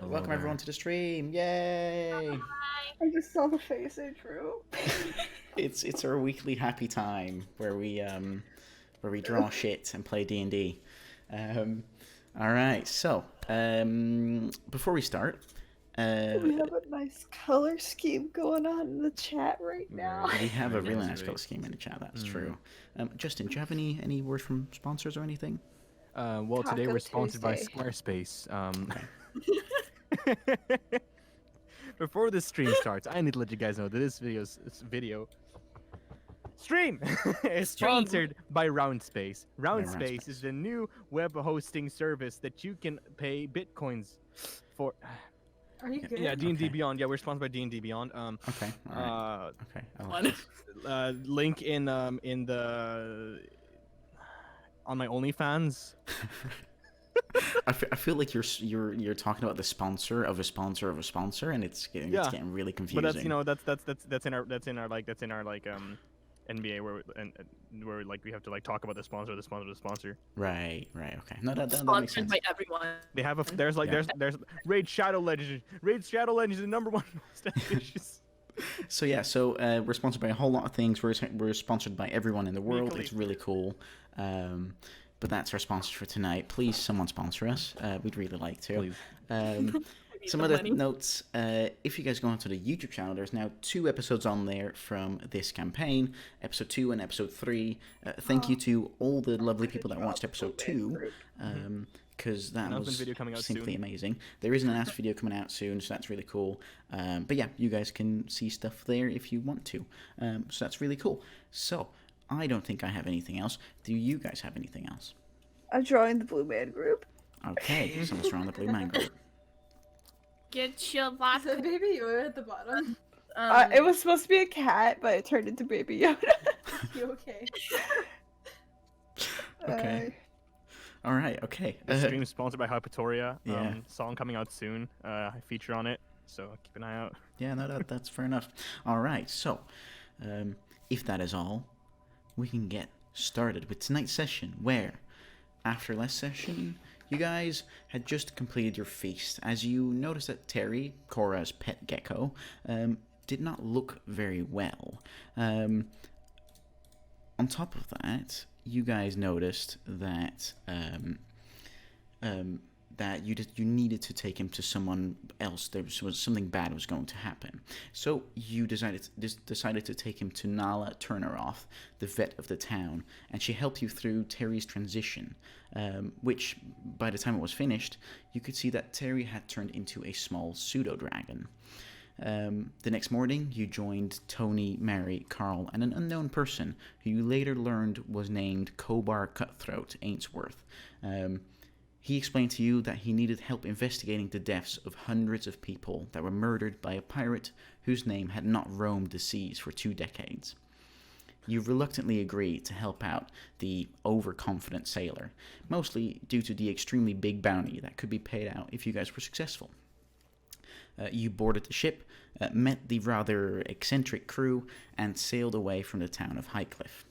Welcome everyone to the stream! Yay! I just saw the face I drew. It's our weekly happy time where we draw shit and play D&D. All right, so before we start, We have a nice color scheme going on in the chat right now. we have a really nice color scheme in the chat. That's true. Justin, do you have any word from sponsors or anything? Well, today Taco we're sponsored by Tuesday. Squarespace. Before this stream starts, I need to let you guys know that this video stream is sponsored by Roundspace. Roundspace is the new web hosting service that you can pay bitcoins for. Are you good? Yeah, D&D Okay. Beyond. Yeah, we're sponsored by D&D Beyond. Okay. All right. Okay. I like this. Link in the on my OnlyFans. I feel like you're talking about the sponsor of a sponsor of a sponsor, and it's getting really confusing. But that's in our NBA where like we have to like talk about the sponsor of the sponsor of the sponsor. Right. Okay. No, that makes Sponsored sense. by everyone. They have there's Raid Shadow Legends. Raid Shadow Legends is the #1 most ambitious. So we're sponsored by a whole lot of things. We're sponsored by everyone in the world. Weekly. It's really cool. But that's our sponsor for tonight. Please, someone sponsor us. We'd really like to. Some the other money. notes. If you guys go onto the YouTube channel, there's now 2 episodes on there from this campaign, episode 2 and episode 3. Thank you to all the lovely people that watched episode 2. Because that was video coming out simply soon. amazing. There is an announced video coming out soon, so that's really cool. But yeah, you guys can see stuff there if you want to. So that's really cool. So, I don't think I have anything else. Do you guys have anything else? I'm drawing the Blue Man group. Okay, someone's drawing the Blue Man group. Get your Is vodka. that Baby Yoda at the bottom? It was supposed to be a cat, but it turned into Baby Yoda. You okay? Okay. All right, okay. The stream is sponsored by Hypatoria. Yeah. Song coming out soon. I feature on it, so keep an eye out. Yeah, no, that's fair enough. All right, so if that is all, we can get started with tonight's session, where, after last session, you guys had just completed your feast, as you noticed that Terry, Cora's pet gecko, did not look very well. On top of that, you guys noticed that that you needed to take him to someone else. There was something bad was going to happen. So you decided to take him to Nala Turneroff, the vet of the town, and she helped you through Terry's transition, which, by the time it was finished, you could see that Terry had turned into a small pseudo-dragon. The next morning, you joined Tony, Mary, Carl, and an unknown person who you later learned was named Kobar Cutthroat Ainsworth. He explained to you that he needed help investigating the deaths of hundreds of people that were murdered by a pirate whose name had not roamed the seas for 2 decades. You reluctantly agreed to help out the overconfident sailor, mostly due to the extremely big bounty that could be paid out if you guys were successful. You boarded the ship, met the rather eccentric crew, and sailed away from the town of Highcliffe.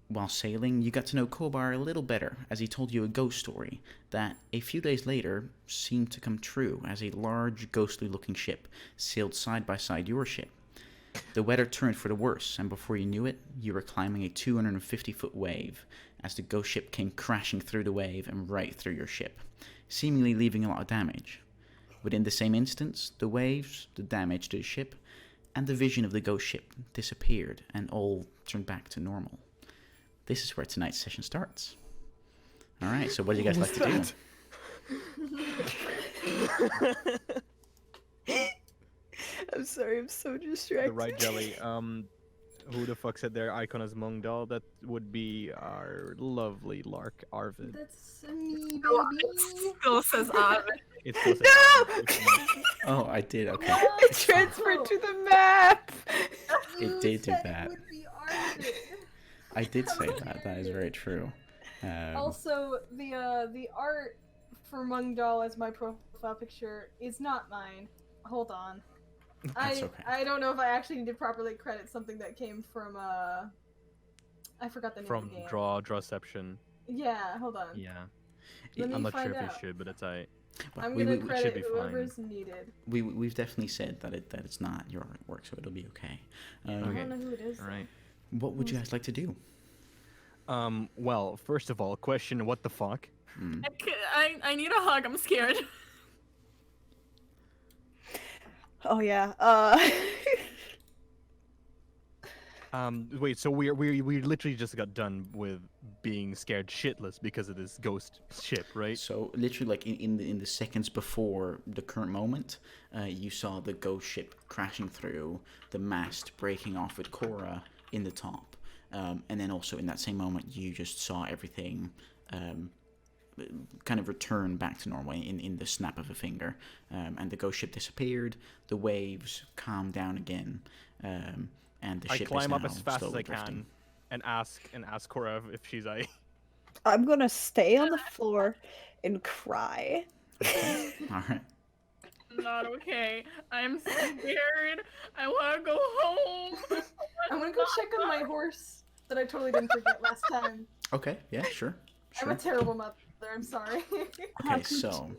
While sailing, you got to know Kobar a little better, as he told you a ghost story that, a few days later, seemed to come true as a large, ghostly-looking ship sailed side by side your ship. The weather turned for the worse, and before you knew it, you were climbing a 250-foot wave as the ghost ship came crashing through the wave and right through your ship, seemingly leaving a lot of damage. Within the same instance, the waves, the damage to the ship, and the vision of the ghost ship disappeared and all turned back to normal. This is where tonight's session starts. Alright, so what do you guys like to do? I'm sorry, I'm so distracted. The right jelly. Who the fuck said their icon is Mungdal? That would be our lovely Lark Arvid. That's me, Oh, baby. it still says Arvid. It's still Oh, I did, okay. It transferred to the map! It did do said that. It would be Arvid. I did say that, that is very true. Also, the art for Mungdal as my profile picture is not mine. Hold on. That's okay. I don't know if I actually need to properly credit something that came from I forgot the name from of the game. Drawception. Yeah, hold on. Yeah. Let me I'm not find sure if out. it should, but it's alright. But I'm we, gonna we, credit be fine. whoever's needed. we've definitely said that it's not your artwork, so it'll be okay. I Okay. don't know who it is. All right. What would you guys like to do? Well, first of all, question: what the fuck? Mm. I need a hug. I'm scared. Oh yeah. Wait. So we literally just got done with being scared shitless because of this ghost ship, right? So literally, like in the seconds before the current moment, you saw the ghost ship crashing through, the mast breaking off with Cora in the top, and then also in that same moment, you just saw everything kind of return back to normal in the snap of a finger, and the ghost ship disappeared. The waves calmed down again, and the I ship climb is up now as fast as slowly I drifting. can and ask Cora if she's I. I'm gonna stay on the floor and cry. Okay. All right. Not okay. I'm scared. I want to go home. I'm gonna go check on my horse that I totally didn't forget last time. Okay. Yeah. Sure. I'm Sure. a terrible mother. I'm sorry. Okay, so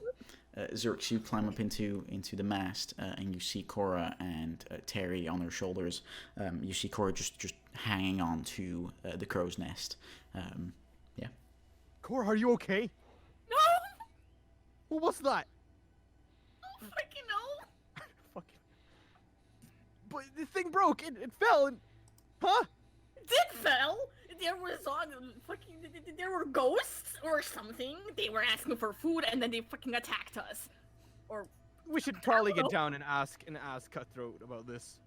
Zerx, you climb up into the mast, and you see Cora and Terry on their shoulders. You see Cora just hanging on to the crow's nest. Yeah. Cora, are you okay? No! What was that? Fucking no! Fucking. But the thing broke. It fell and. Huh? Did fell? There was fucking. There were ghosts or something. They were asking for food and then they fucking attacked us. Or. We should probably get down and ask Cutthroat about this.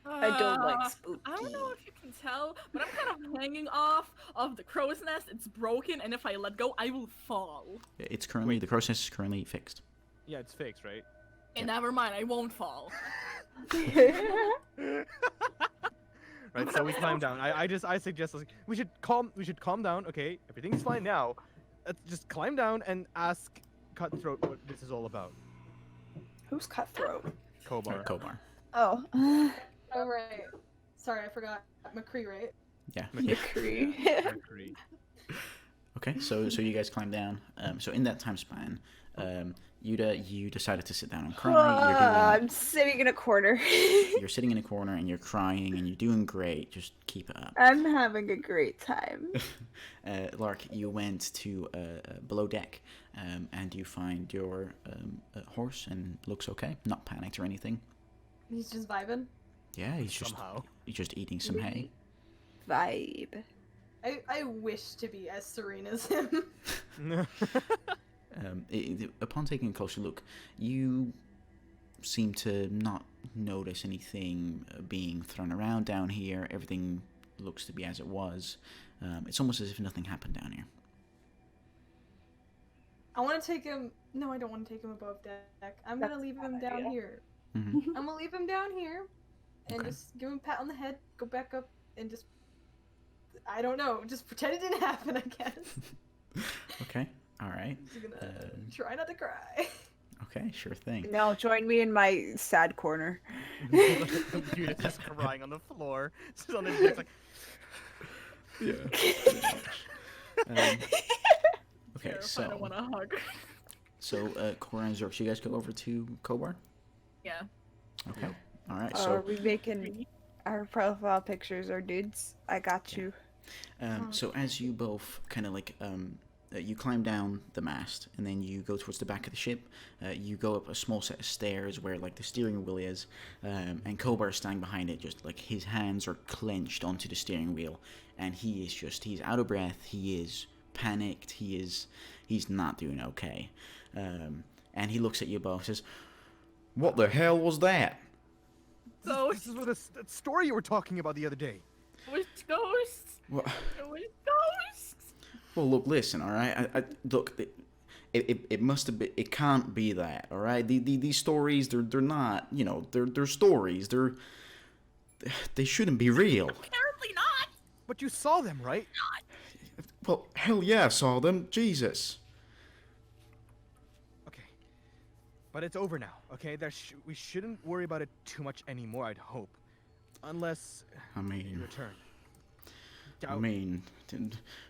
I don't like spooky. I don't know if you can tell, but I'm kind of hanging off of the crow's nest. It's broken, and if I let go, I will fall. It's currently the crow's nest is currently fixed. Yeah, it's fixed, right? And never mind, I won't fall. Right, so we climb down. I suggest like, we should calm down. Okay, everything's fine now. Let's just climb down and ask Cutthroat what this is all about. Who's Cutthroat? Kobar. Kobar. Oh. Oh right. Sorry, I forgot. McCree, right? Yeah. McCree. Mercury. Okay, so you guys climb down. So in that time span, Yuda, you decided to sit down and cry. I'm sitting in a corner. You're sitting in a corner and you're crying and you're doing great. Just keep it up. I'm having a great time. Lark, you went to below deck, and you find your horse and looks okay, not panicked or anything. He's just vibing. Yeah, he's Somehow. just eating some hay. Vibe. I wish to be as serene as him. Upon taking a closer look, you seem to not notice anything being thrown around down here. Everything looks to be as it was. It's almost as if nothing happened down here. I want to take him. No, I don't want to take him above deck. I'm gonna That's leave a bad him down idea. here. Hmm. I'm gonna leave him down here, and Okay. just give him a pat on the head. Go back up and just. I don't know. Just pretend it didn't happen. I guess. Okay. All right. Just gonna try not to cry. Okay. Sure thing. No, join me in my sad corner. You're just crying on the floor. She's on the deck like. Yeah. Okay. Terrified, I want So a hug. Cora and Zerx, you guys go over to Kobar. Yeah. Okay. All right. Are So we making our profile pictures or dudes? I got you. So as you both kind of like you climb down the mast and then you go towards the back of the ship. You go up a small set of stairs where like the steering wheel is, and Kobar is standing behind it, just like his hands are clenched onto the steering wheel, and he's out of breath. He is panicked. He's not doing okay. And he looks at you both and says, "What the hell was that?" This is what that story you were talking about the other day. Which ghosts? Well, Which ghosts? well look, listen, all right. Look, it must have been. It can't be that, all right. These stories, they're not. You know, they're stories. They shouldn't be real. Apparently not. But you saw them, right? Well, hell yeah, I saw them. Jesus. Okay. But it's over now, okay? We shouldn't worry about it too much anymore, I'd hope. Unless I you mean, return. I mean,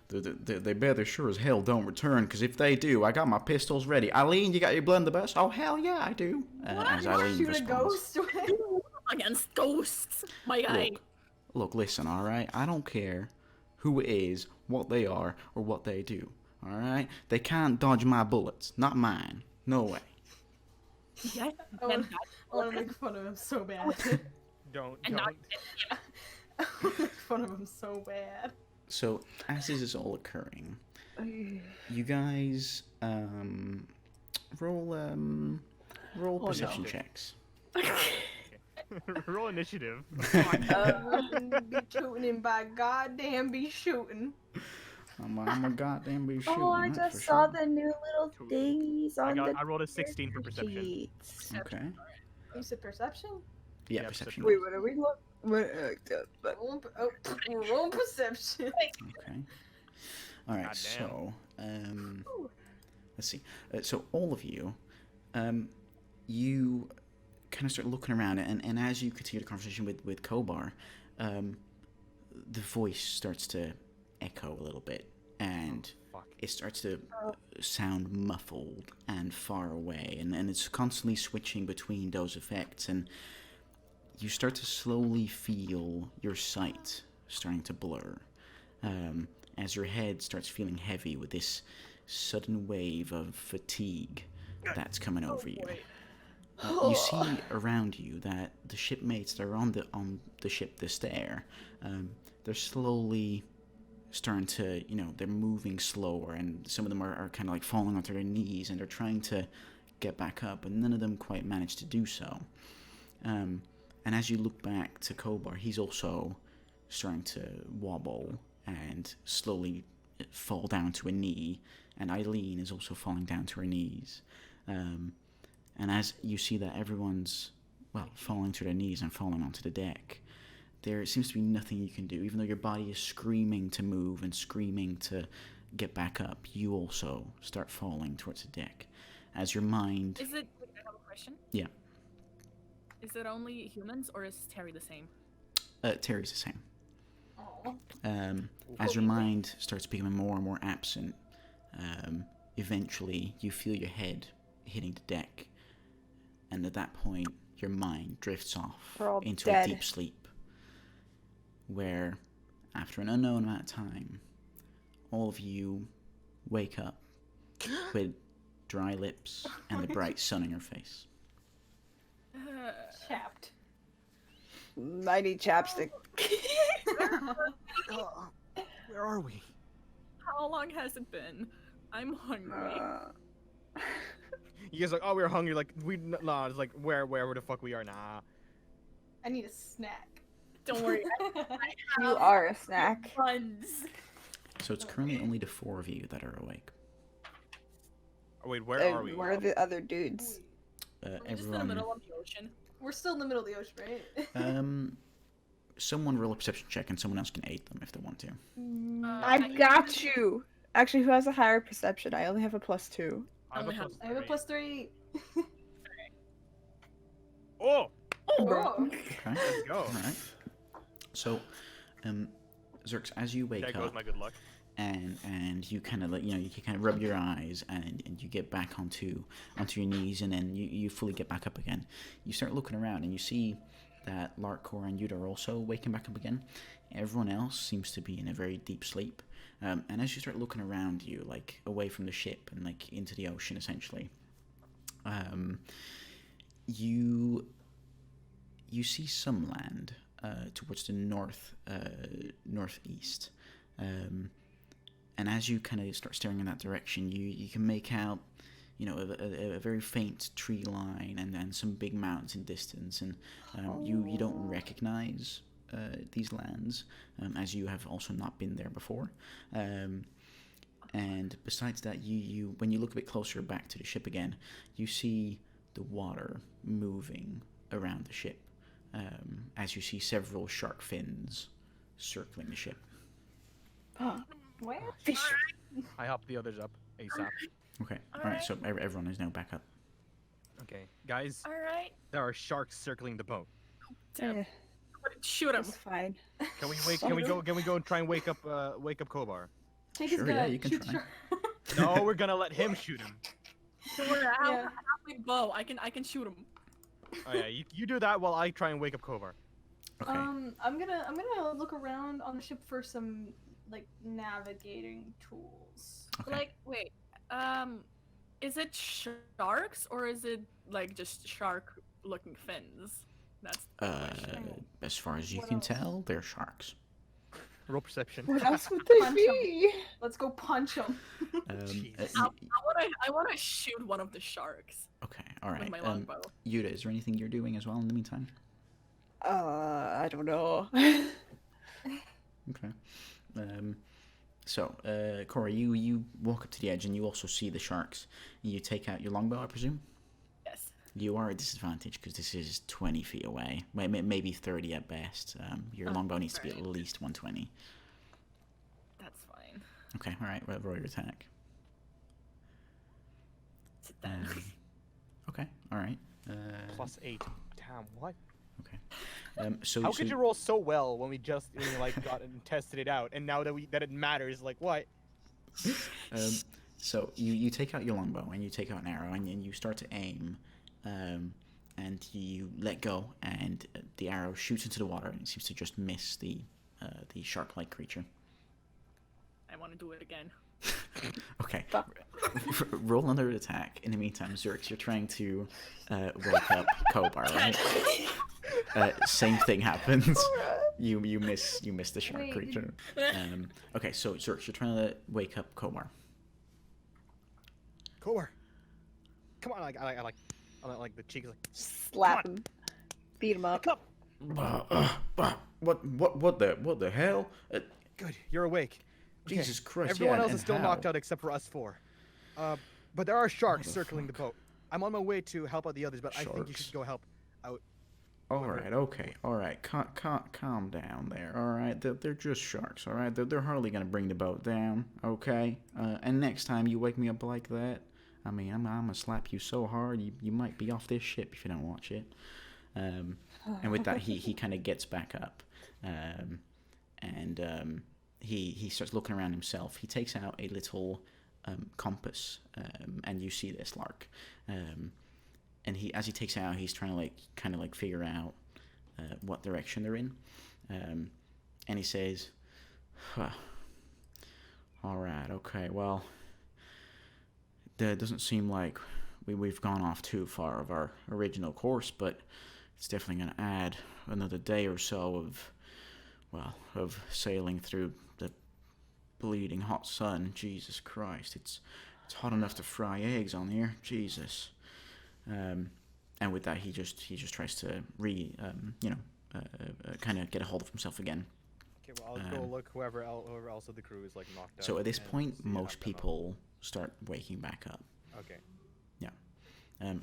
they better sure as hell don't return, because if they do, I got my pistols ready. Eileen, you got your blunderbuss? Oh, hell yeah, I do. As Eileen Shoot a responds. ghost. Against ghosts, my guy. Look, listen, all right? I don't care who it is, what they are, or what they do, all right? They can't dodge my bullets. Not mine. No way. Yeah, I want to make fun of him so bad. Don't. and not, I want to make fun of him so bad. So, as this is all occurring, you guys, roll perception checks. Roll initiative. Be shooting him, by goddamn, be shooting. I'm a goddamn be shooting. Oh, I that's just for saw sure. the new little thingies on the I rolled a 16 for perception. sheets. Okay. You said perception? Yeah, Yeah, perception. Wait, what are we looking? We're rolling perception. Okay. All right. Goddamn. So, let's see. So all of you, you kind of start looking around, and as you continue the conversation with Kobar, the voice starts to echo a little bit, and Fuck. it starts to sound muffled and far away, and it's constantly switching between those effects, and you start to slowly feel your sight starting to blur, as your head starts feeling heavy with this sudden wave of fatigue that's coming over you. You see around you that the shipmates that are on the ship, the Stair, they're slowly starting to, they're moving slower, and some of them are kind of like falling onto their knees, and they're trying to get back up, and none of them quite manage to do so. And as you look back to Kobar, he's also starting to wobble and slowly fall down to a knee, and Eileen is also falling down to her knees. And as you see that everyone's, falling to their knees and falling onto the deck, there seems to be nothing you can do. Even though your body is screaming to move and screaming to get back up, you also start falling towards the deck. As your mind... Is it? I have a question. Yeah. Is it only humans, or is Terry the same? Terry's the same. Aw. As your mind starts becoming more and more absent, eventually you feel your head hitting the deck, and at that point your mind drifts off We're all into dead. a deep sleep, where after an unknown amount of time, all of you wake up with dry lips and the bright sun in your face. Chapped. I need chapstick. Where are we? How long has it been? I'm hungry. You guys are like, oh, we're hungry. Like, nah, it's like, where the fuck we are? Nah. I need a snack. Don't worry. You are a snack. Buns. So it's currently only the four of you that are awake. Oh, wait, where are we? Where are the other dudes? We're just in the Everyone, middle of the ocean. We're still in the middle of the ocean, right? someone roll a perception check, and someone else can aid them if they want to. I got you. Actually, who has a higher perception? I only have a +2. I have a plus I have a three. +3. Oh! Oh. Okay. Let's go. All right. So, Zerx, as you wake There goes up, my good luck. and you kind of you kind of rub your eyes, and you get back onto your knees, and then you fully get back up again. You start looking around, and you see that Larkor and Yuta are also waking back up again. Everyone else seems to be in a very deep sleep. And as you start looking around you, like away from the ship and like into the ocean, essentially, you see some land towards the northeast. And as you kind of start staring in that direction, you can make out, a very faint tree line and some big mountains in distance, and you don't recognize these lands, as you have also not been there before. And besides that, you when you look a bit closer back to the ship again, you see the water moving around the ship, as you see several shark fins circling the ship. Where? Fish. I hop the others up ASAP. Okay, all right. So everyone is now back up. Okay, guys, All right. there are sharks circling the boat. Damn. Shoot him. It's fine. Can we wake? Can we go? Can we go and try and wake up Kobar? Take Sure, his yeah, gun. you can shoot try. the shark. No, we're gonna let him shoot him. Don't worry, I Yeah. have my bow. I can shoot him. Oh yeah, you do that while I try and wake up Kovar. Okay. I'm gonna look around on the ship for some like navigating tools. Okay. Like, wait, is it sharks or is it like just shark-looking fins? That's the question. As far as you What can else? tell, they're sharks. Roll perception. What else would they Punch 'em. be? Let's go punch him. Jesus. I wanna shoot one of the sharks Okay, all with right. my longbow. Yuta, is there anything you're doing as well in the meantime? I don't know. Okay. So, Corey, you walk up to the edge and you also see the sharks. You take out your longbow, I presume? Yes. You are at a disadvantage because this is 20 feet away. Maybe 30 at best. Your Oh, longbow needs to be at right. least 120. That's fine. Okay, alright, roll your attack. Sit down. Okay, alright. +8. Damn, what? So, How so could you roll so well when we just like got and tested it out, and now that it matters, like what? So you take out your longbow and you take out an arrow and you start to aim, and you let go and the arrow shoots into the water and it seems to just miss the shark-like creature. I want to do it again. Okay, roll another attack. In the meantime, Zerx, you're trying to wake up Kobar, right? Same thing happens. You miss the shark Wait, creature. Okay, so Zerx, you're trying to wake up Kobar. Kovar, come on! I like the cheeks. Like, Slap him. Beat him up. come. What the hell? Good, you're awake. Okay, Jesus Christ! Everyone yeah, else and is still how? knocked out except for us four. But there are sharks the circling the boat. I'm on my way to help out the others, but I think you Sharks. should go help out. All right, okay, all right. Calm down there. All right, they're just sharks. All right, they're hardly gonna bring the boat down. Okay. And next time you wake me up like that, I mean, I'm gonna slap you so hard you might be off this ship if you don't watch it. And with that, he kind of gets back up, and he starts looking around himself. He takes out a little compass, and you see this, Lark. And as he takes it out, he's trying to kind of figure out what direction they're in. And he says, huh. All right, okay, well, it doesn't seem like we've gone off too far of our original course, but it's definitely going to add another day or so of sailing through the bleeding hot sun. Jesus Christ, it's hot enough to fry eggs on here. Jesus. And with that, he just tries to kind of get a hold of himself again. Okay, well I'll go look whoever else of the crew is like knocked out. So at this and point, see most after them. people start waking back up. Okay.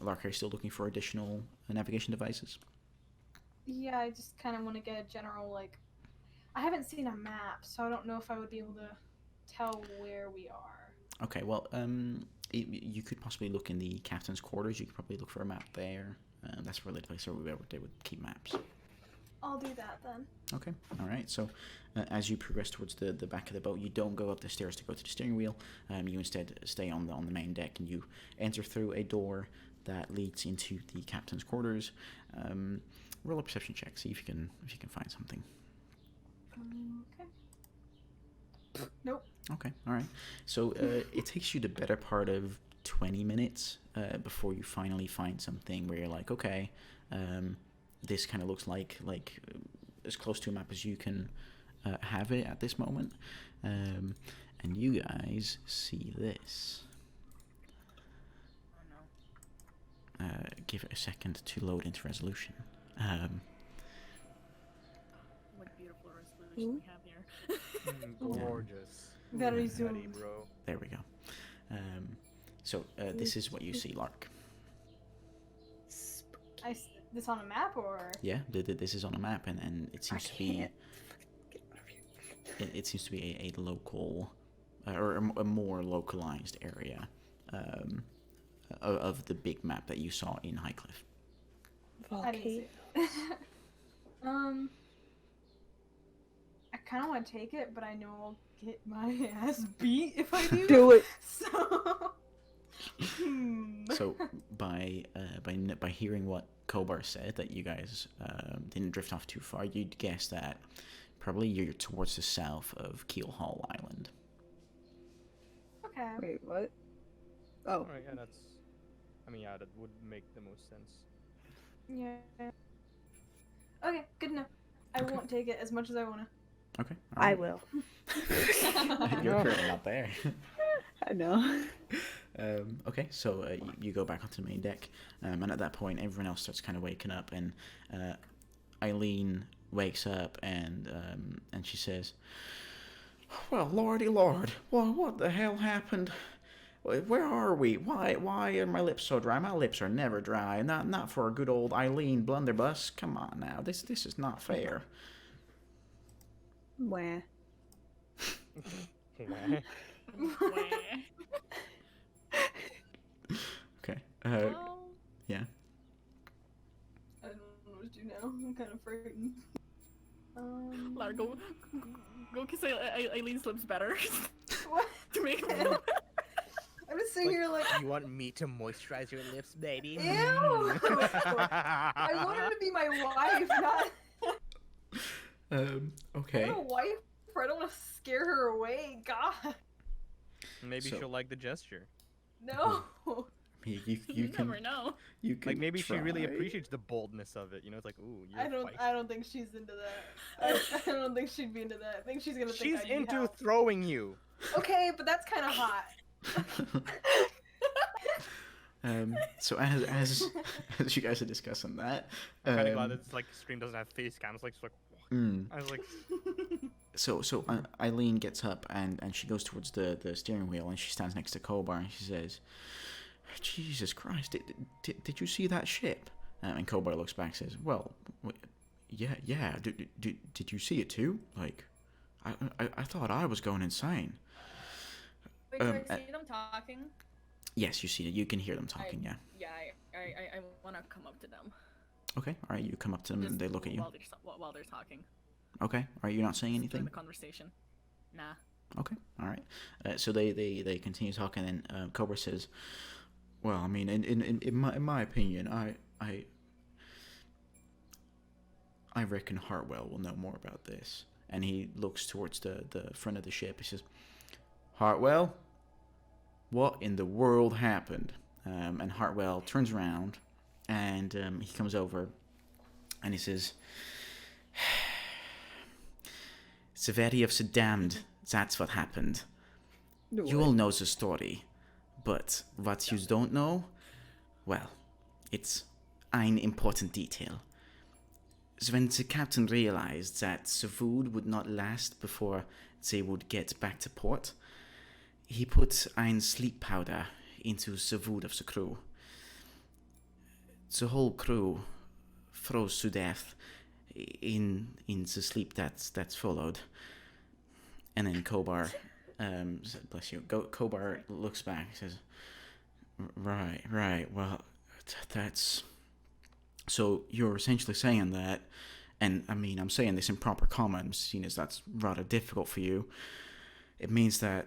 Lark, are you still looking for additional navigation devices? Yeah, I just kind of want to get a general like. I haven't seen a map, so I don't know if I would be able to tell where we are. Okay, well, you could possibly look in the captain's quarters. You could probably look for a map there. That's really the place where they would keep maps. I'll do that then. Okay, all right. So as you progress towards the back of the boat, you don't go up the stairs to go to the steering wheel. You instead stay on the main deck, and you enter through a door that leads into the captain's quarters. Roll a perception check. See if you can find something. Okay. Nope. Okay, all right. So it takes you the better part of 20 minutes before you finally find something where you're like, okay, this kind of looks like as close to a map as you can have it at this moment. And you guys see this. Oh no. Give it a second to load into resolution. What beautiful resolution we have here. Gorgeous. Gotta Nutty, zoom. bro. There we go. So this is what you see, Lark. This on a map or? Yeah, this is on a map, and it seems to be can't get out of here. it seems to be a local or a more localized area of the big map that you saw in Highcliff. I didn't see Volcano. it. I kind of want to take it, but I know I'll get my ass beat if I do. Do it. So. So by hearing what Kobar said, that you guys didn't drift off too far, you'd guess that probably you're towards the south of Keel Hall Island. Okay. Wait, what? Oh. Alright, yeah, that's. I mean, yeah, that would make the most sense. Yeah. Okay, good enough. I Okay. won't take it as much as I want to. Okay. I will. You're currently not there. I know. Okay, so you go back onto the main deck, and at that point, everyone else starts kind of waking up, and Eileen wakes up, and she says, "Well, lordy lord, what the hell happened? Where are we? Why are my lips so dry? My lips are never dry. Not for a good old Eileen blunderbuss. Come on now, this is not fair." Where? Wah. Okay. Well, Yeah. I don't know what to do now. I'm kind of frightened. Lara, go kiss Eileen's lips better What? to make I'm just sitting here like, You want me to moisturize your lips, baby? ew! I want her to be my wife, not Okay. not a wife. I don't want to scare her away. God, Maybe So- she'll like the gesture. no. You You can never know. you can Like maybe she really try. appreciates the boldness of it. You know, it's like, ooh, you're I feisty. don't think she's into that. I don't think she'd be into that. I think she's gonna think She's I need into help. throwing you. Okay, but that's kind of hot. So as you guys are discussing that, I'm kind of glad that like stream doesn't have face cams. Like, I was like, so Eileen gets up and she goes towards the steering wheel, and she stands next to Kobar, and she says, "Jesus Christ, did you see that ship?" And Kobar looks back and says, "Well, yeah. Did you see it too? Like, I thought I was going insane." Wait, Um, see them talking? Yes, you see it. You can hear them talking. Yeah. Yeah, I want to come up to them. Okay. All right. You come up to them, and Just they look at you. while they're talking. Okay. All right. You're not saying Just during anything. the conversation. Nah. Okay, all right. So they continue talking, and Cobra says, "Well, I mean, in my opinion, I reckon Hartwell will know more about this." And he looks towards the front of the ship. He says, "Hartwell, what in the world happened?" And Hartwell turns around, and he comes over, and he says, "Severity of the damned, that's what happened. You all know the story, but what you don't know, well, it's an important detail. So when the captain realized that the food would not last before they would get back to port, he put ein sleep powder into the food of the crew. The whole crew froze to death in the sleep that's followed." And then Kobar, bless you, Kobar looks back and says, Right, well, that's... So you're essentially saying that, and I mean, I'm saying this in proper comments, seeing as that's rather difficult for you. It means that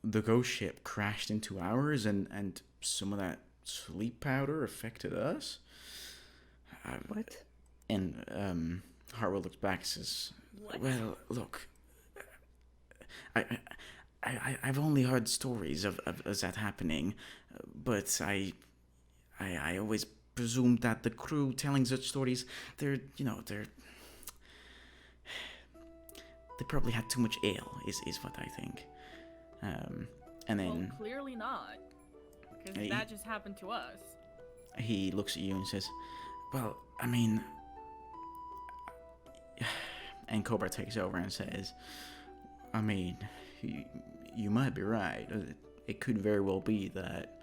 the ghost ship crashed into ours, and some of that sleep powder affected us? What? And Hartwell looks back and says, What? "Well, look, I've only heard stories of that happening, but I always presumed that the crew telling such stories, they probably had too much ale, is what I think." And then Well, clearly not. Because Hey. that just happened to us. he looks at you and says, "Well, I mean..." And Cobra takes over and says, "I mean, you might be right. It could very well be that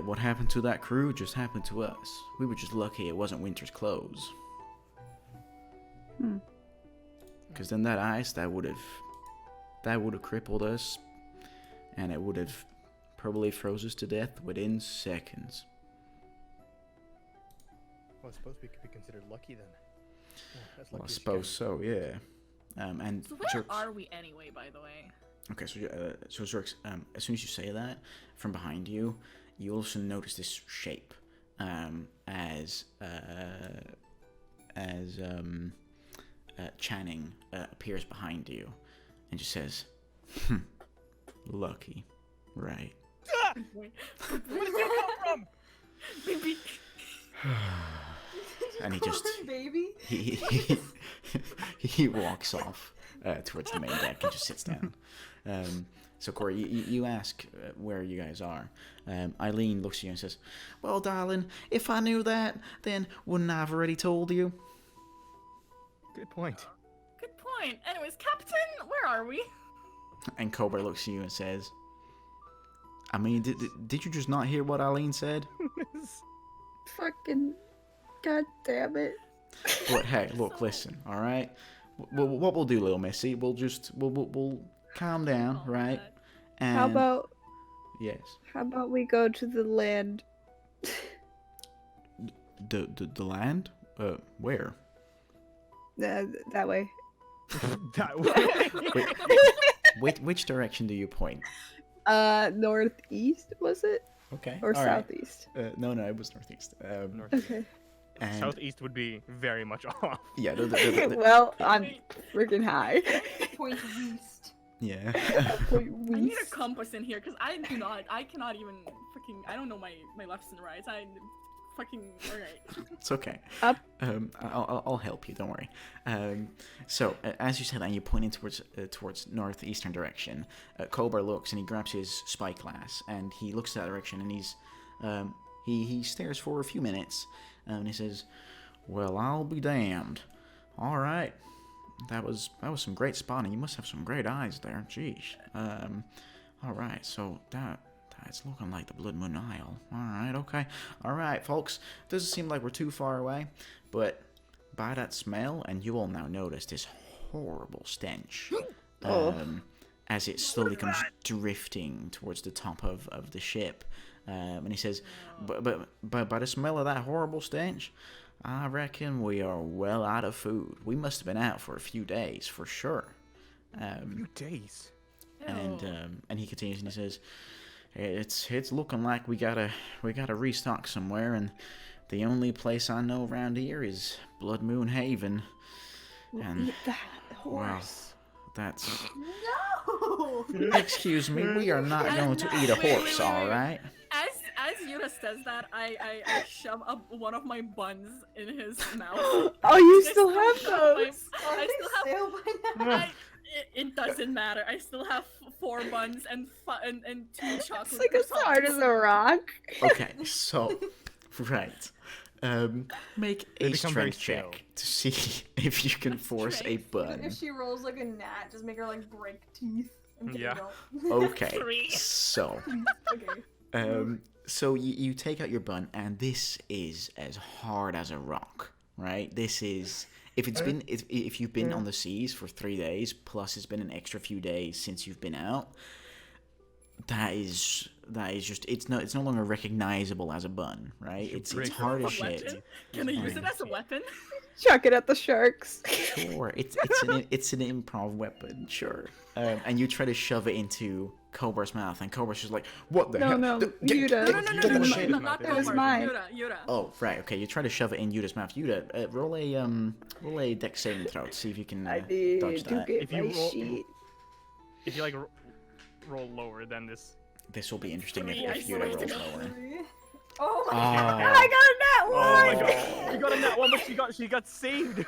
what happened to that crew just happened to us. We were just lucky it wasn't winter's clothes. Because then that ice, that would have crippled us, and it would have probably froze us to death within seconds." well, I suppose we could be considered lucky then. That's Well, I lucky as suppose so. Yeah. And So where Zerx, are we anyway, by the way? okay, so Zerx, as soon as you say that, from behind you, you also notice this shape, as Channing appears behind you, and just says, "Lucky, right?" Where Where did you come from? Baby. And he just baby. he walks off towards the main deck and just sits down. So Corey, you ask where you guys are. Eileen looks at you and says, "Well, darling, if I knew that, then wouldn't I have already told you?" Good point. Good point. Anyways, Captain, where are we? And Cobra looks at you and says, "I mean, did you just not hear what Eileen said?" Fucking god damn it. But hey, look, listen, all right. What we'll do, little Missy, we'll calm down, Oh, right? God. And How about yes, we go to the land? the land? Where? That way. That way. Which direction do you point? Northeast, was it? Okay. Or all right. southeast? No, it was northeast. Northeast. Okay. And Southeast would be very much off. yeah, Well, I'm freaking high. Point west. yeah. I need a compass in here because I cannot even fucking, I don't know my lefts and rights. I fucking, alright. It's okay. Up. I'll help you. Don't worry. So as you said that, you're pointing towards northeastern direction. Cobra looks and he grabs his spyglass and he looks that direction and he stares for a few minutes and he says, "Well, I'll be damned. All right, that was some great spotting. You must have some great eyes there. Jeez. All right, so that's looking like the Blood Moon Isle. All right, okay. All right, folks. Doesn't seem like we're too far away, but by that smell, and you all now notice this horrible stench as it slowly comes drifting towards the top of the ship. And he says, but by the smell of that horrible stench, I reckon we are well out of food. We must have been out for a few days, for sure." A few days. And he continues and he says, It's looking like we gotta restock somewhere, and the only place I know around here is Blood Moon Haven. And Eat that horse. that's No. excuse me, we are not going to eat a horse, wait. all right? As Yuta says that, I shove up one of my buns in his mouth. Oh, you I still have shove my- those? I still have. Stale by now. It doesn't matter. I still have 4 buns and 2 chocolate. It's like as hard as a rock. Okay, so right. Make They a become very strength check to see if you can force a Strength. bun. If she rolls like a gnat, just make her like break teeth. And Yeah. Okay, 3. so Okay. so you take out your bun, and this is as hard as a rock, right? This is if you've been on the seas for 3 days, plus it's been an extra few days since you've been out. That is just it's no longer recognizable as a bun, right? It's break hard a as weapon? shit. Can I use it as a weapon? Chuck it at the sharks. Sure, it's an improv weapon, sure. And you try to shove it into Cobra's mouth, and Cobra's just like, "What the hell?" No, Get- Yuta. get the shit. not That was Cobra. mine. Yuta. Oh, right, okay. You try to shove it in Yuda's mouth. Yuda, roll a dex saving throw to see if you can I dodge need to that. get If you my roll- sheet. If you like roll lower than this. This will be interesting Three, if I Yuda swear rolls to lower. Oh my Oh. god. I got a nat Oh one! my god. You got a nat one, but she got saved.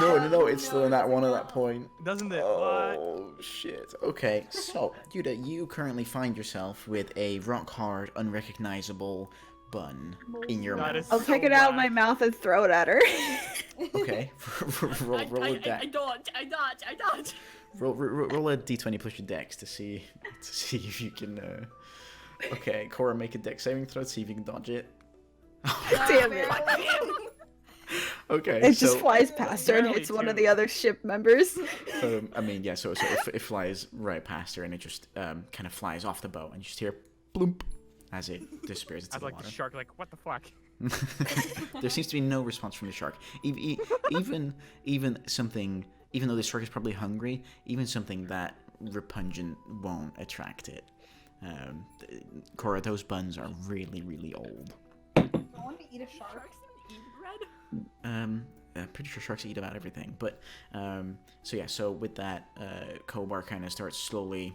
No, it's still in that one at that point. Doesn't it? What? Oh, shit. Okay, so, Yuda, you currently find yourself with a rock-hard, unrecognizable bun in your That mouth. is I'll so take it out of whack. my mouth and throw it at her. Okay, roll a I dex. dodge. Roll a d20 plus your dex to see if you can. Okay, Cora, make a dex saving throw to see if you can dodge it. Damn it. Okay, It so just flies past her and Barely hits one of too. the other ship members. I mean, yeah. So it flies right past her, and it just kind of flies off the bow, and you just hear bloomp, as it disappears into I was the like water. the shark, like what the fuck? There seems to be no response from the shark. Even something, even though the shark is probably hungry, even something that repugnant won't attract it. Cora, those buns are really, really old. I want to eat a shark. Sharks don't eat bread. I'm pretty sure sharks eat about everything. But so with that, Kobar kind of starts slowly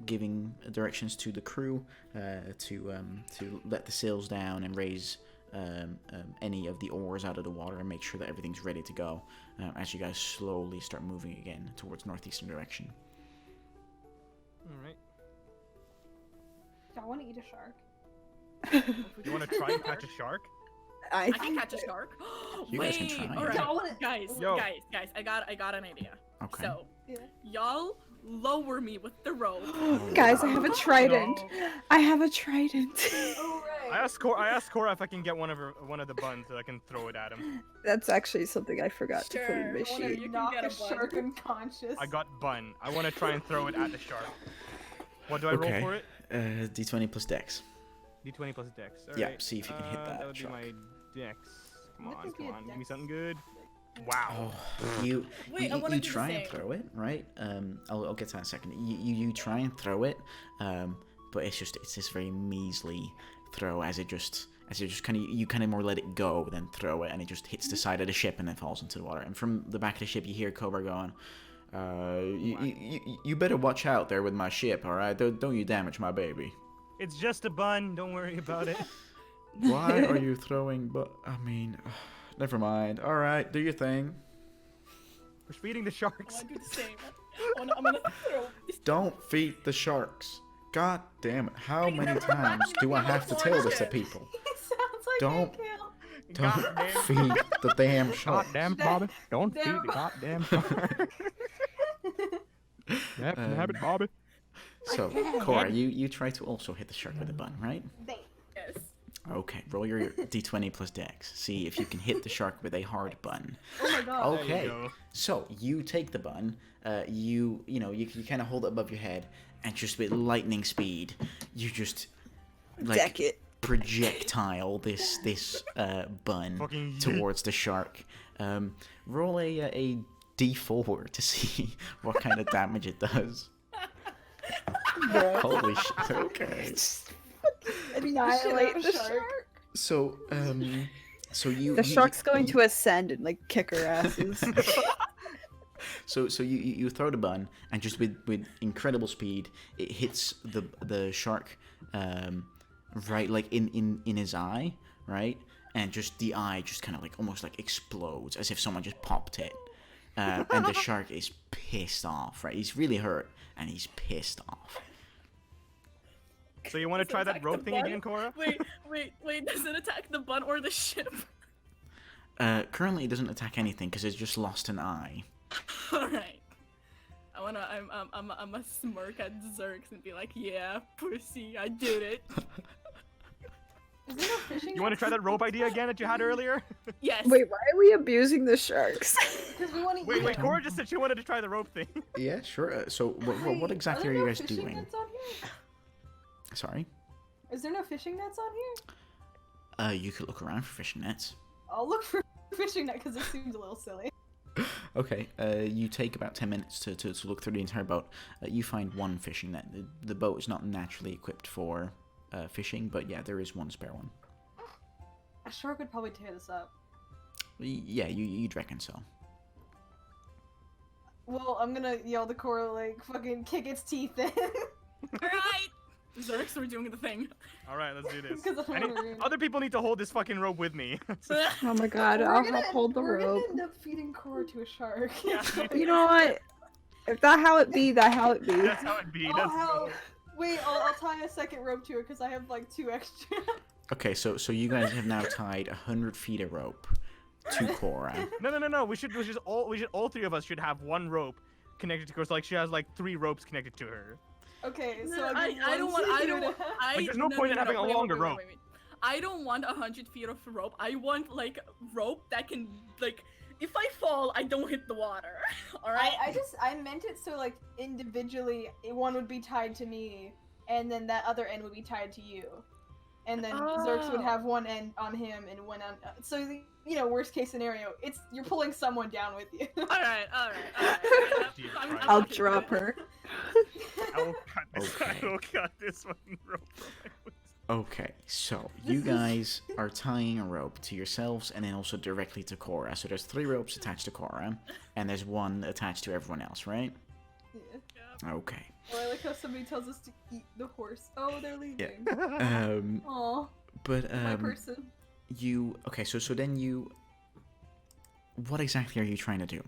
giving directions to the crew to let the sails down and raise any of the oars out of the water and make sure that everything's ready to go as you guys slowly start moving again towards northeastern direction. All right. I want to eat a shark. You want to try and catch a shark? I can catch a shark. You guys can try. All right, Y'all wanna- guys, Yo. guys, I got an idea. Okay. So, Yeah. y'all lower me with the rope. Guys, I have a trident. No. I have a trident. Oh I asked Cora if I can get one of the buns so I can throw it at him. That's actually something I forgot to put in Sure, my whatever, sheet. you can knock get a a bun. shark unconscious. I got bun. I want to try and throw it at the shark. What do I roll Okay. for it? D20 plus dex. D20 plus dex. All Yeah, right. see if you can hit that That would shark. be my dex. Come What on, would be come a on. Give me dex? something good. Wow. You Wait, I you, wanna you do the try and same. throw it, right? I'll get to that in a second. You try and throw it, but it's this very measly throw as it just kind of more let it go than throw it, and it just hits the side of the ship and then falls into the water. And from the back of the ship, you hear Cobra going, you better watch out there with my ship, all right? Don't you damage my baby. It's just a bun. Don't worry about it. Why are you throwing? But I mean, never mind. All right, do your thing. We're feeding the I sharks. want to do the same. I'm gonna throw this. Don't feed the sharks. God damn it! How I many never times mind. do I have to tell this to Shit. people? It sounds like Don't- a kill. Don't Goddamn. feed the damn sharks. Goddamn, Bobby. Don't feed Damn. the goddamn shark. Yep, have it, Bobby. So, Cora, you try to also hit the shark with a bun, right? Thanks. Yes. Okay, roll your d20 plus dex. See if you can hit the shark with a hard bun. Oh my god. There you Okay, go. so you take the bun, you kind of hold it above your head, and just with lightning speed, you just Deck it. projectile this bun Fucking yeet. towards the shark. Roll a d4 to see what kind of damage it does. Holy shit! Okay. Annihilate the shark. shark. So you The you- shark's going to ascend and like kick her asses. So you throw the bun, and just with incredible speed, it hits the shark, right like in his eye, right, and just the eye just kind of like almost like explodes as if someone just popped it, and the shark is pissed off, right? He's really hurt, and he's pissed off. So you want to try that Attack rope the thing bun? again, Cora? Wait, does it attack the bun or the ship? Currently, it doesn't attack anything because it's just lost an eye. Alright. I'm a smirk at Zerx and be like, yeah, pussy, I did it. Is there no fishing You want to try that rope idea again that you had earlier? Yes. Wait, why are we abusing the sharks? Because we want to Wait, eat wait. it. Cora just said she wanted to try the rope thing. Yeah, sure. So what Wait, exactly are are there you no guys fishing doing? nets on here? Sorry. Is there no fishing nets on here? You could look around for fishing nets. I'll look for fishing net because it seems a little silly. Okay, you take about 10 minutes to look through the entire boat. You find one fishing net. The boat is not naturally equipped for fishing, but yeah, there is one spare one. A shark would probably tear this up. Yeah, you'd reckon so. Well, I'm gonna yell to Cora, like, fucking kick its teeth in. Alright! Zerx, we're doing the thing. All right, let's do this. 'Cause I don't Any- wanna ruin it. other people need to hold this fucking rope with me. Oh my god, We're I'll gonna- help hold the we're rope. gonna end up feeding Cora to a shark. Yeah. You know what? If that how it be, that how it be. That's how it be. Oh, That's hell. Wait, I'll tie a second rope to it because I have like 2 extra. Okay, so you guys have now tied 100 feet of rope to Cora. No. We should all 3 of us should have one rope connected to Cora. So, like she has like 3 ropes connected to her. Okay, No, so I don't want. Like, there's no point in having a longer rope. Wait. I don't want 100 feet of rope. I want like rope that can like. If I fall, I don't hit the water. All right. I meant it so like individually one would be tied to me and then that other end would be tied to you. And then Zerx would have one end on him and one on. So you know, worst case scenario, it's you're pulling someone down with you. All right. I'll drop her. I will cut this. Okay. I will cut this one rope. Okay, so you guys are tying a rope to yourselves and then also directly to Cora. So there's 3 ropes attached to Cora, and there's 1 attached to everyone else, right? Yeah. Okay. Or I like how somebody tells us to eat the horse. Oh, they're leaving. Aw, But my person. you okay? So then you. What exactly are you trying to do?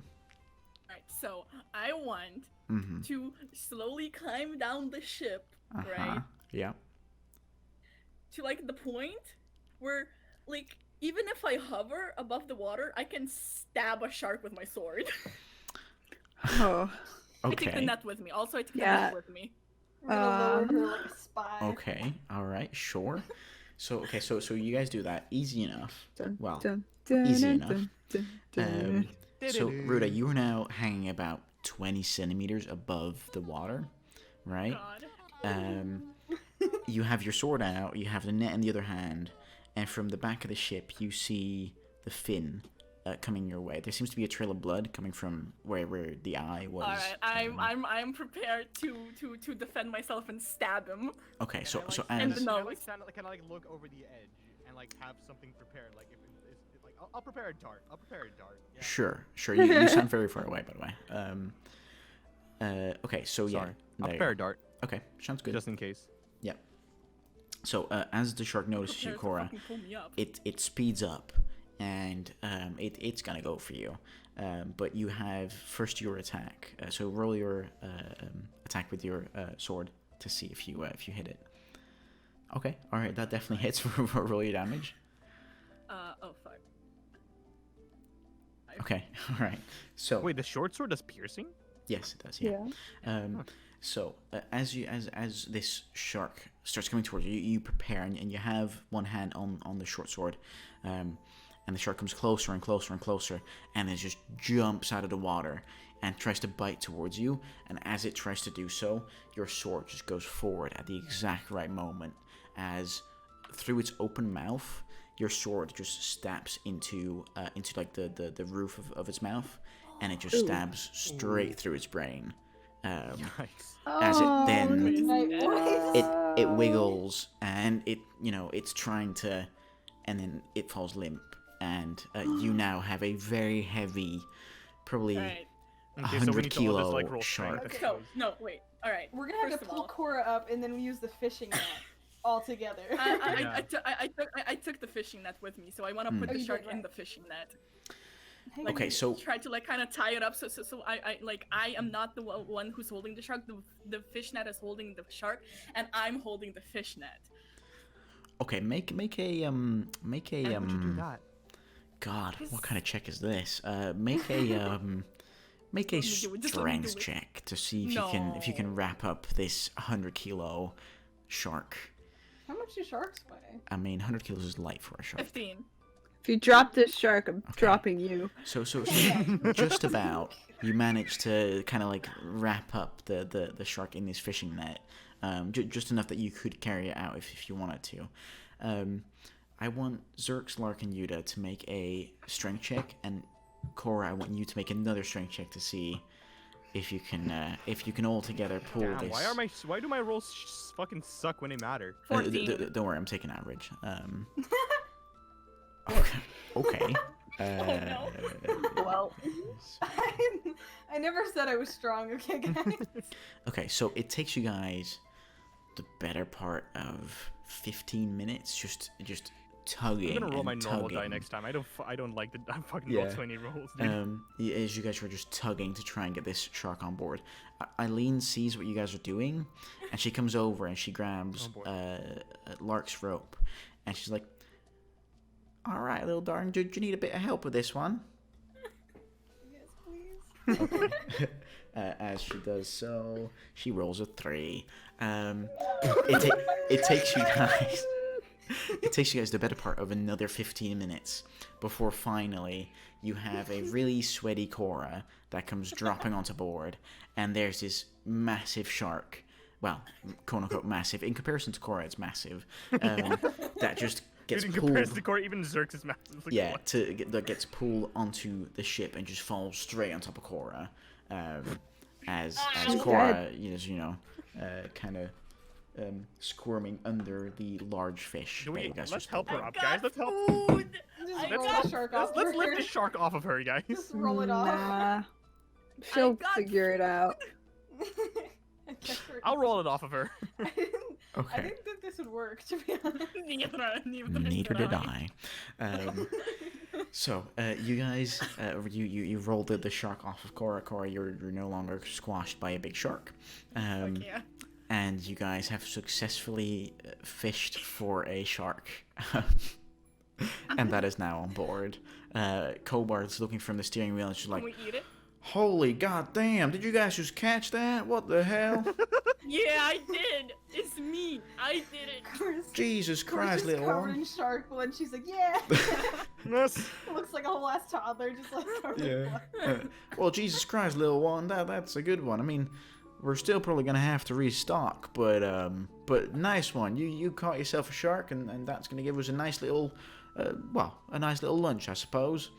Alright, so I want Mm-hmm. to slowly climb down the ship, right? Yeah. To like the point where, like, even if I hover above the water, I can stab a shark with my sword. Oh. I take the Okay. net with me. Also, I take the Yeah. net with me. We're gonna lower her like a spy. Okay. All right. Sure. So okay. So you guys do that. Easy enough. Dun, Well, dun, dun, easy dun, enough. dun, dun, dun. So Ruda, you are now hanging about 20 centimeters above the water, right? God. You have your sword out, you have the net in the other hand, and from the back of the ship you see the fin coming your way. There seems to be a trail of blood coming from where the eye was. All right, I'm prepared to defend myself and stab him. Okay, so and as the Can I nose. like stand, can I like look over the edge and like have something prepared? Like if it's like I'll prepare a dart. Yeah. sure, you sound very far away, by the way. Okay, so yeah, Sorry. I'll there you prepare a go. dart Okay, sounds good. just in case. Yep. So as the shark notices you, Prepared to Cora, fucking pull me up. it speeds up, and it's gonna go for you. But you have first your attack. So roll your attack with your sword to see if you hit it. Okay, all right, that definitely hits. Roll your damage. Oh fuck. Okay, all right. So Wait, the short sword does piercing? yes, it does. Yeah. Yeah. So as this shark starts coming towards you, you prepare and you have one hand on the short sword, and the shark comes closer and closer and closer, and it just jumps out of the water and tries to bite towards you. And as it tries to do so, your sword just goes forward at the exact right moment, as through its open mouth, your sword just stabs into like the roof of its mouth, and it just stabs straight through its brain. Yikes. As it then Nice. it wiggles and it's trying to, and then it falls limp, and you now have a very heavy, probably Alright. Okay, so we 100 need to all just, kilo like, roll shark. strength. So no, wait. All right. We're gonna have First to of pull all, Cora up and then we use the fishing net all together. I took the fishing net with me, so I want to put Oh, the you shark did, in right. the fishing net. Hey, Okay, so Try to like kind of tie it up so I am not the one who's holding the shark. The fish net is holding the shark, and I'm holding the fish net. okay, make a Why would you do that? God, what kind of check is this? Make a make a Just let me do strength it. check to see if you can wrap up this 100 kilo shark. How much do sharks weigh? I mean, 100 kilos is light for a shark. 15. If you drop this shark, I'm dropping you. So just about you manage to kind of like wrap up the shark in this fishing net, just enough that you could carry it out if you wanted to. I want Zerx, Lark, and Yuda to make a strength check, and Cora, I want you to make another strength check to see if you can all together pull Damn, this. why do my rolls fucking suck when they matter? 14. Don't worry, I'm taking average. Okay. Okay. no. Well, I never said I was strong, okay, guys? Okay, so it takes you guys the better part of 15 minutes just tugging. I'm gonna roll my and normal die tugging. next time. I don't like the I fucking Yeah. roll 20 rolls, dude. As you guys were just tugging to try and get this shark on board, Eileen sees what you guys are doing, and she comes over and she grabs Lark's rope, and she's like, "All right, little darling, do you need a bit of help with this one?" Yes, please. Okay. As she does so, she rolls a 3. It takes you guys. It takes you guys the better part of another 15 minutes before finally you have a really sweaty Cora that comes dropping onto board, and there's this massive shark well, quote unquote massive. In comparison to Korra, it's massive. That just gets Dude, in pulled. comparison to Corey, even Zerx is massive. Like, Yeah, what? that gets pulled onto the ship and just falls straight on top of Korra. As She's Korra is, kind of squirming under the large fish. Do that we, you guys let's just help pulled her out. up, guys. Let's help. Food. Just I roll got the shark off. Let's her. lift this shark off of her, guys. Just roll it off. Nah. She'll got figure it out. I'll roll it off of her. I Okay. didn't think this would work, to be honest. Neither did I. So you guys, you rolled the shark off of Korra. Korra, you're no longer squashed by a big shark. Yeah. And you guys have successfully fished for a shark. And that is now on board. Cobart's looking from the steering wheel and she's like, Can we eat it? holy goddamn, did you guys just catch that? What the hell? Yeah, I did. It's me. I did it. Jesus Cora's Christ, just little covered one. in shark blood. And she's like, yeah. Yes. It looks like a whole ass toddler, just like covered in Yeah. blood. Well, Jesus Christ, little one, that's a good one. I mean, we're still probably gonna have to restock, but nice one. You caught yourself a shark, and that's gonna give us a nice little, a nice little lunch, I suppose.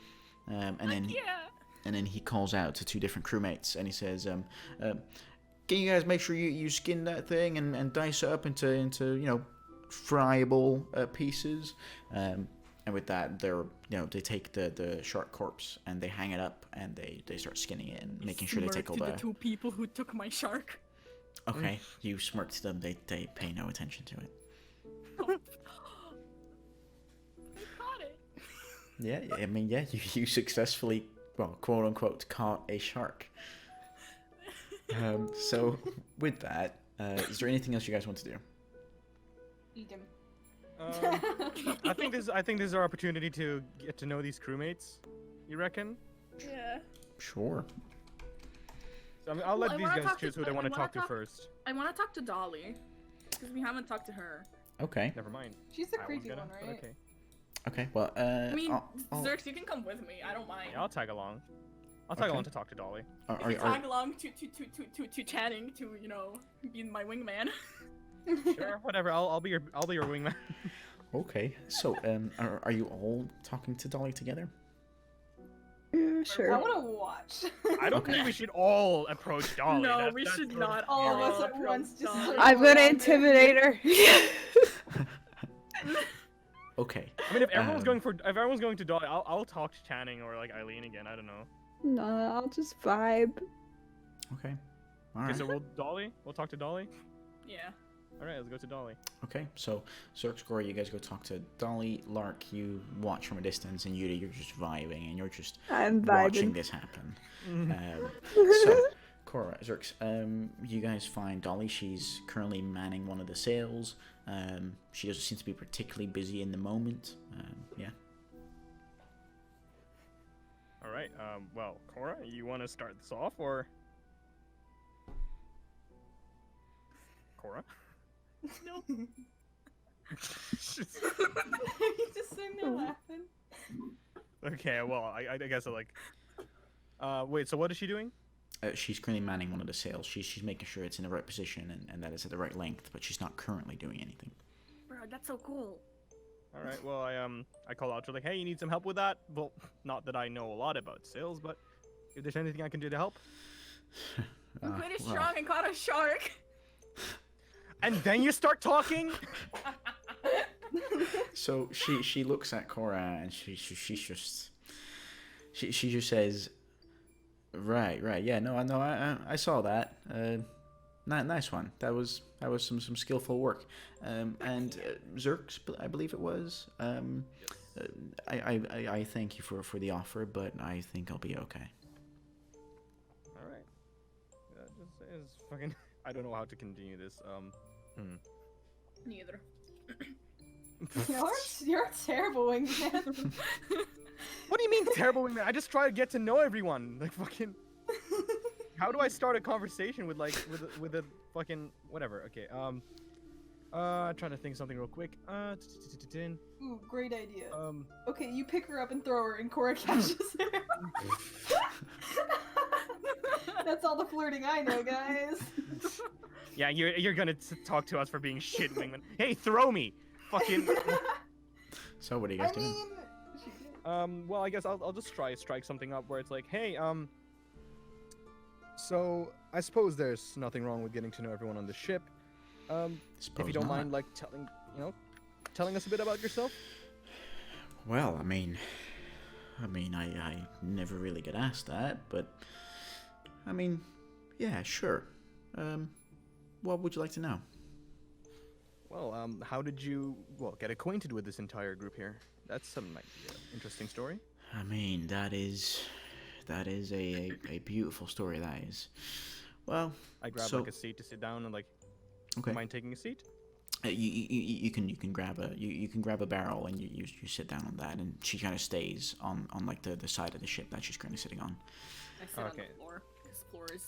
And then he calls out to two different crewmates, and he says, can you guys make sure you skin that thing and dice it up into friable pieces? And with that, they take the shark corpse and they hang it up and they start skinning it and making sure they take all to the. the two people who took my shark. Okay, you smirk to them. They pay no attention to it. I caught it. Yeah, I mean, yeah, you successfully, well, quote unquote, caught a shark. So with that, is there anything else you guys want to do? Eat him. I think this is our opportunity to get to know these crewmates. You reckon? Yeah. Sure. So, I mean, I'll Well, let I these wanna guys talk to- choose who they I want to wanna talk to talk- first. I want to talk to Dolly because we haven't talked to her. Okay. Never mind. She's the I was creepy gonna, one, but right? Okay. Okay. Well, I mean, I'll- Zerx, you can come with me. I don't mind. Yeah, I'll tag along. I'll tag Okay. along to talk to Dolly. If you tag along to chatting to be my wingman. Sure, whatever. I'll be your wingman. Okay. So, are you all talking to Dolly together? Yeah, I sure. want to watch. I don't Okay. think we should all approach Dolly. No, That's- we that's should sort of- not All of us all at approach once, just Dolly. circle I'm gonna around intimidate her. Okay. I mean, if everyone's Um, going to Dolly, I'll talk to Channing or like Eileen again. I don't know. No, I'll just vibe. Okay. All Okay, right. so we'll talk to Dolly. Yeah. All right, let's go to Dolly. Okay. So, Zerx, Gory, you guys go talk to Dolly. Lark, you watch from a distance, and Yuta, you're just vibing, and you're just I'm watching vibing. this happen. So, Cora, Zerx, you guys find Dolly. She's currently manning one of the sails. She doesn't seem to be particularly busy in the moment. Yeah. All right. Well, Cora, you want to start this off, or Cora? No. He's just sitting there laughing. Okay. Well, I guess I like. Wait. So what is she doing? She's currently manning one of the sails. She's making sure it's in the right position and that it's at the right length, but she's not currently doing anything. Bro, that's so cool. All right. Well, I call out to her like, hey, you need some help with that? Well, not that I know a lot about sales, but if there's anything I can do to help. I'm pretty well, strong and caught a shark. And then you start talking. So she looks at Cora and she just says, right, yeah, no, I saw that. Nice one. That was some skillful work. And Zerx, I believe it was. I thank you for the offer, but I think I'll be okay. All right. That just is fucking. I don't know how to continue this. Neither. You're a terrible wingman. What do you mean terrible wingman? I just try to get to know everyone. Like fucking. How do I start a conversation with like with a fucking whatever? Okay. Trying to think something real quick. Ooh, great idea. Um. Okay, you pick her up and throw her, and Cora catches her. That's all the flirting I know, guys. Yeah, you're gonna talk to us for being shit wingman. Hey, throw me! Fucking. So what are you I guys doing? mean, Well, I guess I'll just try strike something up where it's like, hey, so I suppose there's nothing wrong with getting to know everyone on the ship. If Suppose you don't not. mind, like telling us a bit about yourself. Well, I mean, I never really get asked that, but I mean, yeah, sure. What would you like to know? Well, how did you get acquainted with this entire group here? That's some interesting story. I mean, that is a beautiful story. That is. Well, I grab so, like a seat to sit down and like. okay. Mind taking a seat? You can grab a barrel and you sit down on that, and she kind of stays on like the side of the ship that she's currently sitting on. I sit on Okay. the floor because floor is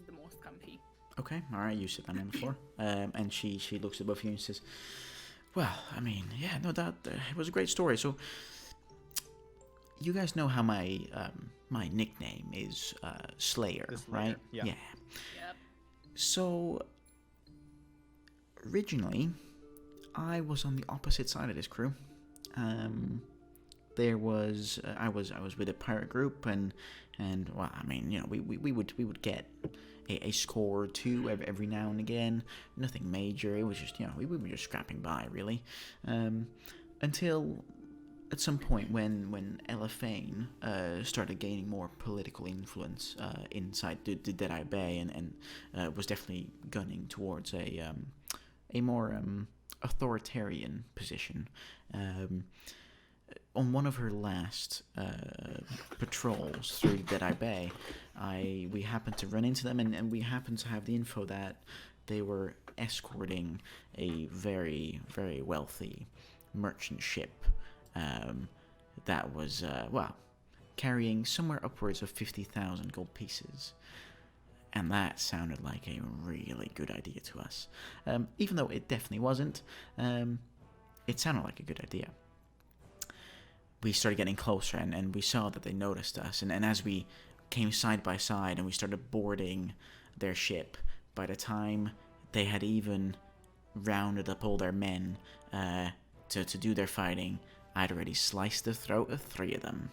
the most comfy. Okay, all right, you sit down on the floor, and she looks above you and says, "Well, I mean, yeah, no, that it was a great story. So, you guys know how my my nickname is Slayer, The Slayer, right? yeah. Yep. So, originally, I was on the opposite side of this crew. There was I was with a pirate group, and well, I mean, you know, we would get a score or two every now and again. Nothing major. It was just, you know, we were just scrapping by, really, until at some point when Ella Fane started gaining more political influence inside the Deadeye Bay, and was definitely gunning towards a more authoritarian position. On one of her last patrols through Deadeye Bay, we happened to run into them, and we happened to have the info that they were escorting a very, very wealthy merchant ship that was, carrying somewhere upwards of 50,000 gold pieces. And that sounded like a really good idea to us. Even though it definitely wasn't, it sounded like a good idea. We started getting closer, and we saw that they noticed us. And as we came side by side and we started boarding their ship, by the time they had even rounded up all their men to do their fighting, I'd already sliced the throat of 3 of them.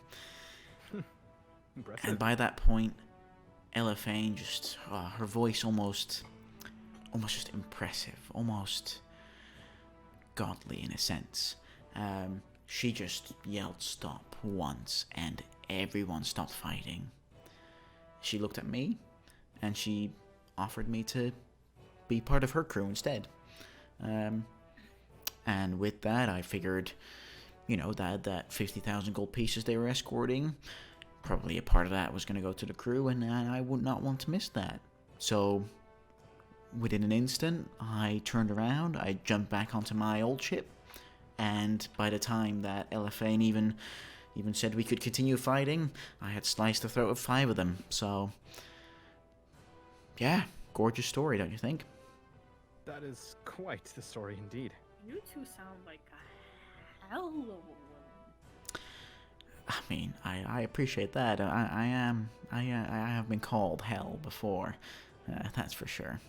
Impressive. And by that point, Ella Fane just, her voice almost just impressive, almost godly in a sense. She just yelled stop once, and everyone stopped fighting. She looked at me, and she offered me to be part of her crew instead. And with that, I figured, you know, that 50,000 gold pieces they were escorting, probably a part of that was going to go to the crew, and I would not want to miss that. So, within an instant, I turned around, I jumped back onto my old ship, and by the time that Ella Fane even said we could continue fighting, I had sliced the throat of 5 of them. So, yeah, gorgeous story, don't you think? That is quite the story indeed. You two sound like a hell of a woman. I mean, I appreciate that. I have been called hell before, that's for sure.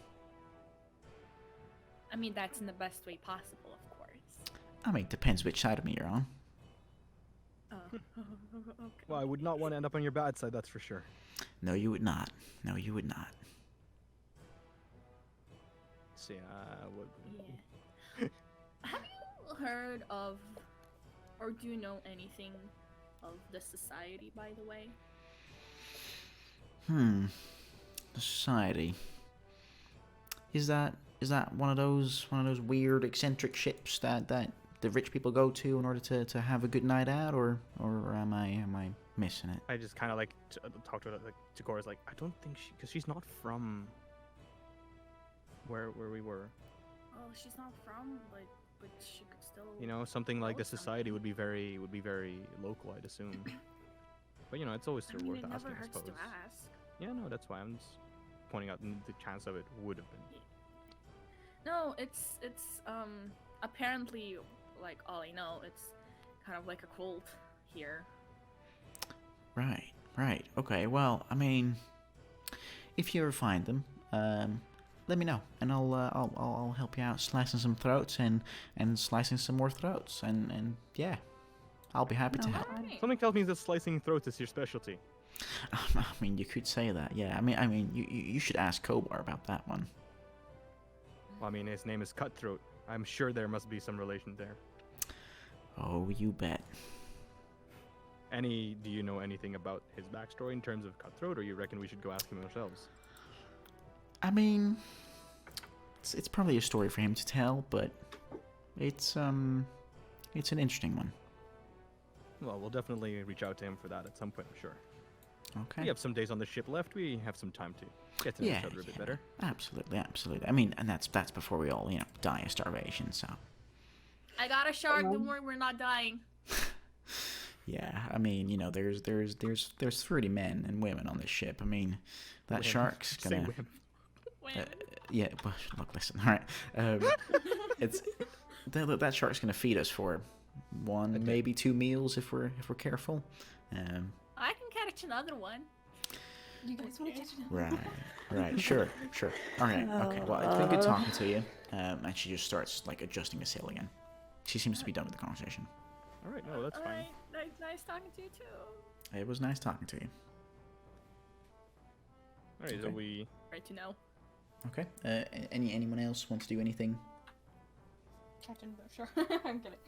I mean, that's in the best way possible, of course. I mean, depends which side of me you're on. Oh, okay. Well, I would not want to end up on your bad side, that's for sure. No, you would not. No, you would not. So, Yeah. Have you heard of, or do you know anything of the society, by the way? The society. Is that one of those weird eccentric ships that the rich people go to in order to have a good night out, or am I missing it? I just kind of like talk to her, like to Cora's like, I don't think because she's not from where we were. Oh, she's not from, but she could still. You know, something like know the society something. would be very local, I'd assume. But you know, it's always I mean, worth it asking, never I hurts suppose. to ask. Yeah, no, that's why I'm just pointing out the chance of it would have been. No, it's apparently, like, all I know, it's kind of like a cult here. Right. Okay. Well, I mean, if you ever find them, let me know, and I'll help you out slicing some throats and slicing some more throats, and yeah, I'll be happy to help. Alright. Something tells me that slicing throats is your specialty. I mean, you could say that, yeah. I mean, you should ask Kobar about that one. Well, I mean, his name is Cutthroat. I'm sure there must be some relation there. Oh, you bet. Do you know anything about his backstory in terms of Cutthroat, or you reckon we should go ask him ourselves? I mean, it's probably a story for him to tell, but it's an interesting one. Well, we'll definitely reach out to him for that at some point, I'm sure. Okay. We have some days on the ship left. We have some time to get to know each other a bit better. Absolutely. I mean, and that's before we all die of starvation. So. I got a shark. Don't worry, we're not dying. Yeah, I mean, there's 30 men and women on this ship. I mean, that Women. shark's Say gonna. women. Yeah, but look, listen. All right, it's that shark's gonna feed us for one, maybe 2 meals if we're careful. I can catch another one. You guys want to catch another? Right, sure. All right, okay. Well, it's been good talking to you. And she just starts adjusting the sail again. She seems to be done with the conversation. All right, no, that's fine. Alright, nice talking to you too. It was nice talking to you. All right, so Okay. we. Right to know. Okay. Anyone else want to do anything? Captain, sure. I'm kidding.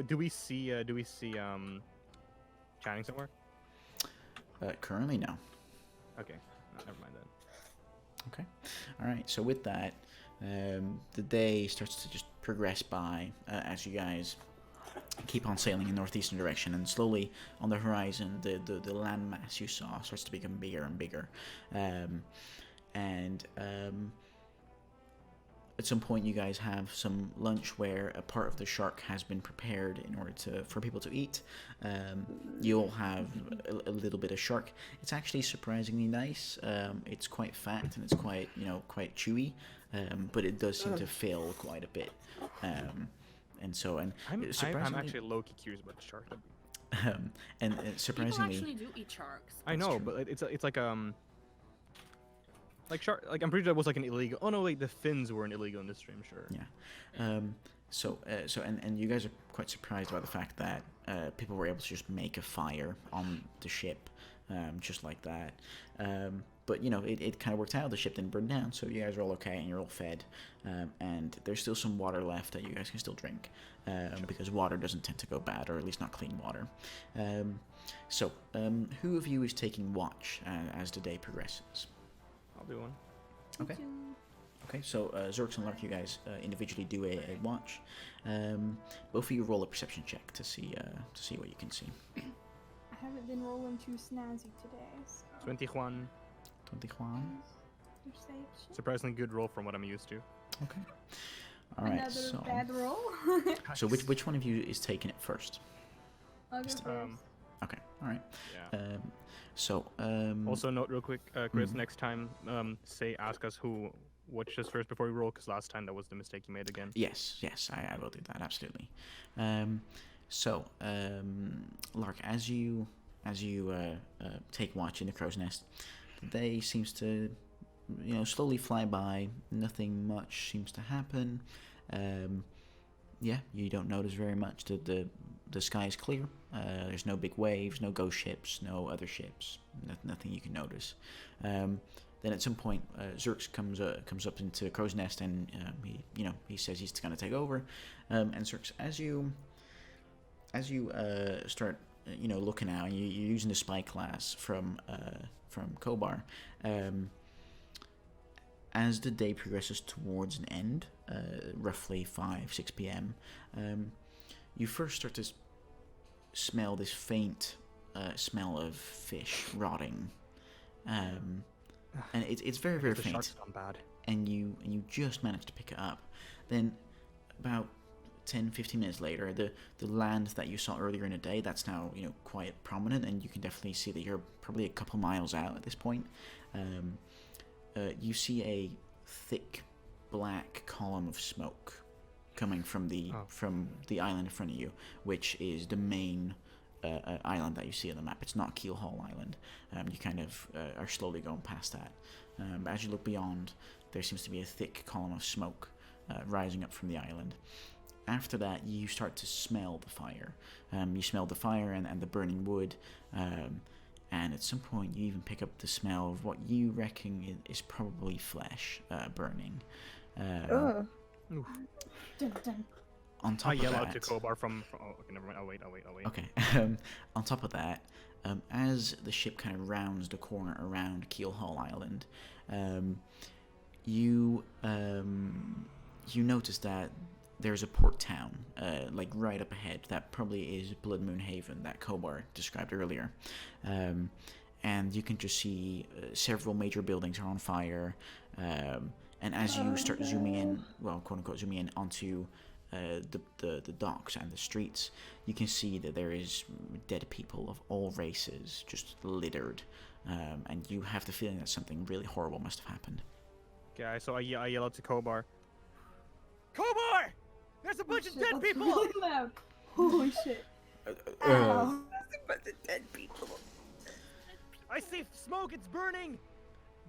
Do we see Channing somewhere? Currently, no. Okay, no, never mind then. Okay. All right. So with that, the day starts to just progress by as you guys keep on sailing in northeastern direction, and slowly on the horizon, the landmass you saw starts to become bigger and bigger, and at some point you guys have some lunch where a part of the shark has been prepared in order for people to eat. You'll have a little bit of shark. It's actually surprisingly nice. It's quite fat and it's quite chewy, but it does seem to fill quite a bit. And I'm surprisingly, actually low-key curious about the shark. and People surprisingly, actually do eat sharks. I know, true. but it's like shark. Like I'm pretty sure it was like an illegal. Oh no, wait, the fins were an illegal in this stream, sure. yeah. So you guys are quite surprised by the fact that people were able to just make a fire on the ship, just like that. But it kind of worked out. The ship didn't burn down, so you guys are all okay and you're all fed. And there's still some water left that you guys can still drink, because water doesn't tend to go bad, or at least not clean water. So who of you is taking watch as the day progresses? I'll do one. Okay. Okay, so Zerx and Lark, you guys individually do a watch. Both of you roll a perception check to see what you can see. I haven't been rolling too snazzy today, so. 21. 21. Surprisingly good roll from what I'm used to. Okay. All right. Another So bad roll. so which one of you is taking it first? I'll go first. Okay. All right. Yeah. So Also note real quick, Chris, mhm. next time, ask us who watched us first before we roll, because last time that was the mistake you made again. Yes, I will do that, absolutely. Lark, as you take watch in the crow's nest, the day seems to, slowly fly by. Nothing much seems to happen. You don't notice very much. The sky is clear. There's no big waves, no ghost ships, no other ships. Nothing you can notice. Then at some point, Zerx comes up into the crow's nest, and he says he's going to take over. And Zerx, as you start looking out, and you're using the spy class from Kobar, as the day progresses towards an end, roughly 5-6 p.m., you first start to smell this faint smell of fish rotting, and it's very, very The faint. shark's gone bad. And you just manage to pick it up. Then about 10-15 minutes later, the land that you saw earlier in the day, that's now quite prominent, and you can definitely see that you're probably a couple miles out at this point. You see a thick black column of smoke coming from the island in front of you, which is the main island that you see on the map. It's not Keelhaul Island. You kind of are slowly going past that. But as you look beyond, there seems to be a thick column of smoke rising up from the island. After that, you start to smell the fire. You smell the fire and the burning wood. And at some point, you even pick up the smell of what you reckon is probably flesh burning. Ugh. Dun, dun. On top I of yell that, out to Kobar from oh, okay, never mind. I'll wait. Okay. On top of that, as the ship kind of rounds the corner around Keelhaul Island, you notice that there's a port town, like right up ahead. That probably is Blood Moon Haven that Kobar described earlier. And you can just see several major buildings are on fire. And as you start zooming in, well, quote unquote, zooming in onto the docks and the streets, you can see that there is dead people of all races just littered. And you have the feeling that something really horrible must have happened. Okay, so I yell out to Kobar. Kobar! There's a bunch of Shit, dead that's people! Really loud. Holy shit. Uh, Ow. But the dead people. I see smoke, it's burning!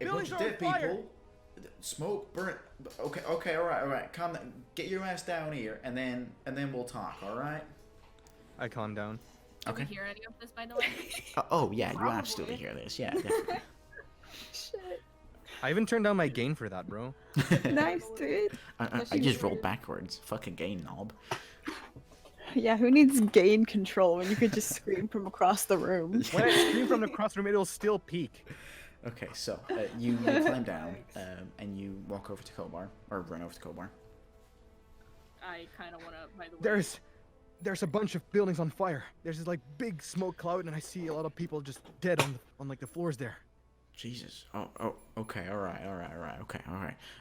A Buildings bunch are of on dead fire! people. Smoke, burn. Okay, all right. Calm down. Get your ass down here, and then we'll talk. All right. I calm down. Did Okay. we hear any of this, by the way? Oh yeah, you Probably. absolutely hear this. Yeah, definitely. Shit. I even turned down my gain for that, bro. Nice, dude. I just rolled backwards. Fucking gain knob. Yeah, who needs gain control when you could just scream from across the room? When I scream from across the room, it'll still peak. Okay, so you climb down and you walk over to Kobar, or run over to Kobar. I kind of want to, by the way. There's a bunch of buildings on fire. There's this like big smoke cloud, and I see a lot of people just dead on like the floors there. Jesus. Oh, okay, all right, okay, all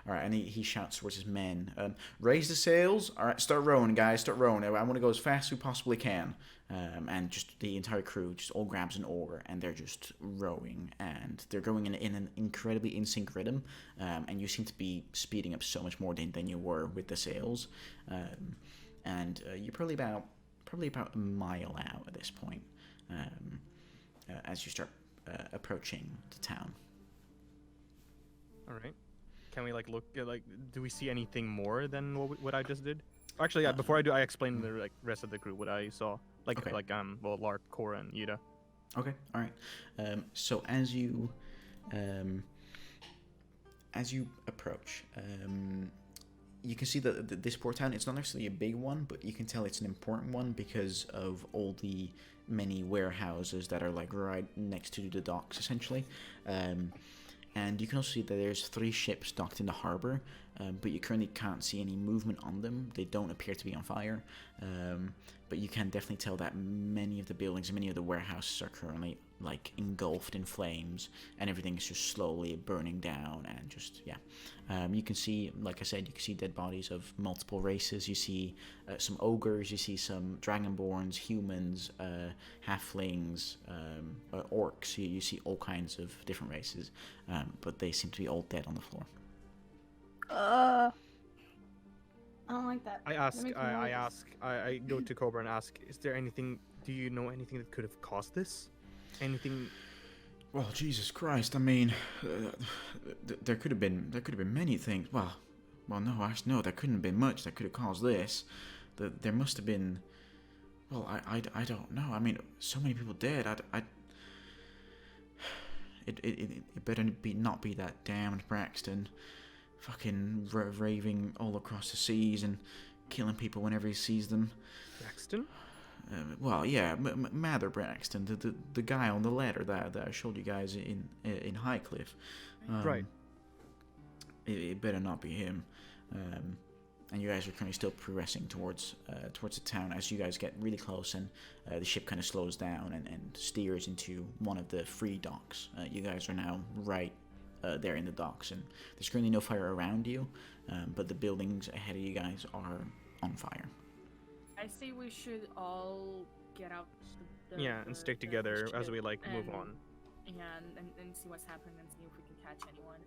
right. And he shouts towards his men, raise the sails, all right, start rowing, guys, start rowing. I want to go as fast as we possibly can. And just the entire crew just all grabs an oar, and they're just rowing, and they're going in an incredibly in-sync rhythm, and you seem to be speeding up so much more than you were with the sails. And you're probably about a mile out at this point, as you start approaching the town. All right. Can we like look at like? Do we see anything more than what I just did? Actually, yeah. Before I do, I explain the like rest of the crew what I saw. Like Okay. well, Lark, Cora, and Yuta. Okay, all right. So as you approach, you can see that this port town, it's not necessarily a big one, but you can tell it's an important one because of all the many warehouses that are like right next to the docks, essentially. And you can also see that there's 3 ships docked in the harbor, but you currently can't see any movement on them. They don't appear to be on fire, but you can definitely tell that many of the buildings and many of the warehouses are currently like engulfed in flames, and everything is just slowly burning down. And just you can see, like I said, you can see dead bodies of multiple races. You see some ogres, you see some dragonborns, humans, halflings, orcs. You see all kinds of different races, but they seem to be all dead on the floor. I don't like that. I That ask. makes me I nervous. ask. I go to Cobra and ask: is there anything? Do you know anything that could have caused this? Anything? Well, Jesus Christ! I mean, there could have been many things. Well, no, actually, no, there couldn't have been much that could have caused this. There must have been. Well, I don't know. I mean, so many people dead. It better not be that damned Braxton, fucking raving all across the seas and killing people whenever he sees them. Braxton? Well, yeah, Mather Braxton, the guy on the ladder that I showed you guys in Highcliffe. Right. It better not be him. And you guys are currently still progressing towards the town as you guys get really close, and the ship kind of slows down and steers into one of the free docks. You guys are now right there in the docks, and there's currently no fire around you, but the buildings ahead of you guys are on fire. I say we should all get out. And stick together as we like move on. Yeah, and see what's happening and see if we can catch anyone.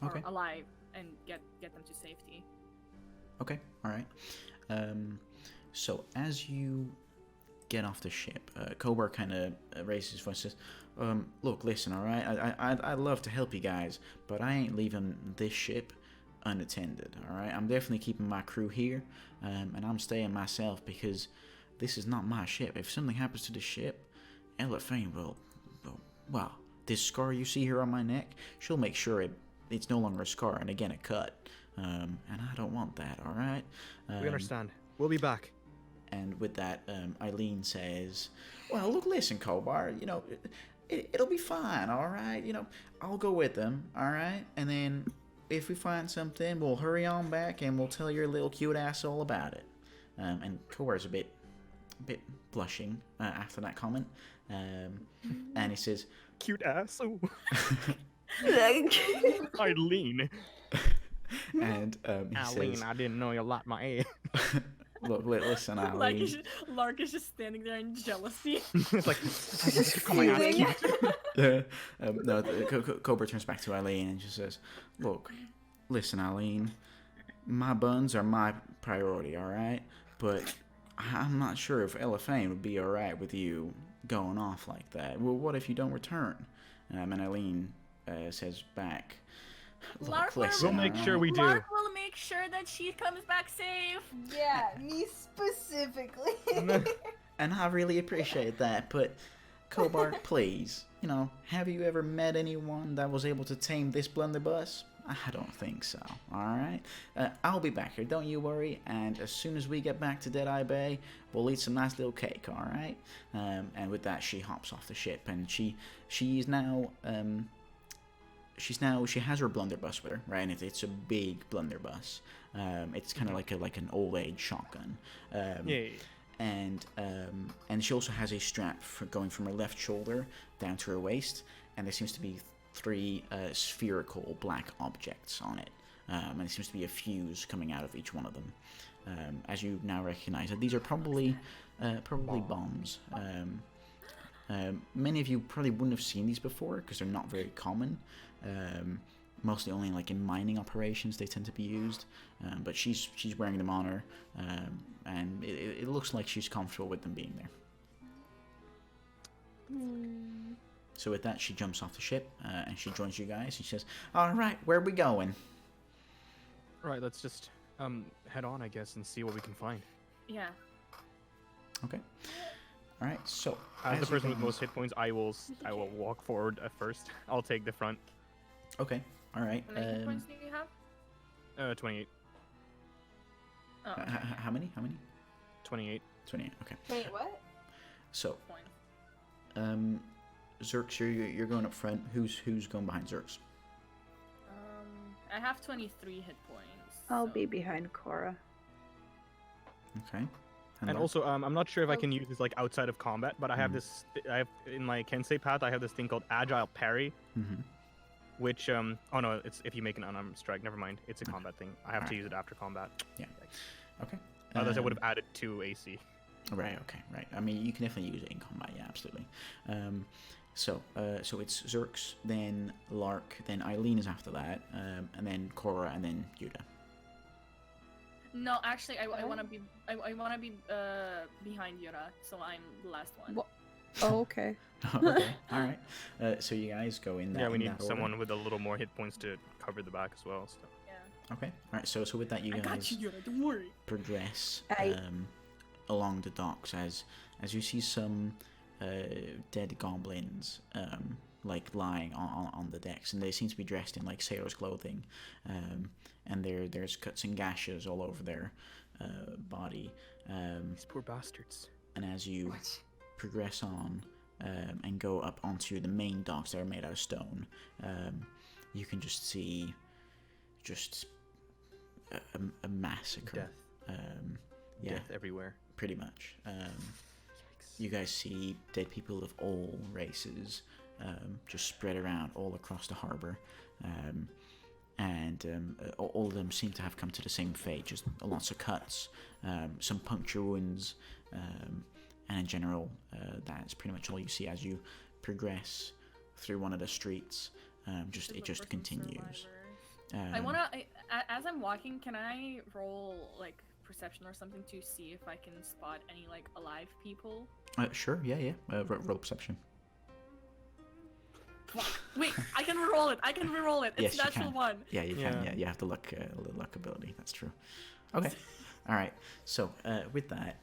Okay. Or alive and get them to safety. Okay, all right. So as you get off the ship, Kobar kind of raises his voice and says, look, listen, all right? I'd love to help you guys, but I ain't leaving this ship unattended, all right? I'm definitely keeping my crew here, and I'm staying myself because this is not my ship. If something happens to the ship, Elephant will, well, this scar you see here on my neck, she'll make sure it's no longer a scar and again a cut. And I don't want that, all right? We understand. We'll be back. And with that, Eileen says, well, look, listen, Kobar, you know, it'll be fine, all right? You know, I'll go with them, all right? And then if we find something, we'll hurry on back and we'll tell your little cute ass all about it. And Kobar's a bit blushing after that comment. And he says, Cute ass. Ooh. Eileen. and he Eileen, says, I didn't know you liked my ass. look, listen, Eileen. Lark is just standing there in jealousy. It's like, come on, Seething. No, Cobra turns back to Eileen and just says, look, listen, Eileen, my buns are my priority, all right? But I'm not sure if Elephant would be all right with you going off like that. Well, what if you don't return? And Eileen says back, look, Lark listen, We'll make all sure right? we do. Lark will make sure that she comes back safe. Yeah, me specifically. And I really appreciate that, but Kobar, please, you know, have you ever met anyone that was able to tame this blunderbuss? I don't think so, alright? I'll be back here, don't you worry, and as soon as we get back to Deadeye Bay, we'll eat some nice little cake, alright? And with that, she hops off the ship, and she has her blunderbuss with her, right? And it's a big blunderbuss. It's kind of like an old age shotgun. Yay. And she also has a strap going from her left shoulder down to her waist, and there seems to be 3 spherical black objects on it, and there seems to be a fuse coming out of each one of them. As you now recognize that these are probably bombs. Many of you probably wouldn't have seen these before because they're not very common. Mostly only like in mining operations they tend to be used. But she's wearing them on her, and it looks like she's comfortable with them being there. So with that, she jumps off the ship and she joins you guys. She says, "All right, where are we going?" Right, let's just head on, I guess, and see what we can find. Yeah. Okay. All right. So As the you person with guys- most hit points, I will walk forward at first. I'll take the front. Okay. All right. How many points do you have? 28. Oh, okay. How many? 28. 28. Okay. Wait, what? So, Points. Zerx, you're going up front. Who's going behind Zerx? I have 23 hit points. I'll so- be behind Cora. Okay. And Lark? also, I'm not sure if I can use this like outside of combat, but I have this. I have in my Kensei path. I have this thing called Agile Parry, Mhm. which oh no, it's if you make an unarmed strike. Never mind, it's a Okay. combat thing. I have to Alright. use it after combat. Yeah. Okay. Otherwise, I would have added 2 AC. Right. Okay. Right. I mean, you can definitely use it in combat. Yeah, absolutely. So it's Zerx, then Lark, then Eileen is after that, and then Cora, and then Yuda. No, actually, I want to be behind Yura, so I'm the last one. What? Oh, okay. Okay. All right. So you guys go in that. Yeah, we in need that order. someone with a little more hit points to cover the back as well. So. Yeah. Okay. All right. So with that, you I got guys you, Yura. Don't worry. progress I- along the docks as you see some dead goblins like lying on the decks, and they seem to be dressed in like sailors' clothing, and there's cuts and gashes all over their body. These poor bastards. And as you progress on and go up onto the main docks that are made out of stone, you can just see a massacre. Death. Yeah, Death everywhere. pretty much. Yikes. You guys see dead people of all races just spread around all across the harbor, and all of them seem to have come to the same fate, just lots of cuts, some puncture wounds, and in general, that's pretty much all you see as you progress through one of the streets. It just continues. I wanna. As I'm walking, can I roll like perception or something to see if I can spot any like alive people? Sure, yeah. Roll perception. Fuck. Wait, I can reroll it. I can reroll it. It's Yes, you natural can. one. Yeah, you can. Yeah. Yeah, you have the luck ability. That's true. Okay. All right. So with that,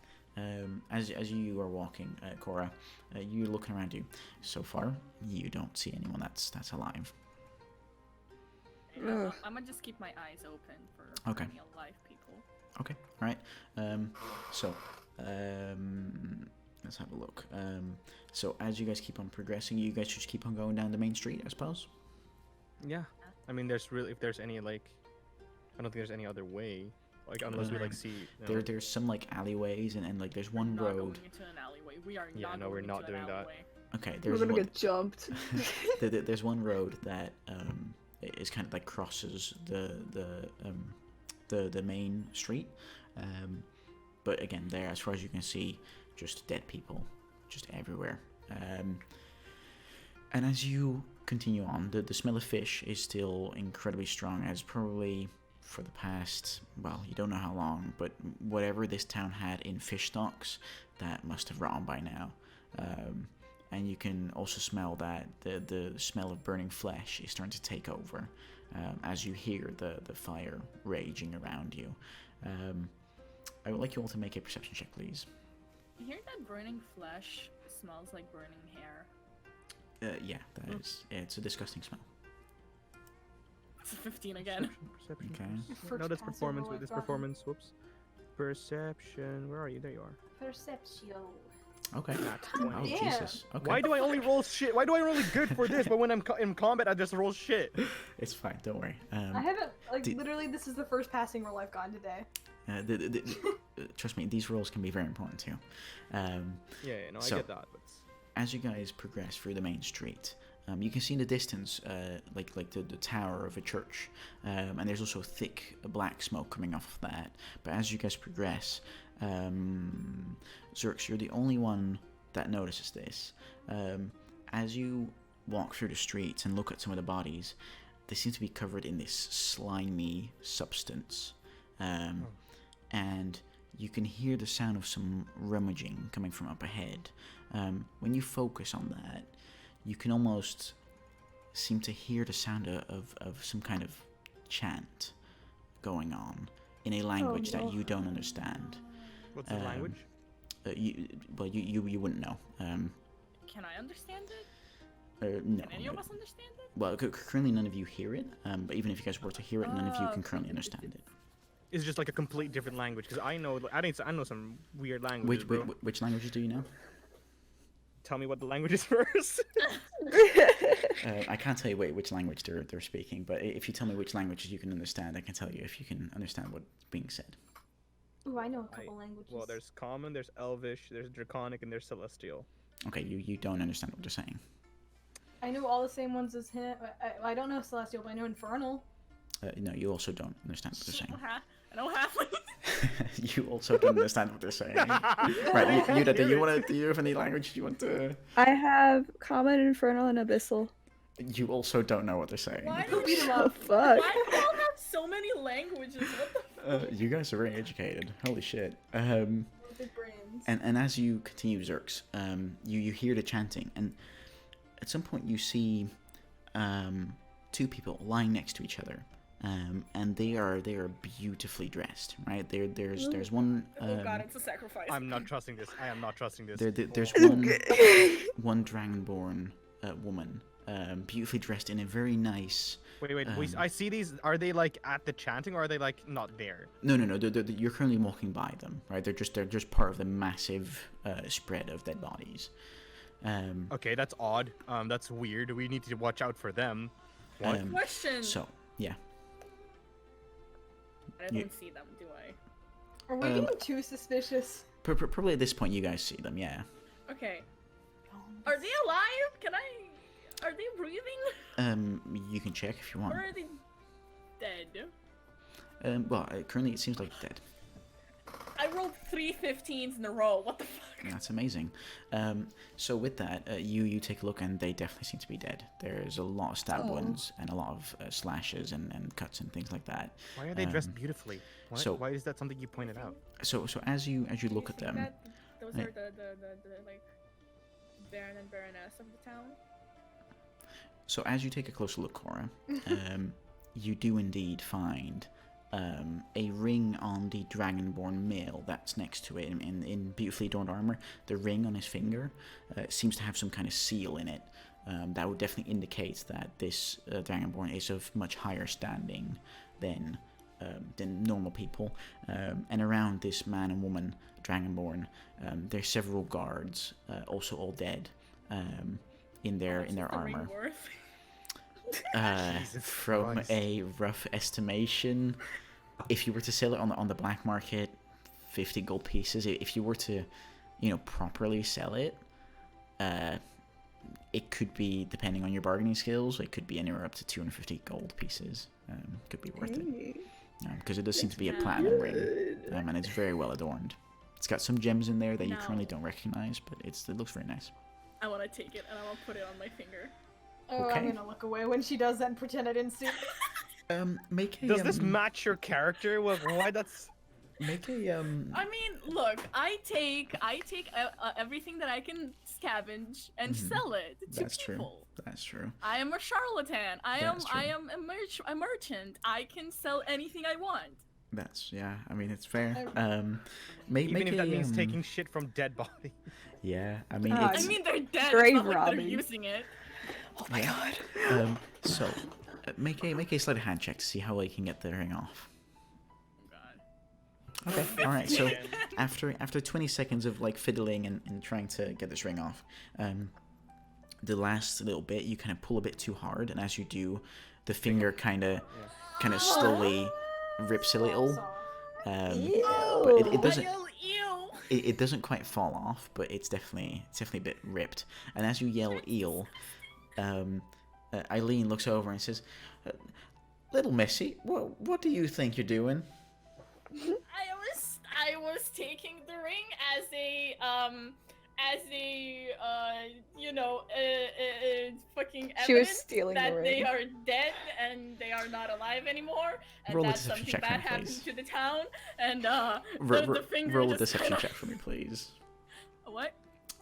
as you are walking, Cora, you're looking around you. So far, you don't see anyone that's alive. Ugh. I'm gonna just keep my eyes open for Okay. any alive people. Okay. All right. So let's have a look. So as you guys keep on progressing, you guys just keep on going down the main street, I suppose. Yeah. I mean, if there's any like, I don't think there's any other way. Like unless we like see. There's some like alleyways and like there's one Not road. going into an alleyway. We are Yeah, not no, going we're into not an doing that. alleyway. Okay. We're There's gonna one. get jumped. There's one road that is kind of like crosses the main street, but again, there, as far as you can see, just dead people, just everywhere. And as you continue on, the smell of fish is still incredibly strong, as probably for the past, well, you don't know how long, but whatever this town had in fish stocks, that must have rotten by now. And you can also smell that the smell of burning flesh is starting to take over as you hear the fire raging around you. I would like you all to make a perception check, please. You hear that burning flesh smells like burning hair. Yeah, that is. It's a disgusting smell. It's a 15 again. Perception. Okay. First No, that's passive performance. roll Wait, I've that's gotten. performance. Whoops. Perception. Where are you? There you are. Perception. Okay. Nat Oh, 20. damn. Jesus. Okay. Why do I only roll shit? Why do I roll good for this, but when I'm in combat, I just roll shit? It's fine. Don't worry. I haven't Did- literally. This is the first passing roll I've gotten today. Trust me, these rolls can be very important too. Yeah, no, I So- get that. But As you guys progress through the main street, you can see in the distance, like the tower of a church, and there's also thick black smoke coming off of that. But as you guys progress, Zerx, you're the only one that notices this. As you walk through the streets and look at some of the bodies, they seem to be covered in this slimy substance, and you can hear the sound of some rummaging coming from up ahead. When you focus on that, you can almost seem to hear the sound of some kind of chant going on in a language that you don't understand. what's the language? You wouldn't know. Can I understand it? No. Can any of us understand it? Well, currently none of you hear it. But even if you guys were to hear it, none of you can currently understand it. It's just like a complete different language because I know some weird languages. Which languages do you know? Tell me what the language is first. I can't tell you which language they're speaking, but if you tell me which languages you can understand, I can tell you if you can understand what's being said. Ooh, I know a couple languages. Well, there's Common, there's Elvish, there's Draconic, and there's Celestial. Okay, you don't understand what they're saying. I know all the same ones as him. I don't know Celestial, but I know Infernal. No, you also don't understand what they're saying. I know halfling. You also don't understand what they're saying. Right, Yuda, do you have any language you want to? I have Common, Infernal, and Abyssal. You also don't know what they're saying. Why Go do beat we, him Oh up. fuck. why do we all have so many languages? What the You guys are very educated. Holy shit. Big brains. And as you continue, Zerx, you hear the chanting, and at some point you see two people lying next to each other, and they are beautifully dressed. Right there's one. Oh god, it's a sacrifice. I'm not trusting this. I am not trusting this. There's one dragonborn woman, beautifully dressed in a very nice. Wait. I see these. Are they like at the chanting, or are they like not there? No. You're currently walking by them, right? They're just part of the massive spread of dead bodies. Okay, that's odd. That's weird. We need to watch out for them. What? Question. So yeah, I don't see them, do I? Are we getting too suspicious? probably at this point you guys see them. Yeah. Okay. Are they alive? Are they breathing? You can check if you want. Or are they dead? Well, currently it seems like dead. I rolled 3 15s in a row. What the fuck? That's amazing. So with that, you take a look, and they definitely seem to be dead. There's a lot of stab wounds and a lot of slashes and cuts and things like that. Why are they dressed beautifully? Why is that something you pointed out? So as you look at See them, that? Those are the like Baron and Baroness of the town. so as you take a closer look, Cora, you do indeed find a ring on the Dragonborn male that's next to it in beautifully adorned armor. The ring on his finger seems to have some kind of seal in it. That would definitely indicate that this Dragonborn is of much higher standing than normal people. And around this man and woman Dragonborn, there's several guards, also all dead, in their armor. From Christ. a rough estimation, if you were to sell it on the black market, 50 gold pieces. If you were to, properly sell it, it could be, depending on your bargaining skills, it could be anywhere up to 250 gold pieces. Could be worth it, because it does seem to be a platinum ring, and it's very well adorned. It's got some gems in there that you currently don't recognize, but it looks very nice. I want to take it and I want to put it on my finger. Oh, Okay. I'm gonna look away when she does that and pretend I didn't see it. Make a Does this match your character? Why that's... make a I mean, look, I take everything that I can scavenge and sell it to That's true. people. That's true. I am a charlatan. That's true. I am a merchant. I can sell anything I want. I mean, it's fair. Make Even if a, that means taking shit from dead bodies. Yeah, I mean, Ah, it's, I mean, they're dead. grave It's not like they're robbing. using it. Oh my god. So make a sleight of hand check to see how well you can get the ring off. Oh god. Okay. All right. So after 20 seconds of like fiddling and trying to get this ring off, the last little bit you kind of pull a bit too hard, and as you do, the finger kind of slowly rips a little. But it doesn't. I yell, ew. It doesn't quite fall off, but it's definitely a bit ripped. And as you yell "eel," Eileen looks over and says, "Little Missy, what do you think you're doing?" I was taking the ring as a fucking She was evidence stealing the that ring. they are dead and they are not alive anymore, and Roll a that deception something check for bad me, happened please. to the town, and Roll the finger a just deception kinda- check for me, please. What?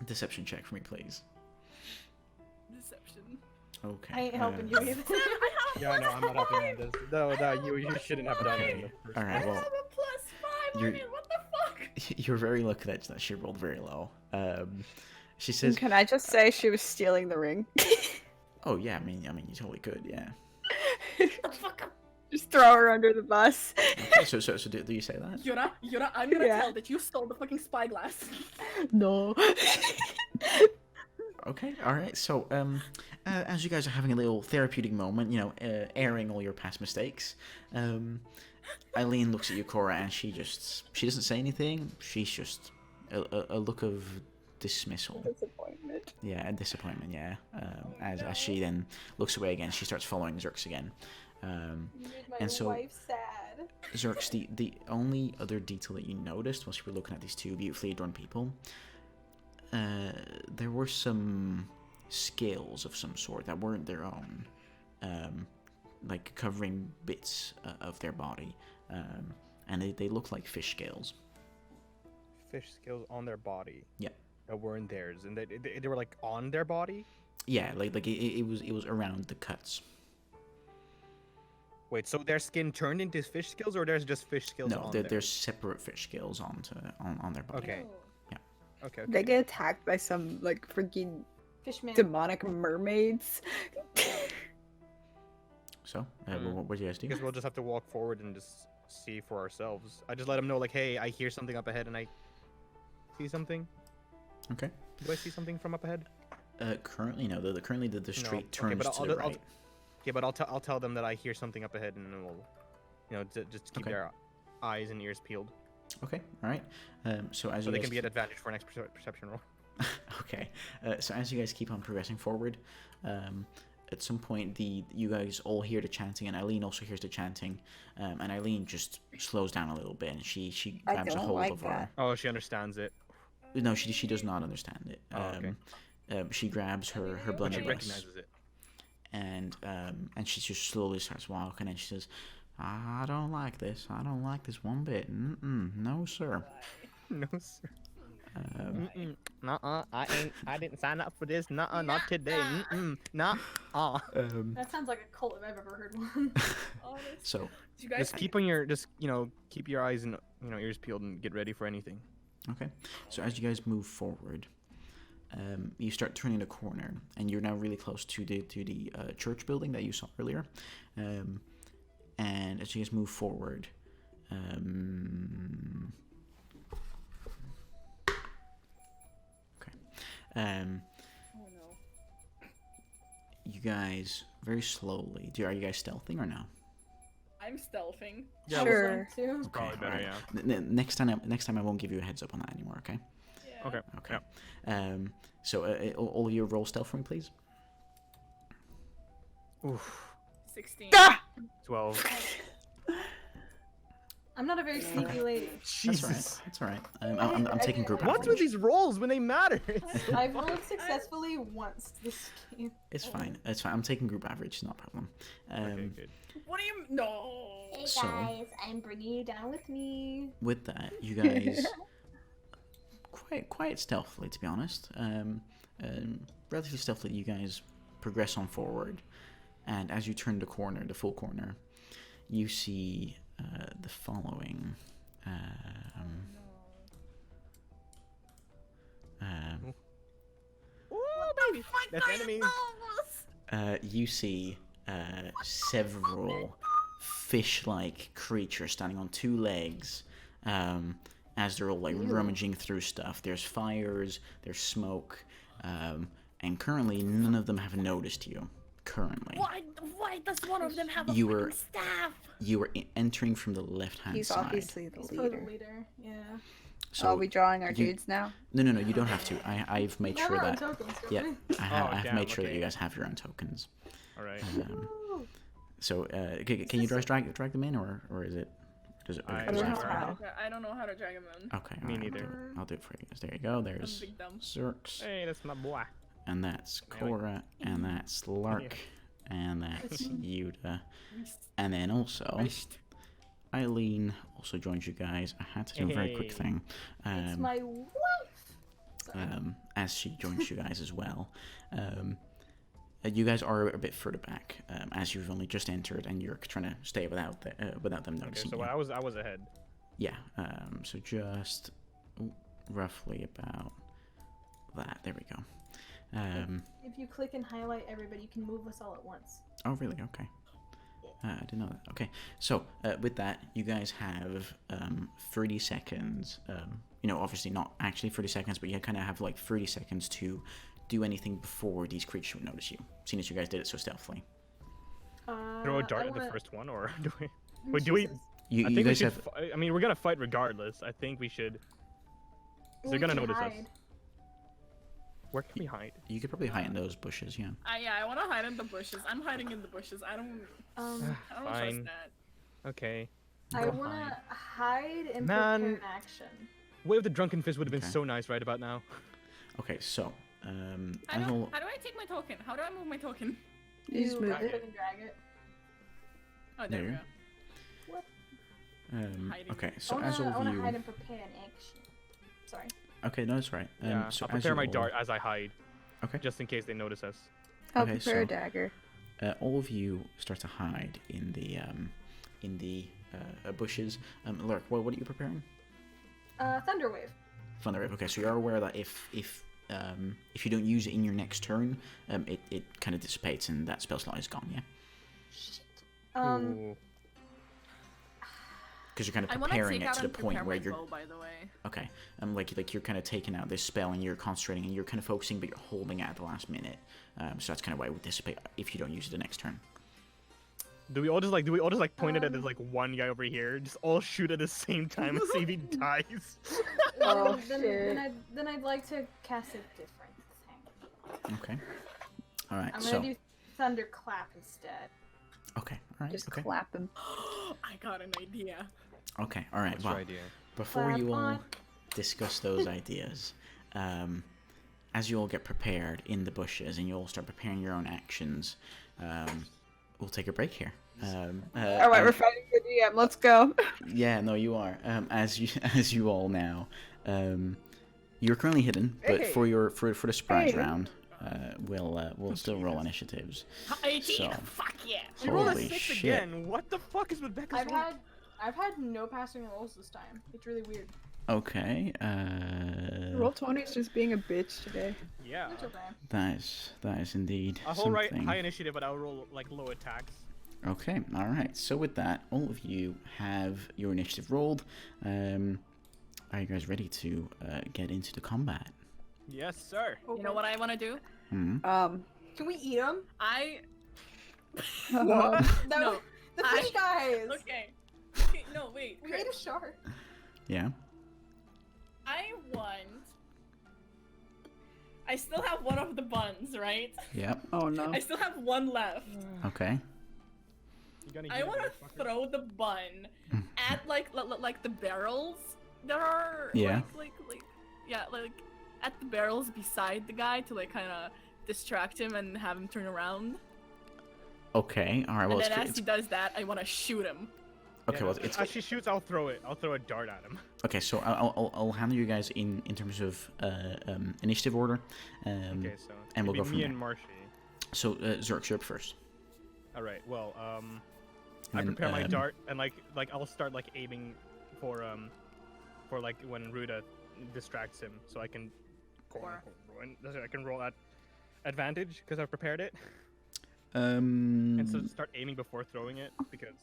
Deception check for me, please. Deception. Okay. I ain't helping you either. Yeah, I know, I'm not helping you on this. No, you shouldn't have done it in the first All I right. have Well, a +5 you're- on it. What the fuck? you're very lucky that she rolled very low. She says, Can I just say she was stealing the ring? "Oh yeah, I mean, you totally could, yeah." The fuck up. Just throw her under the bus. Okay, so do you say that? Yura, I'm gonna Yeah. tell that you stole the fucking spyglass. No. Okay, all right. So, as you guys are having a little therapeutic moment, airing all your past mistakes, Eileen looks at you, Cora, and she doesn't say anything. She's just a look of dismissal. Disappointment. Yeah, and disappointment. Yeah. As she then looks away again, she starts following Zerx again. You made my And so- wife sad. Zerx, the only other detail that you noticed whilst you were looking at these two beautifully adorned people, there were some scales of some sort that weren't their own, like covering bits of their body, and they look like fish scales. Fish scales on their body. Yeah. That weren't theirs, and they were like on their body. Yeah, like it was around the cuts. Wait, so their skin turned into fish scales, or there's just fish scales No, on there? there's separate fish scales on their body. Okay. Okay. They get attacked by some like freaking Fishman. demonic mermaids. So, what do you guys do? I guess we'll just have to walk forward and just see for ourselves. I just let them know, like, hey, I hear something up ahead, and I see something. Okay. Do I see something from up ahead? Currently, no. Currently, the street Okay, turns but to the right. Yeah, but I'll tell them that I hear something up ahead, and then we'll, just keep Okay. their eyes and ears peeled, Okay. All right. So as so you they guys can be at advantage for next perception roll. Okay, so as you guys keep on progressing forward, at some point, you guys all hear the chanting, and Eileen also hears the chanting, and Eileen just slows down a little bit, and she I grabs a don't hold like of her. that. Oh, she understands it. No, she does not understand it. Oh, okay. She grabs her But she blunderbuss, recognizes it. and she just slowly starts walking, and she says, "I don't like this. I don't like this one bit. No, sir." No, sir. I didn't sign up for this. Nuh-uh, not today. Nuh-uh. That sounds like a cult if I've ever heard one. So You guys Just keep your eyes and ears peeled and get ready for anything. okay, so as you guys move forward, you start turning the corner, and you're now really close to the church building that you saw earlier. And as you guys move forward, Oh no. you guys very slowly. Are you guys stealthing or no? I'm stealthing. Yeah, Sure. Too. Okay, Probably better, alright. yeah. Next time I won't give you a heads up on that anymore. Okay. Yeah. Okay. Okay. Yeah. So all of you roll stealth for me, please. Oof. 16. 12. I'm not a very sneaky lady. That's all right. That's all right. I'm taking group What's average. with these rolls when they matter? It's so I've fun. rolled successfully once this game. It's fine. It's fine. I'm taking group average. It's not a problem. Okay, good. What do you? No. Hey So- guys, I'm bringing you down with me. With that, you guys quite stealthily, to be honest. Relatively stealthily, you guys progress on forward, and as you turn the corner, the full corner, you see the following. Ooh, baby. That's enemies. You see several fish-like creatures standing on two legs, as they're all like rummaging through stuff. There's fires, there's smoke, and currently none of them have noticed you. Currently, Why does one of them have a You fucking were- staff? you are entering from the left-hand He's side. obviously the He's probably the leader. leader. Yeah. So Are we drawing our you- dudes now? No, you don't have to. I've made Have sure our own that. tokens, don't Yeah, we? I've damn, made sure that okay. you guys have your own tokens. All right. Woo. So, can you guys drag them in, or is it? Does it? Or I does it don't have know to- how. I don't know how to drag him in. Okay. Me alright, neither. I'll do it for you guys. There you go. I'm There's big dumb. Zerks, Hey, that's my boy. and that's Cora, and that's Lark, and that's Yuta, and then also Eileen also joins you guys. I had to do a very quick Hey. thing. It's my wife. Sorry. As she joins you guys as well. You guys are a bit further back, as you've only just entered, and you're trying to stay without them Okay, noticing so you. I was ahead. Yeah. So just roughly about that. There we go. If you click and highlight everybody, you can move us all at once. Oh, really? Okay. I didn't know that. Okay. So with that, you guys have 30 seconds. Obviously not actually 30 seconds, but you kind of have like 30 seconds to do anything before these creatures would notice you, seeing as you guys did it so stealthily. Throw a dart at the first one, or do we? Wait, do we? Jesus. You I think we guys should. have. I mean, we're gonna fight regardless. I think we should. 'Cause they're We gonna can notice us. hide. Where can we hide? You could probably hide in those bushes. Yeah. I want to hide in the bushes. I'm hiding in the bushes. I don't Um, Fine. trust that. Okay. I Go wanna hide and Man. prepare an action. Wave the drunken fist would have been Okay. so nice right about now. Okay. So. How as do, all- how do I take my token? How do I move my token? You just move grab it. and drag it. Oh, there There we you go. Hiding. Okay. I So wanna, as all I of wanna you. hide and prepare an action. Sorry. Okay. No, that's right. Yeah. So I'll as prepare you my all- dart as I hide, Okay. just in case they notice us. I'll Okay, prepare a so- dagger. All of you start to hide in the bushes. Lurk, what are you preparing? Thunderwave. Thunderwave. Okay, so you're aware that if you don't use it in your next turn, it kind of dissipates and that spell slot is gone. Yeah, Shit. Ooh. because you're kind I of want to preparing take it out to the and point prepare where my you're bow, by the way. okay. Like you're kind of taking out this spell and you're concentrating and you're kind of focusing, but you're holding it at the last minute. So that's kind of why it would dissipate if you don't use it the next turn. Do we all just point it at this like one guy over here? Just all shoot at the same time and see if he dies. Oh, then, shit. then I'd like to cast a different thing. Okay. All right. I'm So gonna do thunderclap instead. Okay, all right. Just okay. clap him. I got an idea. Okay, all right. What's Well, your idea? before Clap you all on. discuss those ideas, as you all get prepared in the bushes and you all start preparing your own actions, we'll take a break here. All right, we're fighting the DM. Let's go. Yeah, no, you are. As you all now, you're currently hidden, but Hey. for the surprise Hey. round, we'll still roll initiatives. 18. So- Fuck yeah. You rolled a Holy 6 shit. again. What the fuck is with Becca's roll? I've had no passing rolls this time. It's really weird. Okay, Roll 20 is just being a bitch today. Yeah. It's okay. that is indeed I'll hold right something. high initiative, but I'll roll like low attacks. Okay, all right. So with that, all of you have your initiative rolled. Are you guys ready to get into the combat? Yes, sir. You know what I want to do? Hmm? Can we eat them? No. The fish guys. Okay. No, wait. We Chris. ate a shark. Yeah. I still have one of the buns, right? Yep. Oh no. I still have one left. Okay. You gonna I eat it, want to motherfucker? throw the bun at like the barrels that are Yeah. like at the barrels beside the guy to like kind of distract him and have him turn around. Okay. All right. Well, And then as it's he does that, I want to shoot him. okay. Yeah, Well, it's as she shoots, I'll throw it. I'll throw a dart at him. okay. So I'll handle you guys in terms of initiative order. Okay, so and we'll it'd go be from me there. and Marshy. So Zerk, you're up first. All right. Well, I And then, prepare my dart and like I'll start like aiming for like when Ruda distracts him, so I can I can roll at advantage because I've prepared it, and so start aiming before throwing it because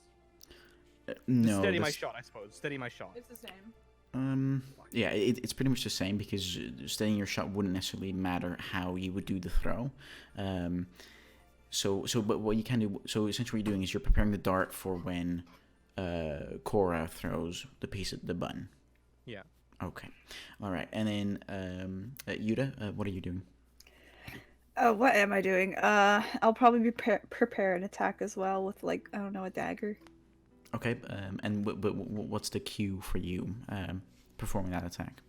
no. steady my this- shot, I suppose. Steady my shot. It's the same. Yeah, it's pretty much the same because steadying your shot wouldn't necessarily matter how you would do the throw. But what you can do, so essentially what you're doing is you're preparing the dart for when Cora throws the piece of the bun. Yeah. Okay. All right. And then Yuta, what are you doing? What am I doing? I'll probably prepare an attack as well with like, I don't know, a dagger. Okay. And what's the cue for you performing that attack?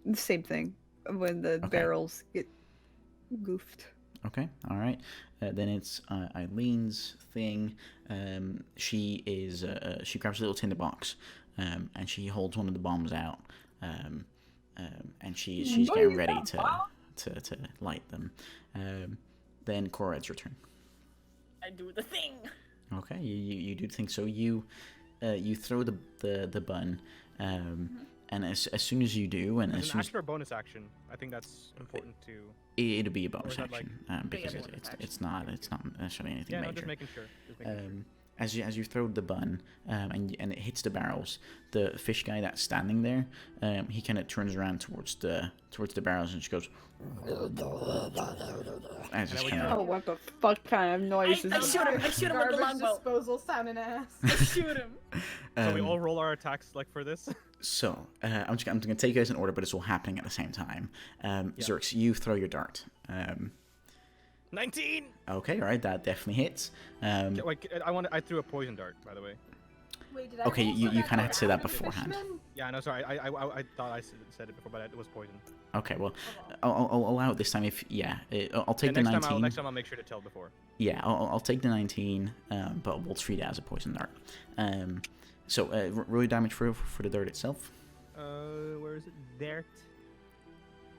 The same thing when the Okay. barrels get goofed. Okay, all right. Then it's Eileen's thing. She grabs a little tinderbox, and she holds one of the bombs out, and she's getting ready to light them. Then Cora, it's your turn. I do the thing. Okay, you do think so. You throw the bun, and as soon as you do, and as Is an soon as action or bonus action? I think that's important to. it'll be a bonus is that, like- action because Yeah, bonus action. it's not necessarily anything Yeah, no, major. just making sure. Just making sure. As you throw the bun and it hits the barrels, the fish guy that's standing there, he kind of turns around towards the barrels and just goes. As just kind Oh, of what the fuck kind of noise is I that? shoot him. I shoot him with the Garbage longbow. disposal sounding ass. I shoot him. So we all roll our attacks like for this. So I'm going to take you guys in order, but it's all happening at the same time. Zerx, you throw your dart. 19. Okay, all right, that definitely hits. Okay, wait, I threw a poison dart, by the way. Wait, did I Okay, roll you for kinda that had to say that for the beforehand. fishman? Yeah, no, sorry. I thought I said it before, but it was poison. Okay, well, I'll allow it this time. I'll take the And 19. next time I'll make sure to tell before. Yeah, I'll take the 19, but we'll treat it as a poison dart. So roll your damage for the dart itself. Where is it? There.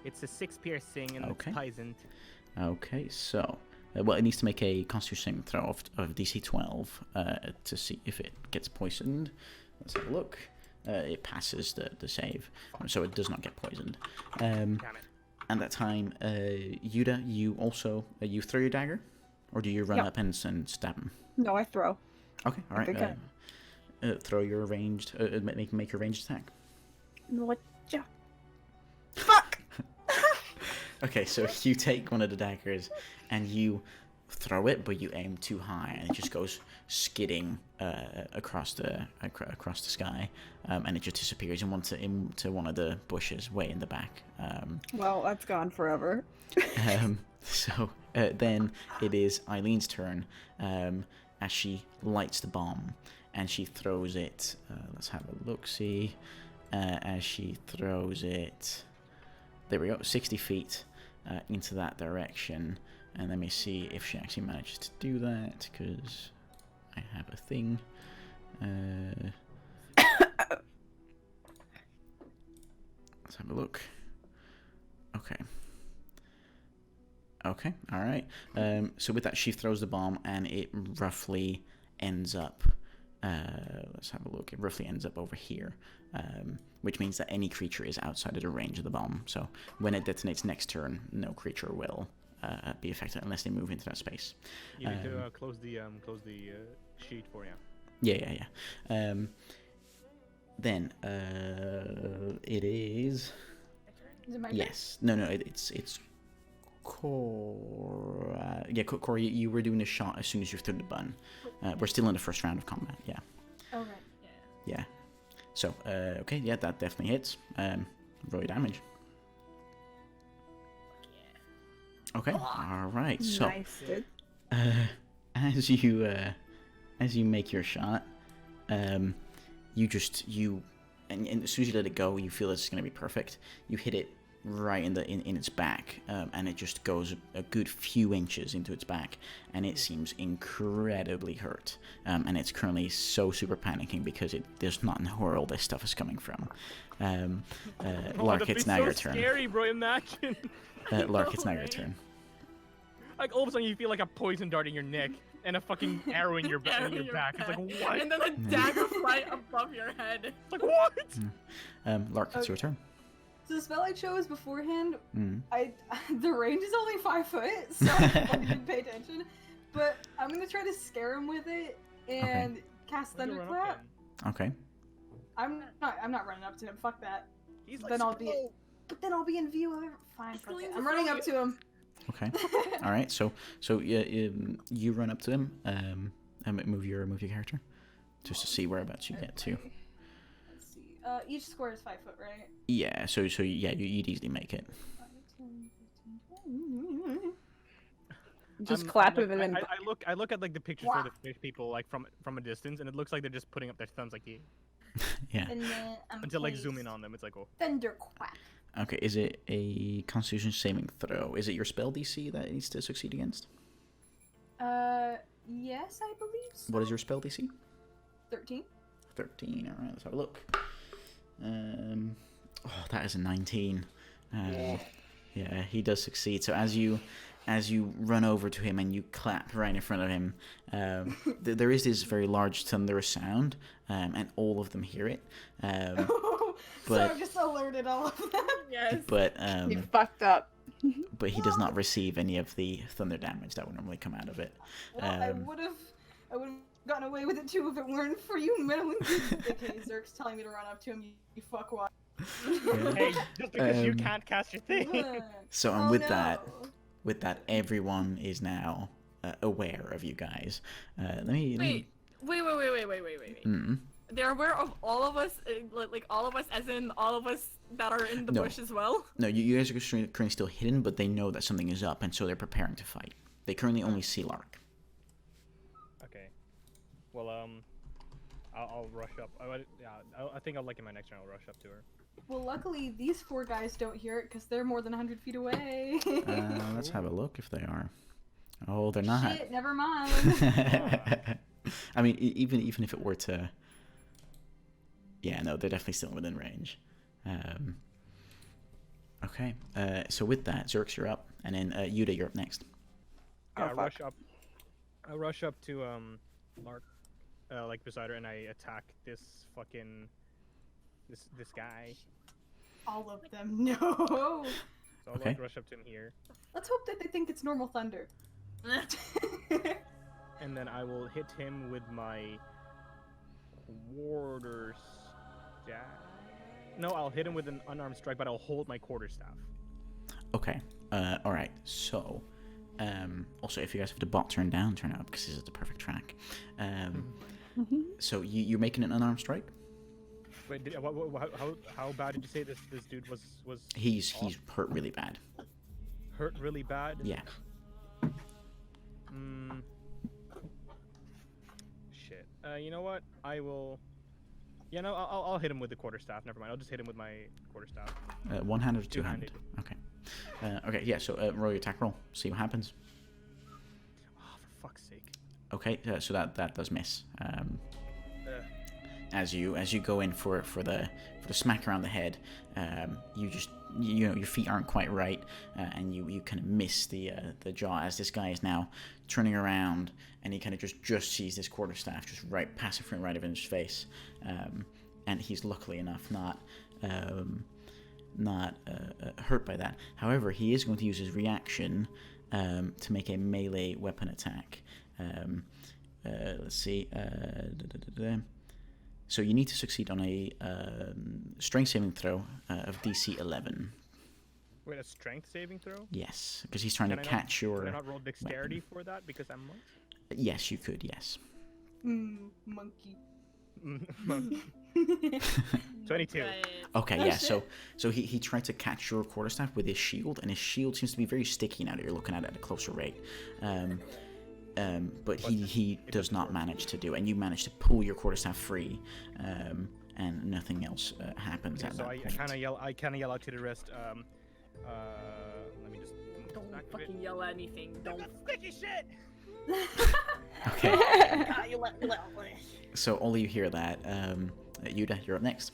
It's a 6 piercing and Okay. it's poisoned. Okay, so well, it needs to make a Constitution throw of DC 12 to see if it gets poisoned. Let's have a look. It passes the save, so it does not get poisoned. Damn it. At that time, Yuda, you also you throw your dagger, or do you run Yep. up and stab him? No, I throw. Okay, all right. think Throw your ranged. Make your ranged attack. What? Fuck! Okay, so you take one of the daggers and you throw it, but you aim too high, and it just goes skidding across the sky, and it just disappears into one of the bushes way in the back. Well, that's gone forever. So Then it is Eileen's turn, as she lights the bomb, and she throws it. Let's have a look-see. As she throws it, there we go, 60 feet into that direction. And let me see if she actually manages to do that, because I have a thing. Let's have a look. Okay, all right. So with that, she throws the bomb, and it roughly ends up. Let's have a look. It roughly ends up over here, which means that any creature is outside of the range of the bomb. So when it detonates next turn, no creature will be affected unless they move into that space. You need to close the sheet for you. Yeah. Then it is. Is it my Yes. No. It's Core. Yeah, Corey, you were doing a shot as soon as you threw the button. We're still in the first round of combat. Yeah. turn? Okay. Yeah. So, okay, yeah, that definitely hits. Roll your damage. Okay. All right. So, Nice, dude. as you make your shot, and as soon as you let it go, you feel it's going to be perfect. You hit it right in its back, and it just goes a good few inches into its back, and it seems incredibly hurt. And it's currently so super panicking because it does not know where all this stuff is coming from. Lark, it's now your turn. Scary, bro. Imagine. Lark, it's now your turn. Like all of a sudden you feel like a poison dart in your neck and a fucking arrow in your back. It's like what? And then a dagger fly above your head. It's like what? Lark, it's your turn. So the spell I chose beforehand, Mm. the range is only 5 foot, so I didn't pay attention. But I'm gonna try to scare him with it and cast Why don't you run up thunderclap. then? Okay. I'm not running up to him. Fuck that. He's Then I'll be. But then I'll be in view of it. Fine. He's Fuck going it. to I'm running throw up to him. Okay. All right. So yeah, you run up to him. And move your character, just to see whereabouts you get to. Let's see. Each square is 5 foot, right? Yeah. So yeah, you'd easily make it. 5, 10, 15, 20. Just I'm- clap I'm him and like- then. I look at like the pictures for the fish people like from a distance, and it looks like they're just putting up their thumbs like Yeah. And then I'm until like zoom placed in on them. It's like oh. Thunderquack. Okay. Is it a Constitution saving throw? Is it your spell DC that it needs to succeed against? Yes, I believe so. What is your spell DC? 13. 13. All right. Let's have a look. Oh, that is a 19. Yeah, he does succeed. So as you run over to him and you clap right in front of him, there is this very large thunderous sound, and all of them hear it. So But- I've just alerted all of them. Yes. But You fucked up. but he does not receive any of the thunder damage that would normally come out of it. Well, I would have gotten away with it too if it weren't for you meddling. Okay, Zerk's telling me to run up to him. You fuckwad. Hey, just because you Um, can't cast your thing. So Oh, with no. that, everyone is now aware of you guys. Let me. Wait. Mm. They're aware of all of us, like all of us, as in all of us that are in the No. bush as well. No, you guys are currently still hidden, but they know that something is up, and so they're preparing to fight. They currently only see Lark. Okay. Well, I'll rush up. I think I'll like in my next round. I'll rush up to her. Well, luckily these 4 guys don't hear it because they're more than 100 feet away. Let's have a look if they are. Oh, they're not. Shit, never mind. I mean, even if it were to. Yeah, no, they're definitely still within range. Okay, so with that, Zerx, you're up, and then Yuda, you're up next. Yeah, Oh, I fuck. rush up. I rush up to Lark, like beside her, and I attack this fucking this guy. All of them, no. So I'll Okay. like rush up to him here, Let's hope that they think it's normal thunder. and then I will hit him with my warder's staff. No, I'll hit him with an unarmed strike, but I'll hold my quarterstaff. Okay. All right. So, also, if you guys have the bot turned down, turn it up because this is the perfect track. So you're making an unarmed strike. Wait, how bad did you say this dude was He's hurt really bad. hurt really bad? Yeah. Mm. Shit. You know what? I will. Yeah, no, I'll hit him with the quarterstaff. Never mind. I'll just hit him with my quarterstaff. One-handed or two-handed? Okay. Okay, yeah, so roll your attack roll. See what happens. Oh, for fuck's sake. Okay, so that does miss. As you go in for the smack around the head, you know your feet aren't quite right, and you kind of miss the jaw as this guy is now turning around, and he kind of just sees this quarterstaff just right passing from right in his face, and he's luckily enough not hurt by that. However, he is going to use his reaction to make a melee weapon attack. Let's see. So you need to succeed on a strength saving throw of DC 11. Wait, a strength saving throw? Yes, because he's trying to catch your. Can I not roll dexterity weapon. for that because I'm monk? Yes, you could. Yes. Monkey. Monk. 22. Right. Okay, yeah. So he tried to catch your quarterstaff with his shield, and his shield seems to be very sticky now that you're looking at it at a closer rate. But he does not manage to do it, and you manage to pull your quarterstaff free, and nothing else happens at that point. I kind of yell out to the rest. Let me just. Don't activate. fucking yell at anything. Don't. Sticky shit. Okay. God, you let me. So all you hear that. Yuda, you're up next.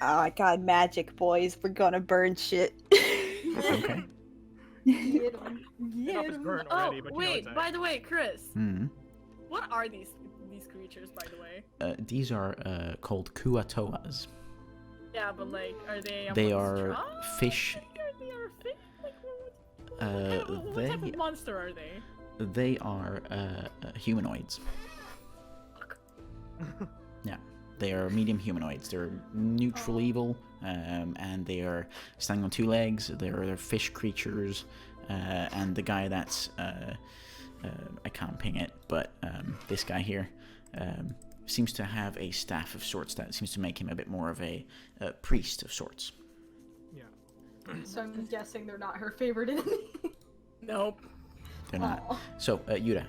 Oh my god, magic, boys. We're gonna burn shit. Okay. Get him. Enough is burnt Oh already, but you know wait! it's a- By the way, Chris, Hmm. what are these creatures? By the way. These are called kuatoas. Yeah, but like, are they? They amongst are tribes? fish. They are fish. Like, what type They of monster are they? they are humanoids. Yeah, they are medium humanoids. They're neutral evil, and they are standing on two legs. They're fish creatures, and the guy that's I can't ping it, but this guy here seems to have a staff of sorts that seems to make him a bit more of a priest of sorts. Yeah. So I'm guessing they're not her favorite enemy. Nope. They're not. Aw. So, Yuda.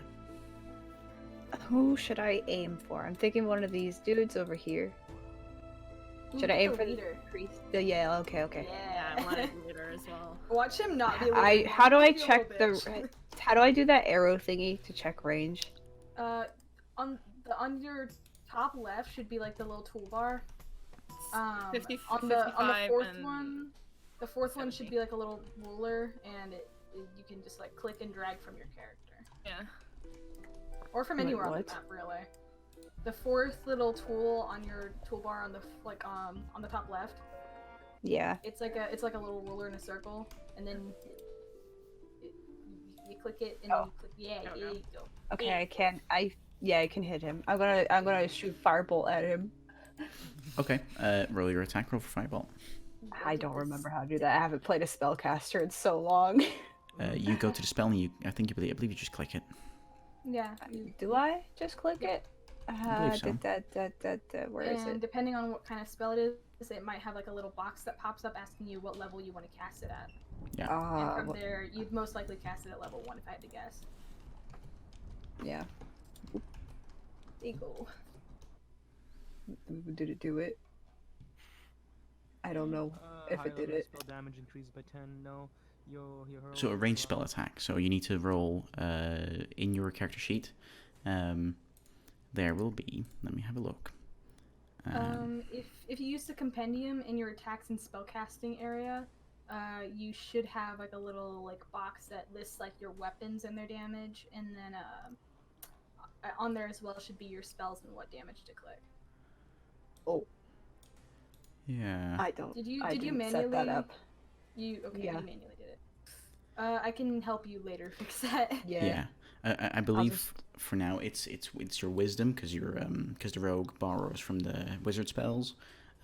Who should I aim for? I'm thinking one of these dudes over here. Should I aim for the leader? priest? Yeah, okay. Yeah, I want a leader as well. Watch him not be able to How do I be a check little the? bitch. How do I do that arrow thingy to check range? On your top left should be like the little toolbar. 50, on the 55 fourth and one, the fourth one should 70. be like a little ruler, and you can just like click and drag from your character, Yeah. or from Wait, anywhere on what? the map, really. The fourth little tool on your toolbar on the on the top left, Yeah. it's like a little ruler in a circle, and then you click it, and then you click Oh, there no. you go. Okay, I can. I can hit him. I'm gonna shoot firebolt at him. Okay, roll your attack roll for fireball. I don't remember how to do that. I haven't played a spellcaster in so long. You go to the spell and I believe you just click it. Yeah. Do I just click it? believe so. Where is And it? depending on what kind of spell it is, it might have like a little box that pops up asking you what level you want to cast it at. And from Well, there, you'd most likely cast it at level 1 if I had to guess. yeah. There you go. Did it do it? I don't know if it did it. Spell damage increased by 10. No. So a ranged spell attack. So you need to roll in your character sheet. There will be. Let me have a look. If you use the compendium in your attacks and spellcasting area, you should have like a little like box that lists like your weapons and their damage, and then on there as well should be your spells and what damage to click. Oh, Yeah. I don't. Did you I did you didn't manually set that up. You okay? Yeah. You manually did it. I can help you later fix that. Yeah. I believe for now it's your wisdom because the rogue borrows from the wizard spells.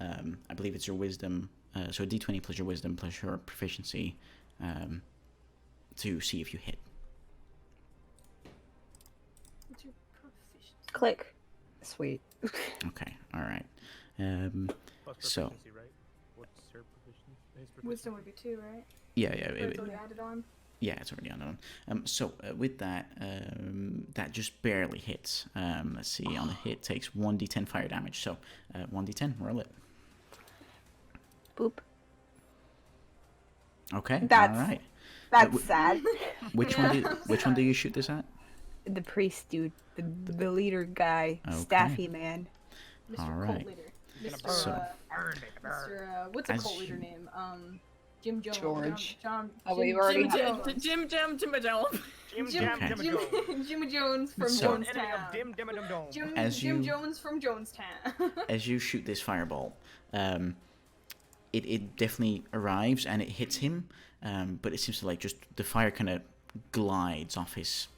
I believe it's your wisdom. So a d20 plus your wisdom plus your proficiency, to see if you hit. What's your proficiency? Click. Sweet. Okay. All right. Plus So- proficiency, right? What's her proficiency? His proficiency? Wisdom would be 2, right? Yeah. Or it's already added on. Yeah, it's already unknown. So with that, that just barely hits. Let's see, on the hit takes 1d10 fire damage. So 1d10, roll it. Boop. Okay, That's- all right. That's sad. Which one do you shoot this at? The priest dude, the leader guy, Okay. staffy man. Mr. All Cult right. Leader. Mr. So- What's a As cult leader you- name? Jim Jones. George. John. Oh, Jim, we've already Jim had- Jones. Jim Jim Jones from So- Jonestown. As Jim you- Jones from Jonestown. As you shoot this firebolt, it definitely arrives and it hits him, but it seems to like just the fire kind of glides off his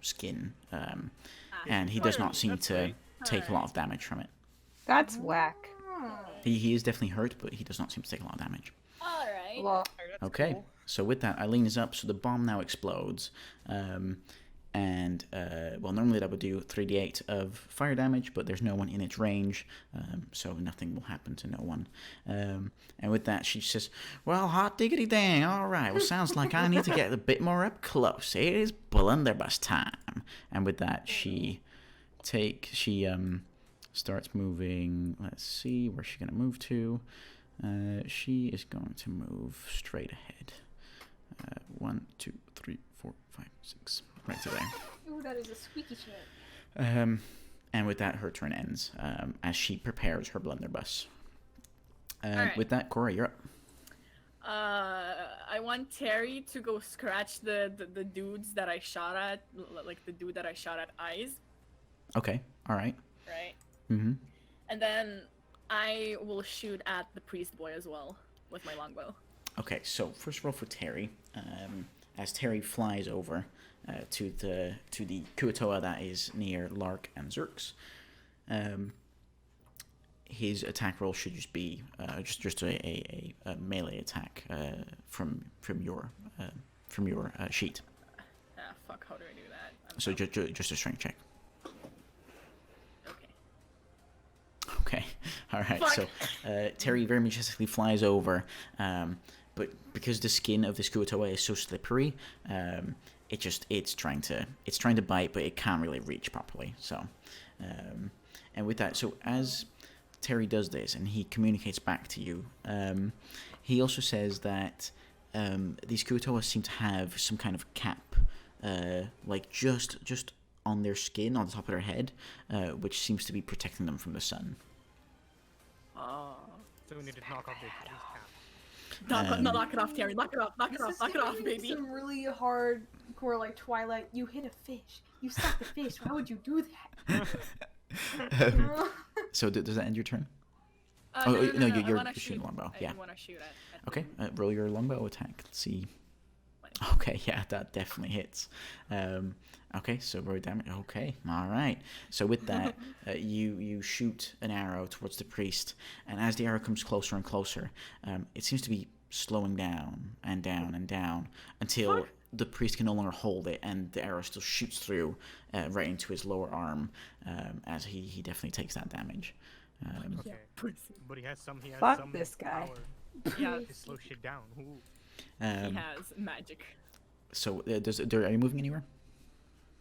skin, and he does not seem That's to great. take a lot of damage from it. That's whack. He is definitely hurt, but he does not seem to take a lot of damage. All right. Well, Okay, so with that, Eileen is up, so the bomb now explodes. And, well, normally that would do 3d8 of fire damage, but there's no one in its range, so nothing will happen to no one. And with that, she says, well, hot diggity dang, alright, well, sounds like I need to get a bit more up close. It is blunderbuss time. And with that, she starts moving. Let's see, where's she going to move to? She is going to move straight ahead. 1, 2, 3, 4, 5, 6. Right to there. Ooh, that is a squeaky shit. And with that, her turn ends as she prepares her blunderbuss. Alright. With that, Cora, you're up. I want Terry to go scratch the dudes that I shot at, like the dude that I shot at eyes, Okay, all right. right? Mm-hmm. And then I will shoot at the priest boy as well with my longbow. Okay, so first of all, for Terry, as Terry flies over to the Kuatoa that is near Lark and Zerks, his attack roll should just be just a melee attack from your sheet. Ah, fuck, how do I do that? So just a strength check. Okay. Okay, all right. Fuck. So Terry very majestically flies over, but because the skin of this Kuatoa is so slippery, it's trying to bite, but it can't really reach properly. So, and with that, so as Terry does this and he communicates back to you, he also says that these Kuatoa seem to have some kind of cap, like just on their skin, on the top of their head, which seems to be protecting them from the sun. Oh. So we need to knock off their cap. Knock it off, Terry. Knock it off, knock it off, knock it off, baby. Some really hardcore like Twilight. You hit a fish. You stopped the fish. Why would you do that? So does that end your turn? No, you're I wanna shooting longbow. Yeah. I want to shoot at Okay, roll your longbow attack. Let's see. Okay, yeah, that definitely hits. Okay, so roll damage. Okay, all right. So with that, you shoot an arrow towards the priest, and as the arrow comes closer and closer, it seems to be slowing down and down and down until the priest can no longer hold it, and the arrow still shoots through right into his lower arm, as he definitely takes that damage. Okay. But he has some. Fuck this guy. Power Yeah, to slow shit down. Ooh. he has magic. So are you moving anywhere?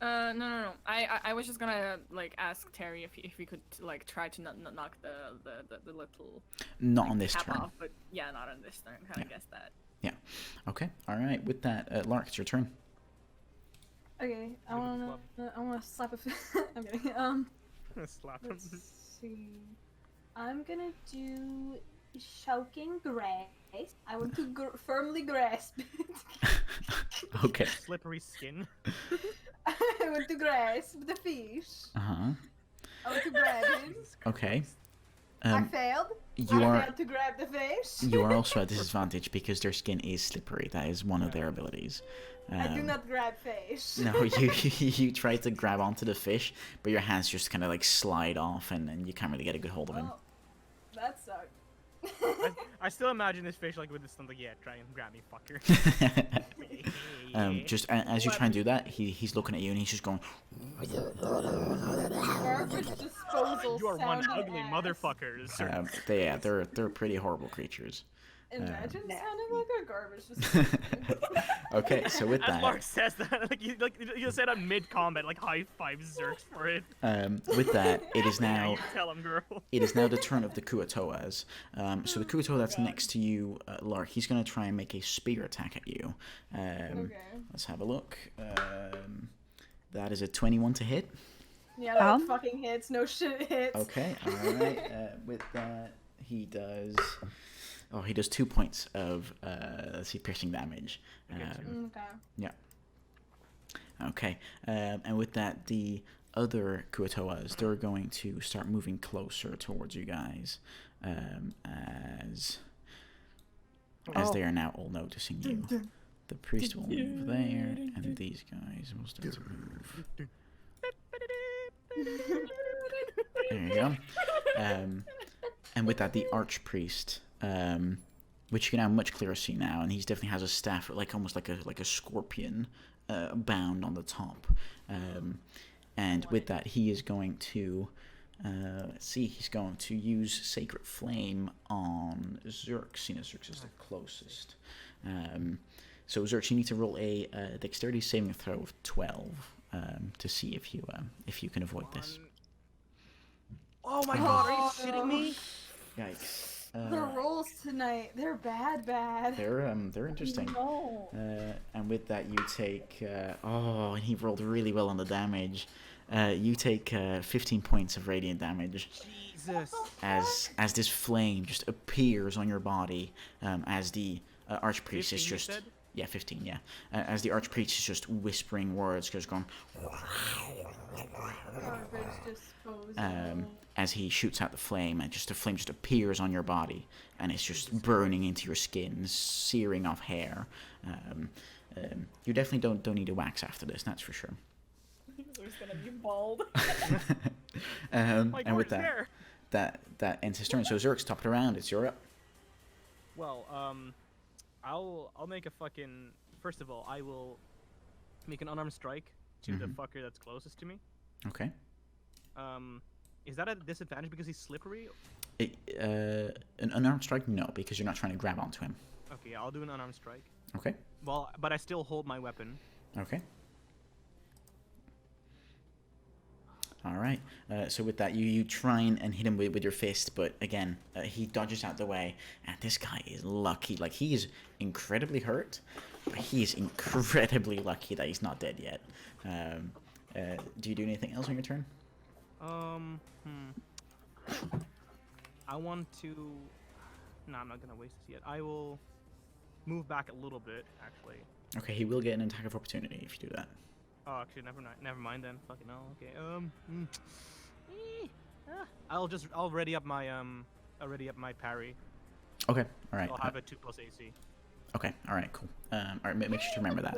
No. I was just gonna like ask Terry if we could like try to knock the little Not like, on this cap turn. off, but yeah, not on this turn. Kind of guess that. Yeah. Okay. All right. With that, Lark, it's your turn. Okay, I wanna slap a fish. I'm kidding. Slap him. Let's see. I'm gonna do shouting grace. I want to firmly grasp it. Okay. Slippery skin. I want to grasp the fish. Uh-huh. I want to grab him. Okay. I failed. You I are failed to grab the fish. you are also at disadvantage because their skin is slippery. That is one of their abilities. I do not grab fish. No, you try to grab onto the fish, but your hands just kind of like slide off, and you can't really get a good hold of him. Oh, that sucked. I still imagine this fish like with this thumb, like, yeah, try and grab me, fucker. Just as you try and do that, he's looking at you and he's just going. Garbage disposal. You are one sounding ugly ass. motherfucker. They're pretty horrible creatures. Imagine sounding like a garbage disposal. Okay, so with As that, Mark says that, you said on mid combat, like high five Zerks for it. with that, it is now Tell him, girl. it is now the turn of the Kuatoas. So the Kuatoa that's next to you, Lark, he's gonna try and make a spear attack at you. Okay. Let's have a look. That is a 21 to hit. Yeah, that fucking hits. No shit, it hits. Okay, all right. With that, he does. Oh, he does 2 points of let's see, piercing damage. Okay. Yeah. Okay, and with that, the other Kuatoas, they're going to start moving closer towards you guys, as they are now all noticing you. The priest will move there, and these guys will start to move. There you go. And with that, the archpriest, which you can now much clearer see now, and he definitely has a staff, like almost like a scorpion, bound on the top. And with that, he is going to, let's see, he's going to use Sacred Flame on Zerx, seeing as Zerx is the closest. So Zerx, you need to roll a Dexterity saving throw of 12 to see if you can avoid this. Oh my god, are you shitting me? Yikes. The rolls tonight, they're bad. They're interesting. No. And with that, you take and he rolled really well on the damage. You take 15 points of radiant damage. Jesus. As this flame just appears on your body, as the archpriest is 15, just you said? 15, yeah. As the archpriest is just whispering words, just going. As he shoots out the flame, and the flame just appears on your body, and it's just burning into your skin, searing off hair. You definitely don't need a wax after this, that's for sure. There's gonna be bald. And with that ends his turn. So Zerx, top it around. It's your up. Well, I'll make a fucking. First of all, I will make an unarmed strike to the fucker that's closest to me. Okay. Is that a disadvantage because he's slippery? An unarmed strike? No, because you're not trying to grab onto him. Okay, I'll do an unarmed strike. Okay. Well, but I still hold my weapon. Okay. All right. So with that, you try and hit him with your fist, but again, he dodges out the way. And this guy is lucky. Like, he is incredibly hurt, but he is incredibly lucky that he's not dead yet. Do you do anything else on your turn? I want to. No, I'm not gonna waste this yet. I will move back a little bit, actually. Okay, he will get an attack of opportunity if you do that. Oh, actually, never mind then. Fucking hell. Okay. I'll ready up my parry. Okay. All right. I'll have a 2+ AC. Okay. All right. Cool. All right. Make sure to remember that.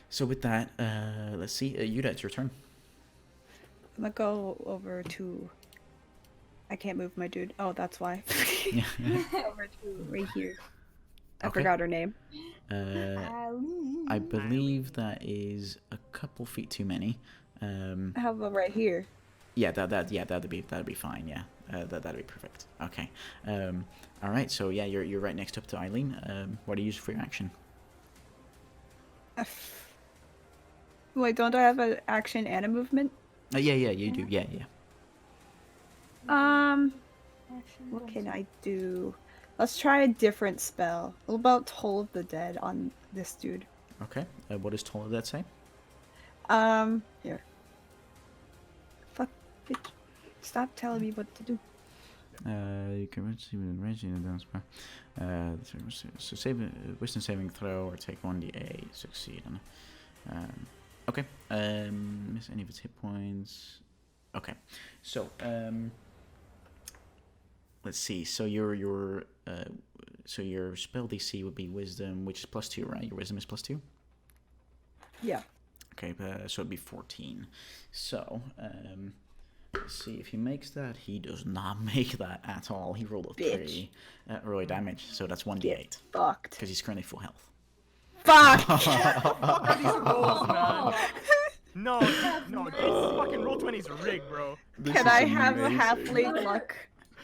So with that, let's see. Yuda, it's your turn. I'm gonna go over to. I can't move my dude. Oh, that's why. Yeah. Over to right here. I Okay. forgot her name. I believe that is a couple feet too many. How about right here? Yeah, that'd be fine. Yeah, that'd be perfect. Okay. All right. So yeah, you're right next up to Eileen. What do you use for your action? Wait, don't I have an action and a movement? Yeah, you do. Yeah. What can I do? Let's try a different spell. What about Toll of the Dead on this dude? Okay. What does Toll of that say? Here. Fuck, bitch. Stop telling me what to do. You can receive an range in the dance bar. So save a wisdom saving throw or take 1d8, succeed. Okay. Miss any of its hit points. Okay. So let's see. So your spell DC would be wisdom, which is +2, right? Your wisdom is +2. Yeah. Okay, so it'd be 14. So let's see if he makes that. He does not make that at all. He rolled a 3 roll damage, so that's 1d8 Fucked. because he's currently full health. Fuck! These rolls, man. No, this fucking roll 20 is rigged, bro. Can I have a halfling luck?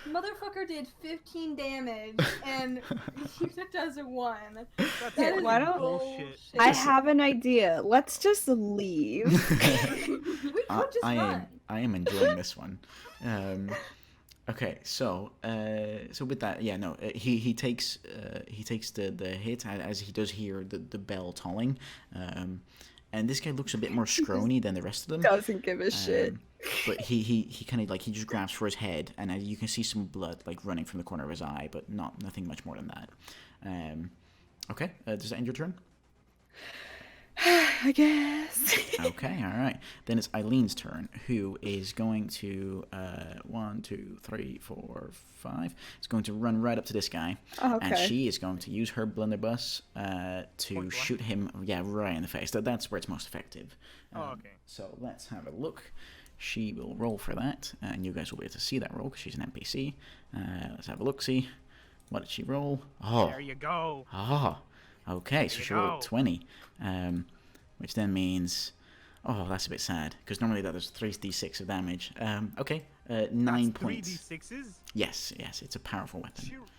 Motherfucker did 15 damage, and Yuta does 1. That's Yeah, fucking why don't- bullshit. I have an idea. Let's just leave. We could just run. I am enjoying this one. Okay, so with that, yeah, no, he takes the hit as he does hear the bell tolling, and this guy looks a bit more scrawny than the rest of them. Doesn't give a shit. But he kind of like he just grabs for his head, and you can see some blood like running from the corner of his eye, but nothing much more than that. Okay, does that end your turn? I guess. Okay, all right. Then it's Eileen's turn, who is going to 1, 2, 3, 4, 5. Is going to run right up to this guy, Oh, okay. and she is going to use her blunderbuss to Point shoot him. Yeah, right in the face. That's where it's most effective. Oh, okay. So let's have a look. She will roll for that, and you guys will be able to see that roll because she's an NPC. Let's have a look. See, what did she roll? Oh, There you go. ah. Okay, so There you she rolled go. 20, which then means, oh, that's a bit sad, because normally that does 3d6 of damage. Okay, 9 That's points. 3d6s? Yes, it's a powerful weapon. She rolled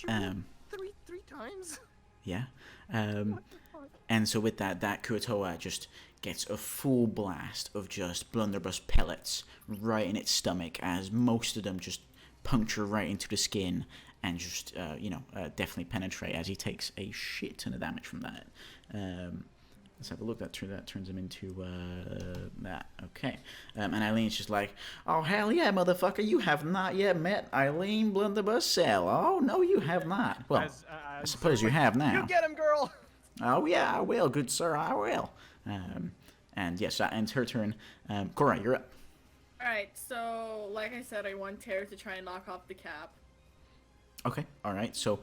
Um, three times? yeah. What the fuck? And so with that Kuatoa just gets a full blast of just blunderbuss pellets right in its stomach, as most of them just puncture right into the skin and just, definitely penetrate as he takes a shit ton of damage from that. Let's have a look. That turns him into that. Okay. And Eileen's just like, oh, hell yeah, motherfucker. You have not yet met Eileen Blunderbuss Cell. Oh, no, you have not. Well, I suppose you have now. You get him, girl! Oh, yeah, I will, good sir, I will. And yes, that ends her turn. Cora, you're up. Alright, so like I said, I want Tara to try and knock off the cap. Okay, all right. So,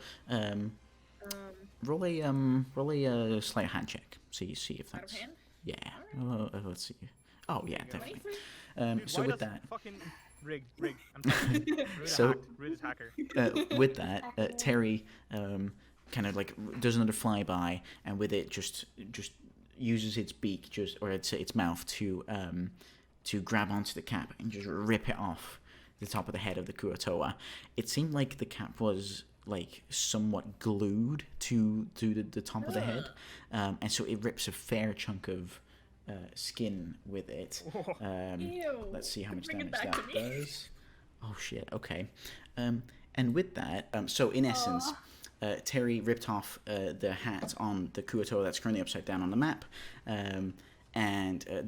roll a sleight of hand check. See if Out of that's hand? yeah. Let's see. Oh yeah, definitely. 23? Dude, So why with does that, fucking rig. I'm sorry. So- Rude hacker. with that, Terry kind of like does another flyby, and with it just uses its beak, or its mouth to grab onto the cap and just rip it off the top of the head of the Kuatoa. It seemed like the cap was like somewhat glued to the top of the head, and so it rips a fair chunk of skin with it. Ew. Let's see how much Bring it damage back that to me. does. Oh shit. Okay. And with that, so in essence, Terry ripped off the hat on the Kuatoa that's currently upside down on the map, and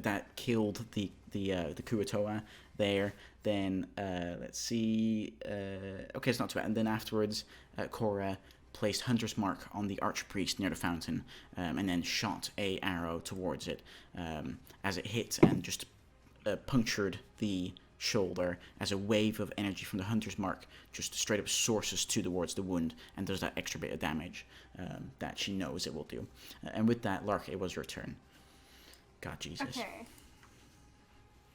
that killed the Kuatoa there. Then let's see. Okay, it's not too bad. And then afterwards, Cora placed Hunter's Mark on the Archpriest near the fountain, and then shot a arrow towards it as it hit and just punctured the shoulder, as a wave of energy from the Hunter's Mark just straight up sources towards the wound and does that extra bit of damage that she knows it will do. And with that, Lark, it was your turn. God, Jesus. Okay.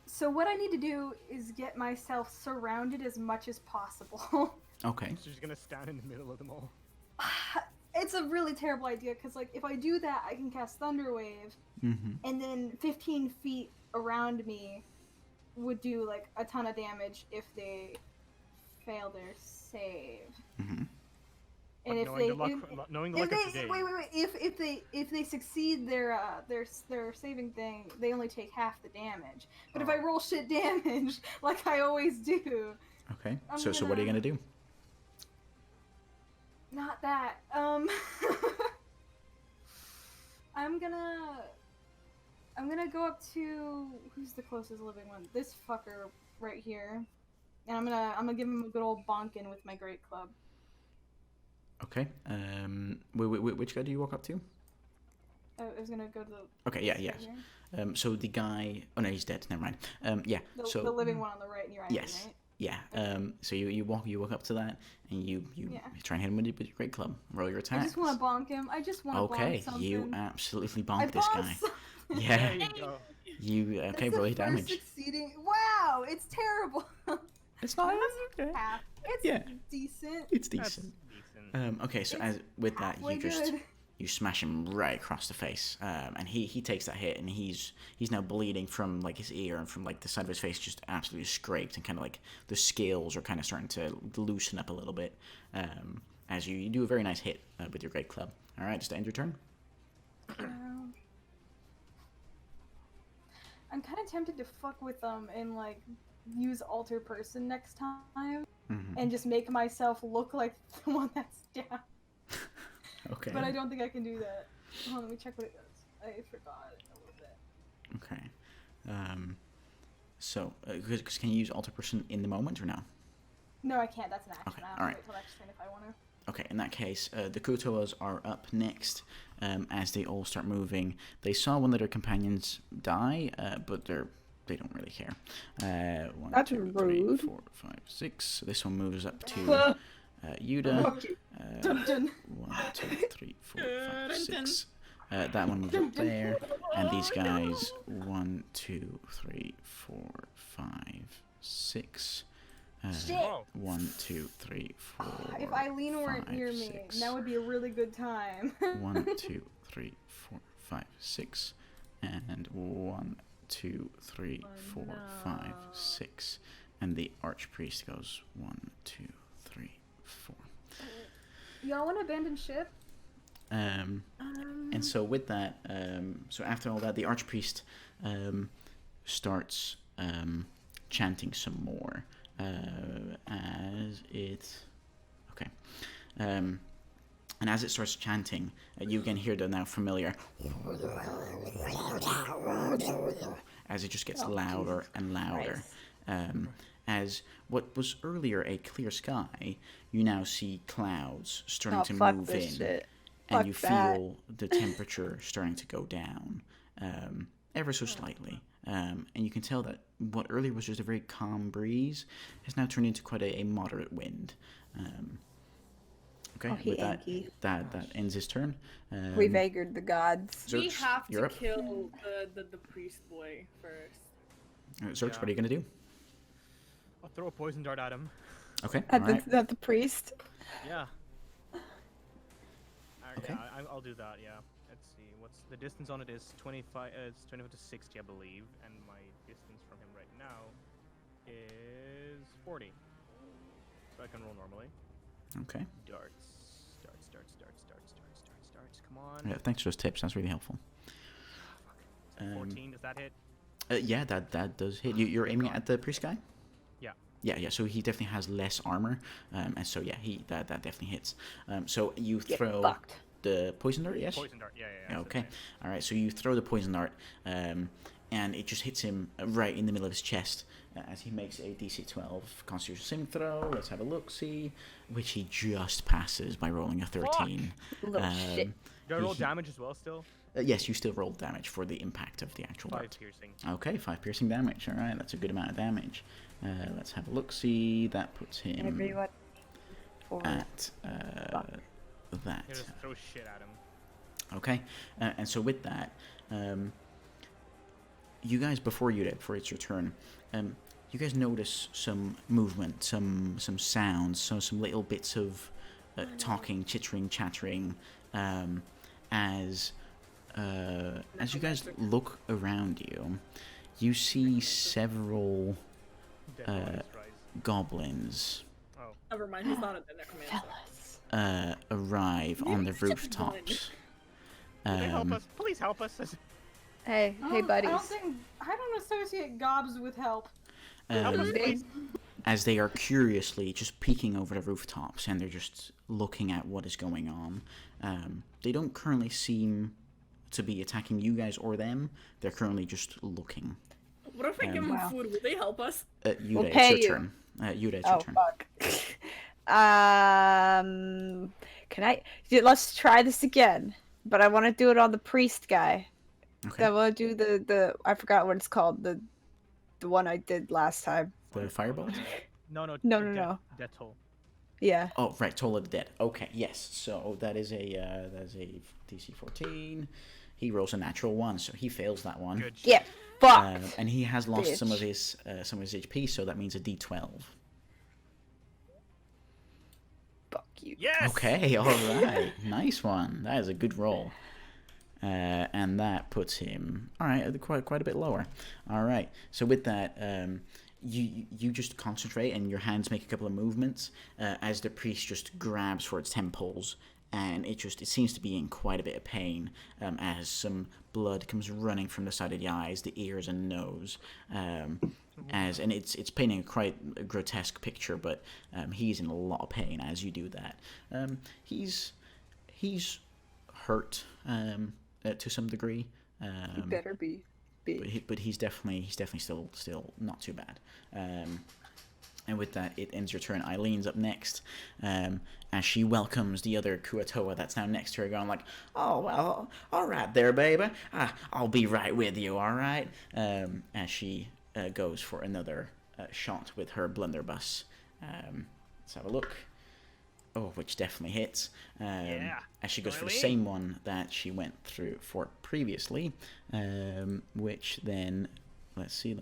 So what I need to do is get myself surrounded as much as possible. Okay. So she's gonna stand in the middle of them all. It's a really terrible idea, because like if I do that, I can cast Thunder Wave, Mm-hmm. and then 15 feet around me would do like a ton of damage if they fail their save. Mm-hmm. And if knowing they the luck, knowing the luck of today. wait, if they succeed their saving thing, they only take half the damage. But if I roll shit damage like I always do, Okay. I'm So what are you gonna do? not that. I'm gonna go up to who's the closest living one? This fucker right here, and I'm gonna give him a good old bonkin with my great club. Okay. Which guy do you walk up to? I was gonna go to the. Okay. Yeah. this Yes. right here. So the guy. Oh no, he's dead. Never mind. Yeah. The living one on the right, and you're Yes. right? Yeah. So you walk up to that, and you Yeah. try and hit him with your great club. Roll your attack. I just want to bonk him. I just want to Okay. bonk something. You absolutely I bonk this bonked guy. something. Yeah. There you go. You okay? That's Roll the your first damage. Succeeding. Wow, it's terrible. It's not. Okay. Half. It's Yeah. decent. It's That's decent. decent. Okay. So It's as with that, halfway you you smash him right across the face, and he takes that hit, and he's now bleeding from like his ear and from like the side of his face, just absolutely scraped, and kind of like the scales are kind of starting to loosen up a little bit, as you do a very nice hit with your great club. All right, just to end your turn. I'm kind of tempted to fuck with them and like use alter person next time, and just make myself look like the one that's down. Okay. But I don't think I can do that. Hold on, let me check what it does. I forgot a little bit. Okay. So, can you use alter person in the moment or no? No, I can't. That's an action. Okay, I have alright. to wait till next turn if I want to. Okay, in that case, the Kutoas are up next as they all start moving. They saw one of their companions die, but they don't really care. 1, That's 2, 3, rude. 4, 5, 6. So this one moves up to Yuda. Dun, dun. 1, 2, 3, 4, 5, 6. That one moves up there. And these guys, 1, 2, 3, 4, 5, 6. Shit. 1, 2, 3, 4. If Eileen weren't 5, near me, 6. that would be a really good time. 1, 2, 3, 4, 5, 6. And 1, 2, 3, 4, 5, 6. And the archpriest goes 1, 2, 3, 4. Y'all want to abandon ship? And so with that, so after all that, the archpriest starts chanting some more. And as it starts chanting, you again hear the now familiar as it just gets louder and louder. As what was earlier a clear sky, you now see clouds starting to fuck move this in, shit. and Fuck you that. feel the temperature starting to go down ever so slightly. And you can tell that what earlier was just a very calm breeze has now turned into quite a moderate wind. Okay, he with that, Anki. that ends his turn. We've angered the gods. We Zerx, have you're to up. kill the priest boy first. Zerx, what are you gonna do? I'll throw a poison dart at him. Okay, At alright. the priest. Yeah. Okay. Yeah, I'll do that. Yeah. Let's see. What's the distance on it is 25. It's 25 to 60, I believe, and my distance from him right now is 40. So I can roll normally. Okay. Darts. Come on. Yeah, thanks for those tips. That's really helpful. 14. Does that hit? Yeah, that does hit. You're aiming at the priest guy? Yeah. Yeah. So he definitely has less armor, and so yeah, that definitely hits. So you throw fucked. the poison dart, yes? Poison dart. Yeah. Yeah, okay. All right. So you throw the poison dart, and it just hits him right in the middle of his chest as he makes a DC 12 Constitution saving throw. Let's have a look. See, which he just passes by rolling a 13. Little shit. Do I roll he- damage as well still? Yes, you still roll damage for the impact of the actual 5 dart. piercing. Okay, 5 piercing damage. All right, that's a good amount of damage. Let's have a look. See, that puts him Everyone. at that. Yeah, just throw shit at him. Okay, and so with that, you guys, before it's your turn, you guys notice some movement, some sounds, some little bits of talking, chittering, chattering, as you guys look around you, you see several Dead bodies rise. goblins Oh. Never mind, he's not a necromancer. arrive on the You're such a rooftops. Can they help us? Please help us. Hey, buddies. I don't associate gobs with help. Help us, please. As they are curiously just peeking over the rooftops, and they're just looking at what is going on. They don't currently seem to be attacking you guys or them. They're currently just looking. What if I give them Wow. food? Will they help us? Yuda, We'll it's pay your you. turn. Yuda, it's Oh your turn. fuck. Can I? Let's try this again. But I want to do it on the priest guy. Okay. I want to do the I forgot what it's called. The one I did last time. The fireball? No. No. Death toll. Yeah. Oh, right, Toll of the Dead. Okay, yes. So that is a DC 14. He rolls a natural 1, so he fails that one. Good. Yeah. Fuck. And he has lost some of Bitch. his HP, so that means a D12. Fuck you. Yes. Okay, all right, nice one. That is a good roll, and that puts him all right, quite a bit lower. All right, so with that, you just concentrate, and your hands make a couple of movements as the priest just grabs for its temples, and it seems to be in quite a bit of pain as some blood comes running from the side of the eyes, the ears, and nose. And it's painting quite a grotesque picture, but he's in a lot of pain as you do that. He's hurt to some degree. He better be big. But he's definitely still not too bad. And with that, it ends your turn. Eileen's up next, as she welcomes the other Kuatoa that's now next to her, going like, "Oh well, all right there, baby. I'll be right with you, all right." As she goes for another shot with her blunderbuss. Let's have a look. Oh, which definitely hits. As she goes for the same one that she went through for previously, which then, let's see,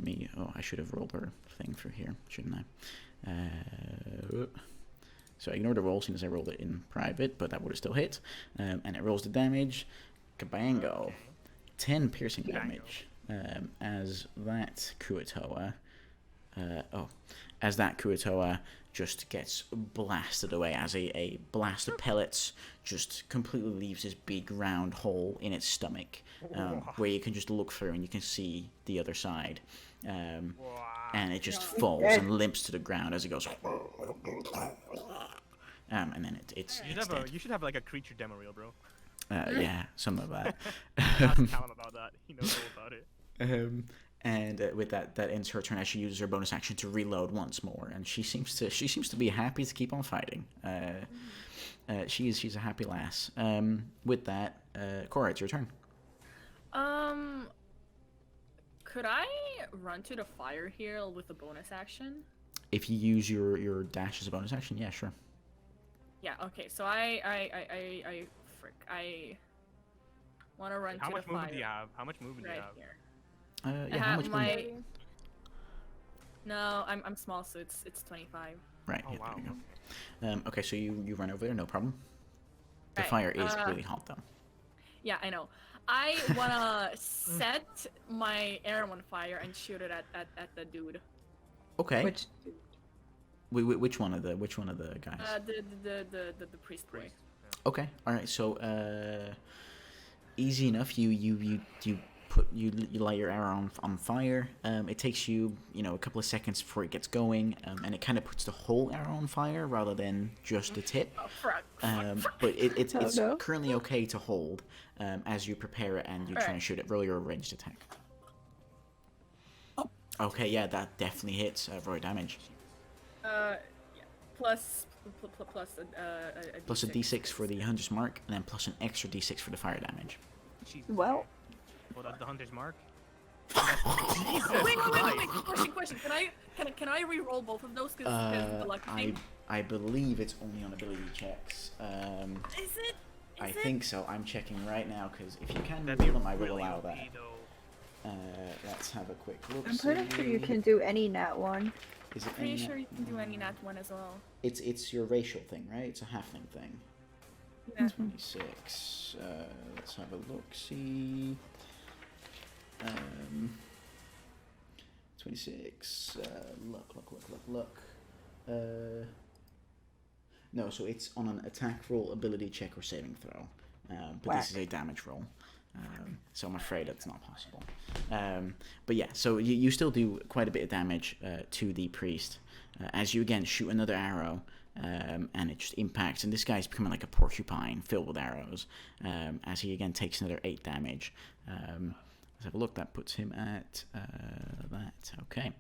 I should have rolled her thing through here, shouldn't I? So ignore the roll, since I rolled it in private, but that would have still hit. And it rolls the damage. Kabango. Okay. 10 piercing damage. As that Kuatoa just gets blasted away, as a blast of pellets just completely leaves this big round hole in its stomach, where you can just look through and you can see the other side. And it just falls and limps to the ground as it goes. And then it's dead. You should have like a creature demo reel, bro. Yeah, something like that. Ask Callum about that. He knows all about it. And with that ends her turn as she uses her bonus action to reload once more, and she seems to be happy to keep on fighting. She's a happy lass. With that, Cora, it's your turn. Could I run to the fire here with a bonus action? If you use your dash as a bonus action, yeah, sure. Yeah. Okay. So I want to run How to much the fire. movement do you have? How much movement do you Right have? here. Yeah, I how have much my. movement? No, I'm small, so it's 25. Right. Oh, Yeah, wow. there you go. Okay, so you run over there, no problem. The Right, fire is really hot though. Yeah, I know. I wanna set my arrow on fire and shoot it at the dude. Okay. Which Which one of the guys? The priest boy. Priest. Okay. All right. So easy enough. You light your arrow on fire. It takes you a couple of seconds before it gets going, and it kind of puts the whole arrow on fire rather than just the tip. Oh, fuck. But it's no. currently okay to hold as you prepare it and you try and shoot it. Roll your ranged attack. Okay, yeah, that definitely hits. Roll damage. Yeah. Plus Plus a d6 for the hunter's mark, and then plus an extra d6 for the fire damage. Jesus. well, Well, that's the hunter's mark. Wait. Question. Can I re-roll both of those? Because the luck thing. I believe it's only on ability checks. Is it? I think so. I'm checking right now because if you can That'd roll be them, I will really allow OP, that. though. Let's have a quick look. I'm pretty sure you can do any nat one. Is it Pretty any sure you can do any nat one as well. It's your racial thing, right? It's a halfling thing. Yeah. 26. Let's have a look. See. 26. Look. No, so it's on an attack roll, ability check, or saving throw. But this is a damage roll. So I'm afraid that's not possible. But yeah, so you still do quite a bit of damage to the priest as you again shoot another arrow, and it just impacts. And this guy's becoming like a porcupine filled with arrows as he again takes another 8 damage. Let's have a look. That puts him at that. Okay.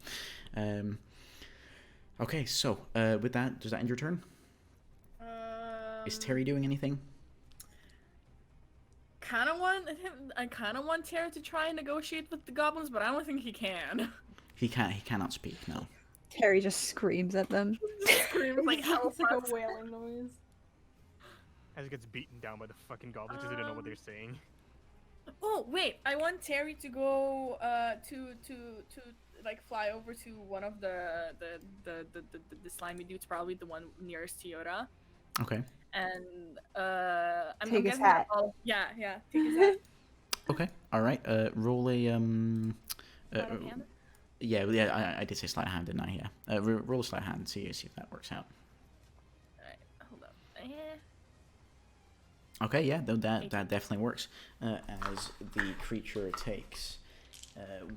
Okay. So with that, does that end your turn? Is Terry doing anything? I kind of want Terry to try and negotiate with the goblins, but I don't think he can. He cannot speak. No. Terry just screams at them. Screams like hell. It's like a wailing noise. As it gets beaten down by the fucking goblins because they don't know what they're saying. Oh wait, I want Terry to go to like fly over to one of the slimy dudes, probably the one nearest Toyota. Okay. And Take I'm his guessing hat. Oh, yeah, take his hat. Okay. All right. Roll a Sleight of hand? yeah. I did say sleight of hand, didn't I? Yeah. Roll a sleight of hand and see if that works out. Alright, hold up. Okay. Yeah. That definitely works. As the creature takes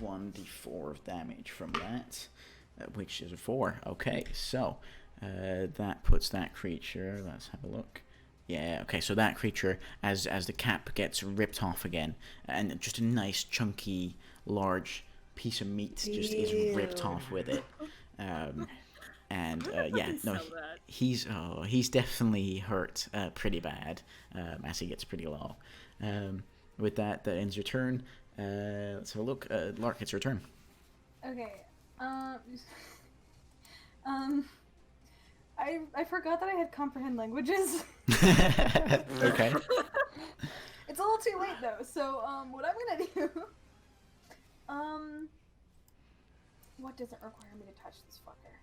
1d4 of damage from that, which is a 4. Okay. So that puts that creature. Let's have a look. Yeah, okay, so that creature, as the cap gets ripped off again, and just a nice, chunky, large piece of meat just is ripped Ew. off with it. And Where the yeah, fuck is no, that? he's definitely hurt pretty bad as he gets pretty low. With that ends your turn. Let's have a look. Lark, it's your turn. Okay. I forgot that I had comprehend languages. Okay. It's a little too late though. So what I'm gonna do? What does it require me to touch this fucker?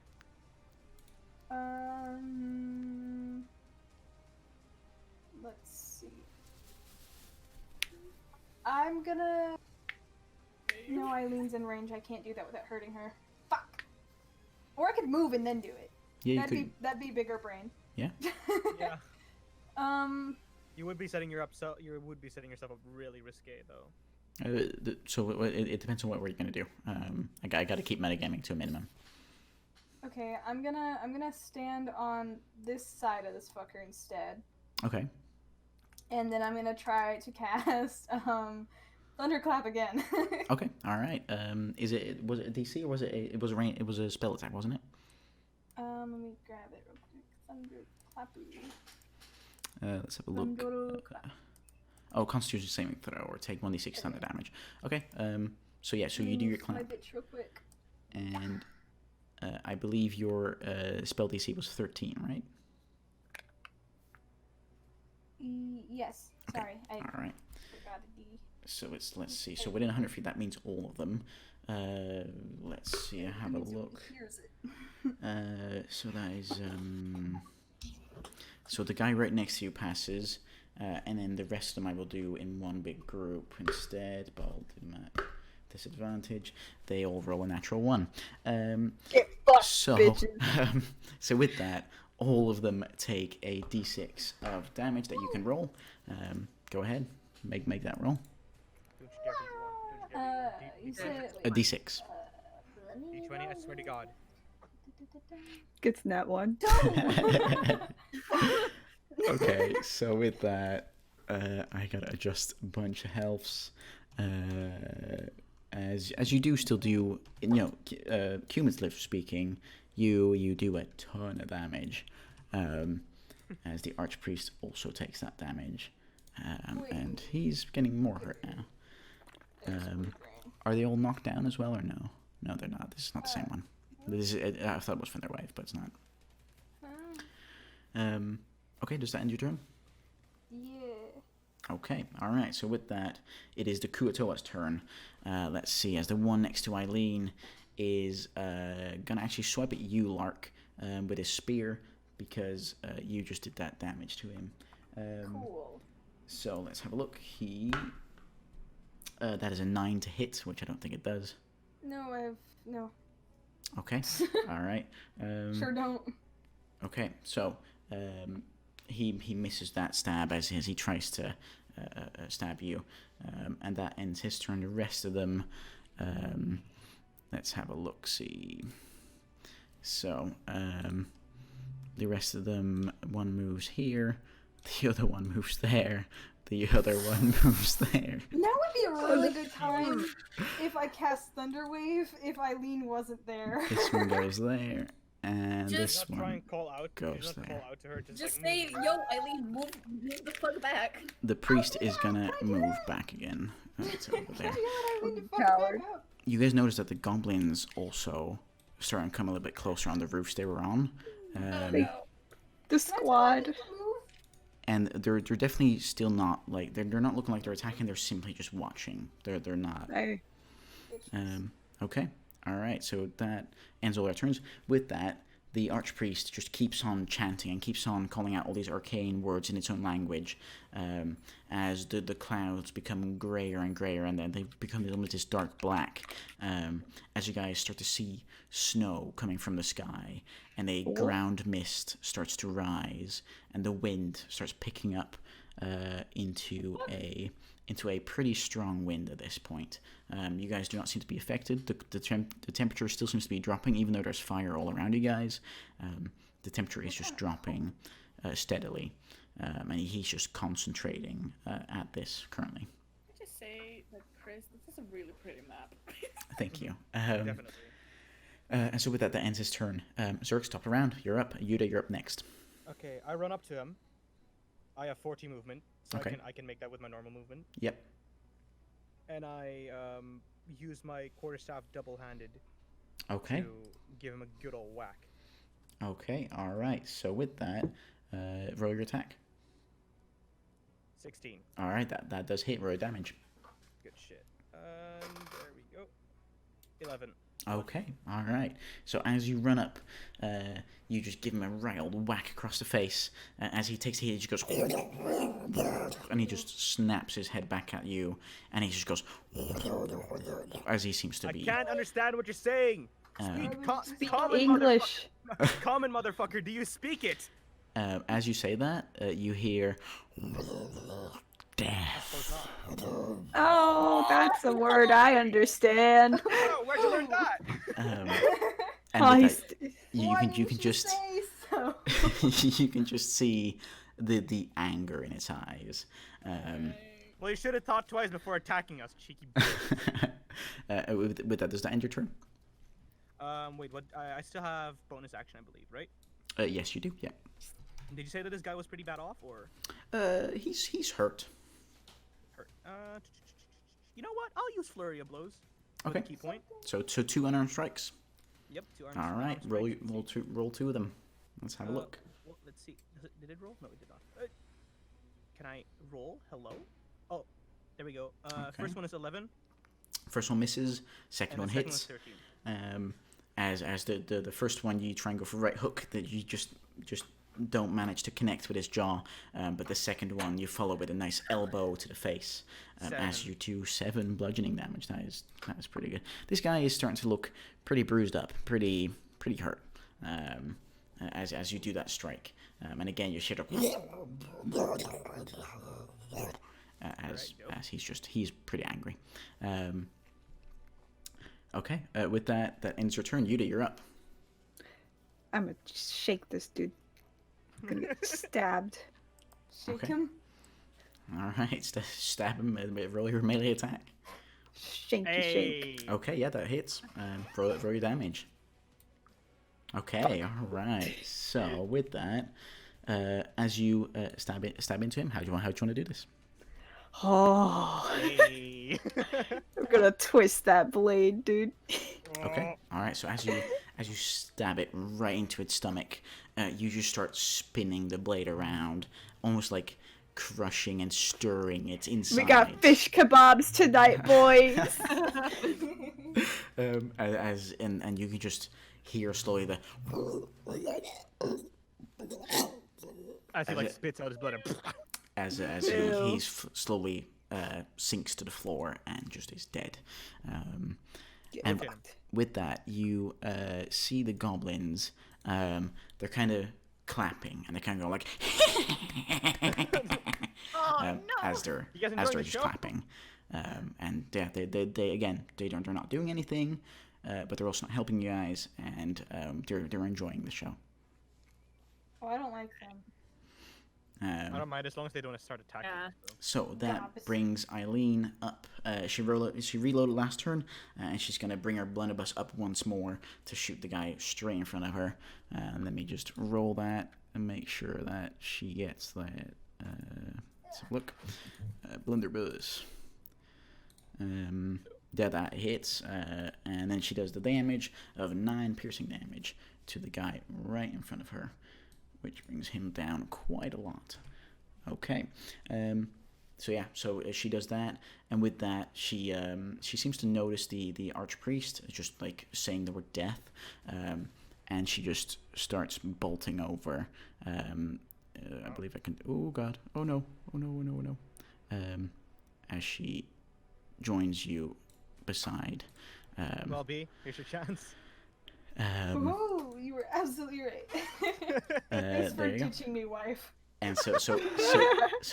Let's see. I'm gonna. No, Eileen's in range. I can't do that without hurting her. Fuck. Or I could move and then do it. Yeah, you could. That'd be bigger brain. Yeah. Yeah. Um. You would be setting yourself up really risque though. So it depends on what we're gonna do. I gotta keep metagaming to a minimum. Okay, I'm gonna stand on this side of this fucker instead, Okay. and then I'm gonna try to cast thunderclap again. Okay. All right. Was it a DC or was it a rain? It was a spell attack, wasn't it? Let me grab it real quick. Thunderclappy. Let's have a look. Constitution saving throw or take 1d6 thunder damage. Okay. So yeah. So you do your My clap, bitch real quick. and I believe your spell DC was 13, right? Yes. Okay. Sorry, I All right. forgot a D. So let's see. So within 100 feet, that means all of them. Let's see. I have a look. Here's it. So that is so the guy right next to you passes, and then the rest of them I will do in one big group instead. But I'll do them at disadvantage. They all roll a natural 1. Get fucked, So bitches. so with that, all of them take a d6 of damage that you can roll. Go ahead, make that roll. You said A d6. D20, I swear to God. Gets that one. Okay, so with that, I gotta adjust a bunch of healths. As you do still do, cumulative speaking, you do a ton of damage. As the archpriest also takes that damage, and he's getting more hurt now. Are they all knocked down as well, or no? No, they're not. This is not the same one. This is, I thought it was from their wave, but it's not. Okay, does that end your turn? yeah. Okay, alright, so with that, it is the Kuatoa's turn. Let's see, as the one next to Eileen is gonna actually swipe at you, Lark, with his spear, because you just did that damage to him. Cool. So let's have a look. That is a 9 to hit, which I don't think it does. No. Okay, alright. Sure don't. Okay, so he misses that stab as he tries to stab you, and that ends his turn. The rest of them, let's have a look. See, so the rest of them, one moves here, the other one moves there, the other one moves there. Now would be a really good time if I cast Thunderwave if Eileen wasn't there. This one goes there, and Just this Not try one and call out. goes Not there. call out to her. Just like, say, yo, Eileen, move the fuck back. The priest is gonna move back again. It's over there. Coward. You guys notice that the goblins also starting to come a little bit closer on the roofs they were on. The squad. And they're definitely still not like they're not looking like they're attacking. They're simply just watching. They're not. I Okay. All right. So that ends all our turns. With that, the archpriest just keeps on chanting and keeps on calling out all these arcane words in its own language, as the clouds become grayer and grayer, and then they become almost this dark black, as you guys start to see snow coming from the sky, and a ground mist starts to rise, and the wind starts picking up into a pretty strong wind at this point. You guys do not seem to be affected. The temperature still seems to be dropping, even though there's fire all around you guys. The temperature is just dropping steadily, and he's just concentrating at this currently. I just say that, Chris, this is a really pretty map. Thank you. Definitely. And so with that ends his turn. Zerg, stop around. You're up. Yuda, you're up next. Okay, I run up to him. I have 40 movement, so Okay. I can make that with my normal movement. Yep. And I use my quarterstaff double-handed Okay. to give him a good old whack. Okay. All right. So with that, roll your attack. 16. All right. That does hit. Roll damage. Good shit. There we go. 11. Okay, all right. So as you run up, you just give him a right old whack across the face. As he takes a hit, he just goes, and he just snaps his head back at you, and he just goes, as he seems to I be. can't understand what you're saying. Speak, Speak common English. Common motherfucker, do you speak it? As you say that, you hear death. Oh, that's a word I understand. Oh, where'd you learn that? And Oh, with that, he's you can just you can just see the anger in its eyes. Well, you should have thought twice before attacking us, cheeky bitch. With that, does that end your turn? Wait, what? I still have bonus action, I believe, right? Yes, you do. Yeah. Did you say that this guy was pretty bad off, or? He's hurt. Hurt? You know what? I'll use Flurry of Blows. For Okay. the key point. So 2 unarmed strikes. Yep, 2 arms. All right, roll two of them. Let's have a look. Well, let's see. Did it roll? No, it did not. Can I roll? Hello? Oh, there we go. Okay. First one is 11. First one misses. Second And one the second hits. one's 13. As the first one you try and go for right hook, that you just don't manage to connect with his jaw. But the second one you follow with a nice elbow to the face. As 7. you do 7 bludgeoning damage. That is pretty good. This guy is starting to look pretty bruised up, pretty hurt. As you do that strike, and again you shit up. As he's pretty angry. Okay, with that ends your turn. Yuda, you're up. I'm gonna shake this dude. I'm gonna get stabbed. Shake Okay. him. All right, stab him. Roll your melee attack. Shanky shake. Hey. Okay, yeah, that hits. Roll your damage. Okay, all right. So with that, as you stab into him, how do you want to do this? Oh, Hey. I'm gonna twist that blade, dude. Okay. All right. So as you stab it right into its stomach, you just start spinning the blade around, almost like crushing and stirring its inside. We got fish kebabs tonight, boys. And you can just hear slowly the As he like spits out his blood. as Ew. he's slowly sinks to the floor and just is dead. Get And fucked. with that, you see the goblins. They're kind of clapping and they kind of go like Oh, as they're You guys enjoying the just show? clapping. And yeah, they're not doing anything, but they're also not helping you guys, and they're enjoying the show. Oh, I don't like them. I don't mind as long as they don't start attacking. Yeah. us, though. So that opposite. brings Eileen up. She reloaded last turn, and she's gonna bring her blunderbuss up once more to shoot the guy straight in front of her. Let me just roll that and make sure that she gets that. Let's have a look. Blunderbuss. Yeah, that hits, and then she does the damage of 9 piercing damage to the guy right in front of her, which brings him down quite a lot. Okay, so yeah, so she does that, and with that, she seems to notice the archpriest just like saying the word death, and she just starts bolting over. I believe I can. Oh God! Oh no! Oh no! Oh no! Oh no! As she joins you beside. Well, B, here's your chance. Ooh, you were absolutely right. Thanks for there you go. ditching me, wife. And so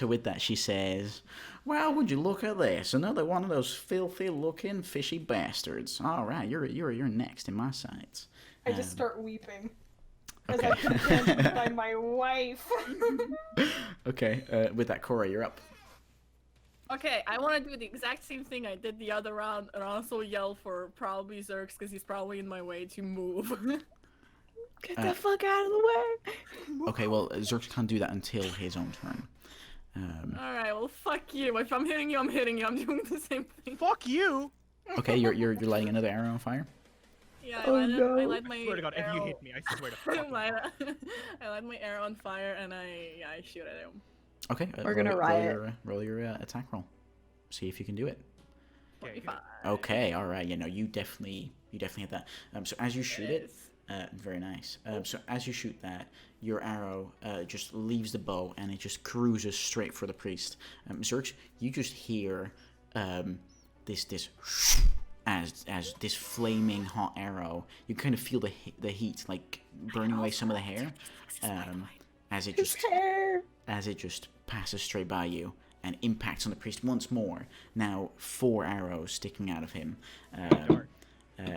with that, she says, "Well, would you look at this? Another one of those filthy-looking fishy bastards. All right, you're next in my sights." I just start weeping. As Okay. I've been abandoned by my wife. Okay. With that, Cora, you're up. Okay, I want to do the exact same thing I did the other round, and also yell for probably Zerx because he's probably in my way to move. Get the fuck out of the way. Okay, well, Zerx can't do that until his own turn. Alright, well, fuck you. If I'm hitting you, I'm hitting you. I'm doing the same thing. Fuck you! Okay, you're lighting another arrow on fire. Yeah, Oh, I no. light my Swear to God, if you arrow- hit me, I swear to I fucking light, I light my arrow on fire and I shoot at him. Okay, We're gonna riot. Roll your attack roll. See if you can do it. Okay, 45. Okay, all right. You definitely hit that. So as you shoot it, Yes. very nice. So as you shoot that, your arrow just leaves the bow and it just cruises straight for the priest. Zerx, you just hear this as this flaming hot arrow. You kind of feel the heat like burning away some of the hair, as it His just hair. passes straight by you and impacts on the priest once more. Now 4 arrows sticking out of him.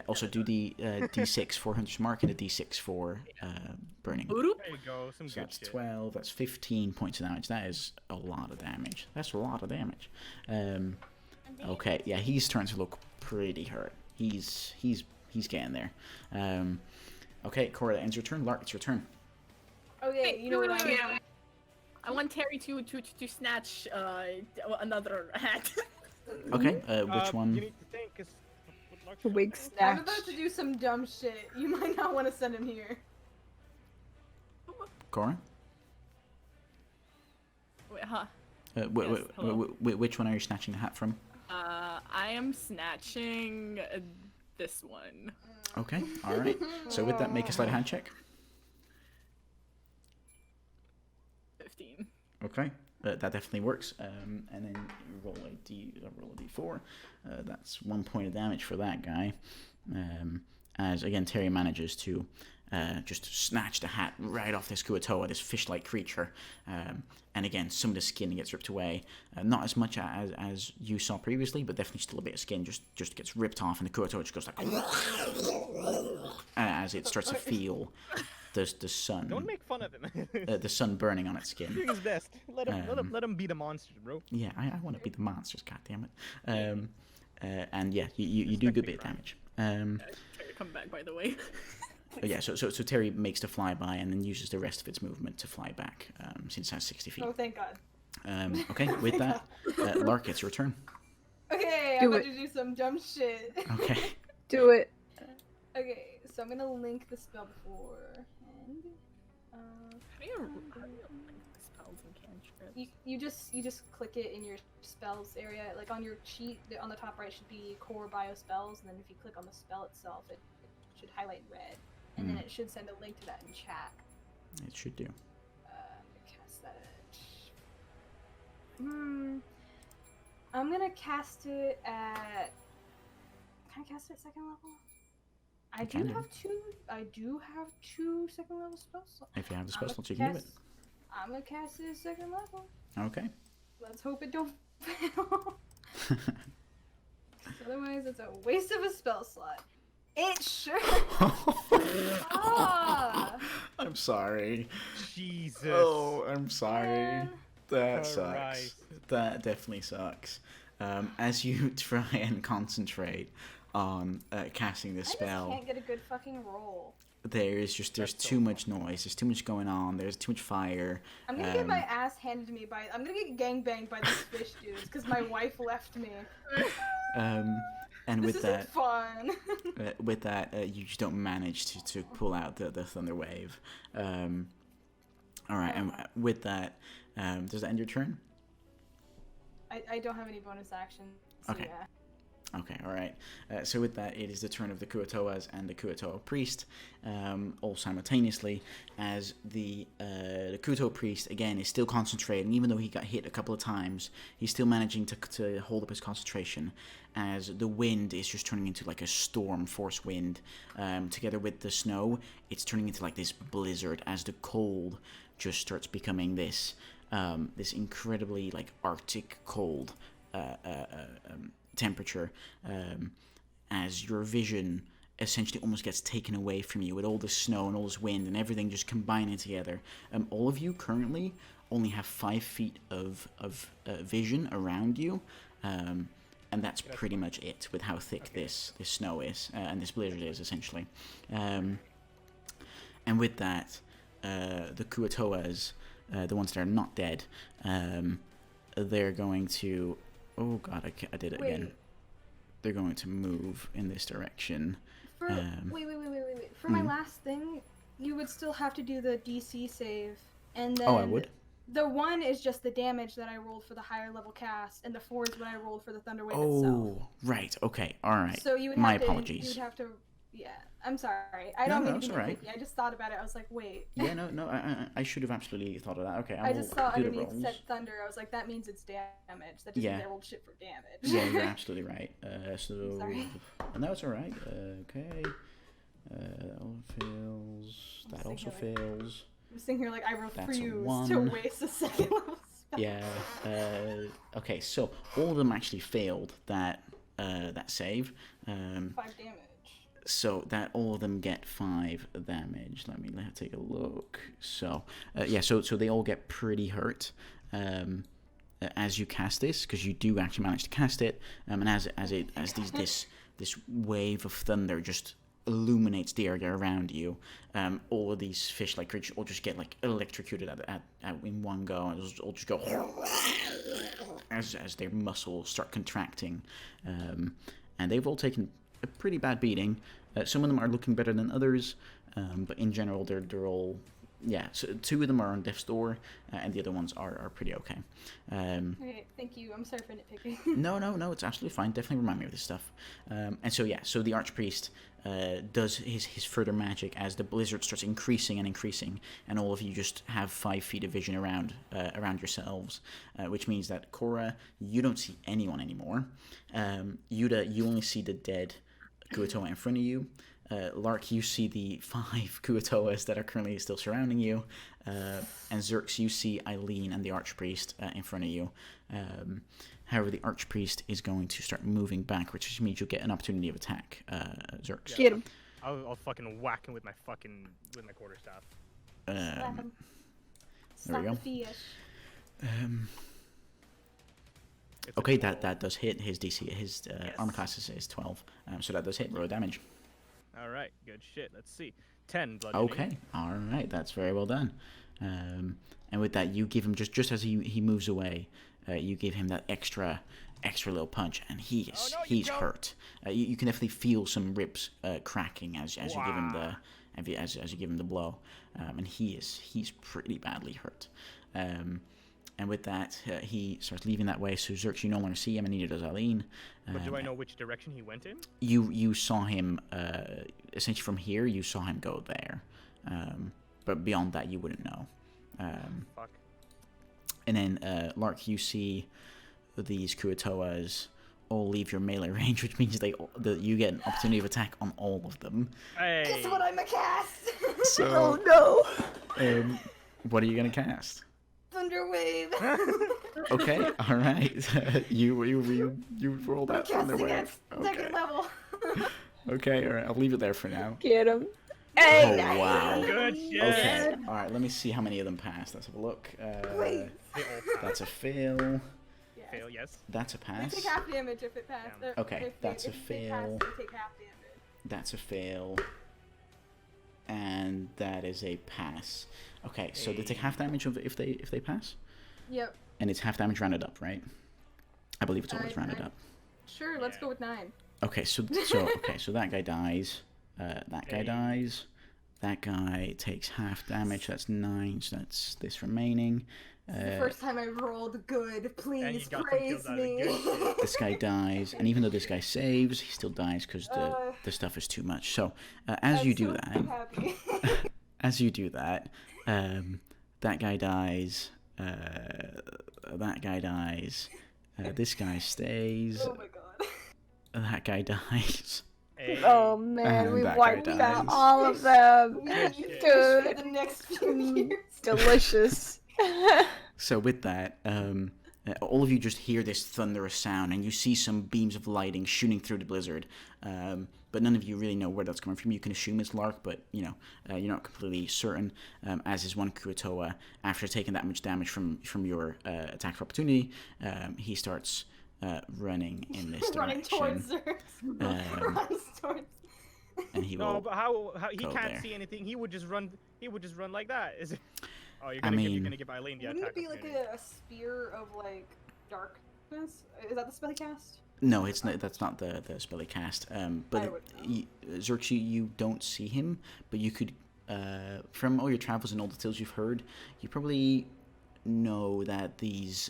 Also do the D6 for Hunter's Mark and a D6 for burning. Oodoo? There you go, some So good that's shit. 12, that's 15 points of damage. That is a lot of damage. That's a lot of damage. Okay, yeah, he's starting to look pretty hurt. He's getting there. Okay, Cora, that ends your turn. Lark, it's your turn. Okay, you know what I mean. I want Terry to snatch another hat. Okay, which one? You need to think, 'cause what Lark's The wig I'm snatch. about to do some dumb shit. You might not want to send him here. Cora? Wait, huh? Hello? Which one are you snatching the hat from? I am snatching this one. Okay, alright. So with that, make a sleight of hand check. 15. Okay, that definitely works. And then you roll a d4. That's 1 point of damage for that guy. As again, Terry manages to just snatch the hat right off this Kuatoa, this fish-like creature. And again, some of the skin gets ripped away. Not as much as you saw previously, but definitely still a bit of skin just gets ripped off, and the Kuatoa just goes like as it starts to feel the sun. Don't make fun of him. The sun burning on its skin. Doing his best. Let him be the monster, bro. Yeah, I want to be the monsters, goddammit. And yeah, you do a good bit of damage. Terry, come back, by the way. Yeah, so Terry makes the flyby and then uses the rest of its movement to fly back, since it has 60 feet. Oh, thank God. Okay, with that, Lark, it's your turn. Okay, Do I'm about it. to do some dumb shit. Okay. Do it. Okay, so I'm gonna link the spell beforehand. How do you link spells and cantrips? You just click it in your spells area, like on your cheat on the top right should be core bio spells, and then if you click on the spell itself, it should highlight red, and then it should send a link to that in chat. It should do. Cast that. I'm gonna cast it at. Can I cast it at second level? I can do. I do have two second level spells. If you have the spell I'ma slots, you can do it. I'm gonna cast it at second level. Okay. Let's hope it don't fail. Otherwise, it's a waste of a spell slot. It sure. Ah, I'm sorry. Jesus. Oh, I'm sorry. man. That sucks. Alright. That definitely sucks. As you try and concentrate on casting the I just spell, can't get a good fucking roll. there's That's too so much noise. There's too much going on. There's too much fire. I'm gonna get my ass handed to me by. I'm gonna get gangbanged by these fish dudes because my wife left me. And This with isn't that, fun. you just don't manage to pull out the thunder wave. All right, and with that, does that end your turn? I don't have any bonus actions. So Okay. Yeah. Okay, all right. So with that, it is the turn of the Kuatoas and the Kuatoa priest, all simultaneously, as the Kuatoa priest, again, is still concentrating. Even though he got hit a couple of times, he's still managing to hold up his concentration, as the wind is just turning into like a storm force wind. Together with the snow, it's turning into like this blizzard, as the cold just starts becoming this incredibly like Arctic cold temperature, as your vision essentially almost gets taken away from you with all the snow and all this wind and everything just combining together. All of you currently only have 5 feet of vision around you, and that's pretty much it with how thick this snow is and this blizzard is essentially. And with that, the Kuatoas, the ones that are not dead, they're going to... Oh god, I did it again. They're going to move in this direction. Wait. For my last thing, you would still have to do the DC save, and then... Oh, I would? The 1 is just the damage that I rolled for the higher level cast, and the 4 is what I rolled for the Thunder Wave itself. Oh, right, okay, alright. So you would My have apologies. You would have to... Yeah, I'm sorry. I don't mean to be alright. nitpicky. I just thought about it. I was like, wait. Yeah, no, I should have absolutely thought of that. Okay, I just saw do the underneath rolls. said thunder. I was like, that means it's damage. That just Yeah. means I rolled shit for damage. Yeah, you're absolutely right. So... Sorry. No, it's alright. Okay. That all fails. That also fails. I'm sitting here like I That's a refuse to 1. waste a second level spell. Yeah. Okay, so all of them actually failed that save. 5 damage. So that all of them get 5 damage. Let me take a look. So yeah, so they all get pretty hurt as you cast this, because you do actually manage to cast it, and as this wave of thunder just illuminates the area around you, all of these fish-like creatures all just get like electrocuted at in one go, and all just go as their muscles start contracting, and they've all taken a pretty bad beating. Some of them are looking better than others, but in general they're all... Yeah, so 2 of them are on death's door, and the other ones are pretty okay. Okay, thank you. I'm sorry for nitpicking. No, it's absolutely fine. Definitely remind me of this stuff. And so, yeah, so the Archpriest does his further magic as the blizzard starts increasing and increasing, and all of you just have 5 feet of vision around yourselves, which means that Cora, you don't see anyone anymore. Yuda, you only see the dead Kuatoa in front of you. Lark, you see the 5 Kuatoas that are currently still surrounding you, and Zerx, you see Eileen and the Archpriest in front of you. However, the Archpriest is going to start moving back, which means you'll get an opportunity of attack, Zerx. Get him. I'll fucking whack him with my quarterstaff. Slap him. There we Slap go. the fish. Okay, that does hit. His DC, his armor class is 12, so that does hit. Roll damage. All right, good shit. Let's see. 10 blood. Okay, all right, that's very well done. And with that, you give him just as he moves away, you give him that extra little punch, and he's hurt. You can definitely feel some ribs cracking as you give him as you give him the blow, and he's pretty badly hurt. And with that, he starts leaving that way. So Zerx, you no longer see him, and neither does Eileen. But do I know which direction he went in? You saw him essentially from here. You saw him go there, but beyond that, you wouldn't know. Fuck. And then Lark, you see these Kuatoas all leave your melee range, which means you get an opportunity of attack on all of them. Hey. Guess what? I'm a cast. So, Oh no! What are you gonna cast? Thunder wave. Okay, all right. You roll that thunder Casting wave. at second level. Okay, all right. I'll leave it there for now. Get him. Oh Hey! wow. Good shit. Okay. All right. Let me see how many of them pass. Let's have a look. Wait. They all pass. That's a fail. Yeah. Fail, yes. That's a They pass. take half damage if it passes. Yeah. Okay, that's a They pass, fail. they take half damage. That's a fail. And that is a pass. Okay, so they take half damage if they pass, Yep. and it's half damage rounded up, right? I believe it's always rounded up. Sure, let's go with 9. Okay, so that guy dies. That guy dies. That guy takes half damage. That's 9. So that's this remaining. This is the first time I've rolled good. And Please you got some praise kills out of me. good shit. This guy dies, and even though this guy saves, he still dies because the stuff is too much. So as you do that, Happy. as you do that, that guy dies. That guy dies. This guy stays. Oh my god. That guy dies. Hey. Oh man, And we that guy wiped dies. out all of them. We need fish Good. for the next few years. Delicious. So with that, all of you just hear this thunderous sound, and you see some beams of lighting shooting through the blizzard. But none of you really know where that's coming from. You can assume it's Lark, but you're not completely certain. As is one Kuatoa, after taking that much damage from your attack of opportunity, he starts running in this Running direction. towards Zerx. Runs towards. And he No, will. but how he go can't there. see anything. He would just run. He would just run like that. Is it? Oh, you're I gonna mean- give Eileen the Wouldn't attack. it be like opportunity. a sphere of like darkness? Is that the spell he cast? No, it's not. That's not the spell he cast. I But would Zerx, you don't see him, but you could, from all your travels and all the tales you've heard, you probably know that these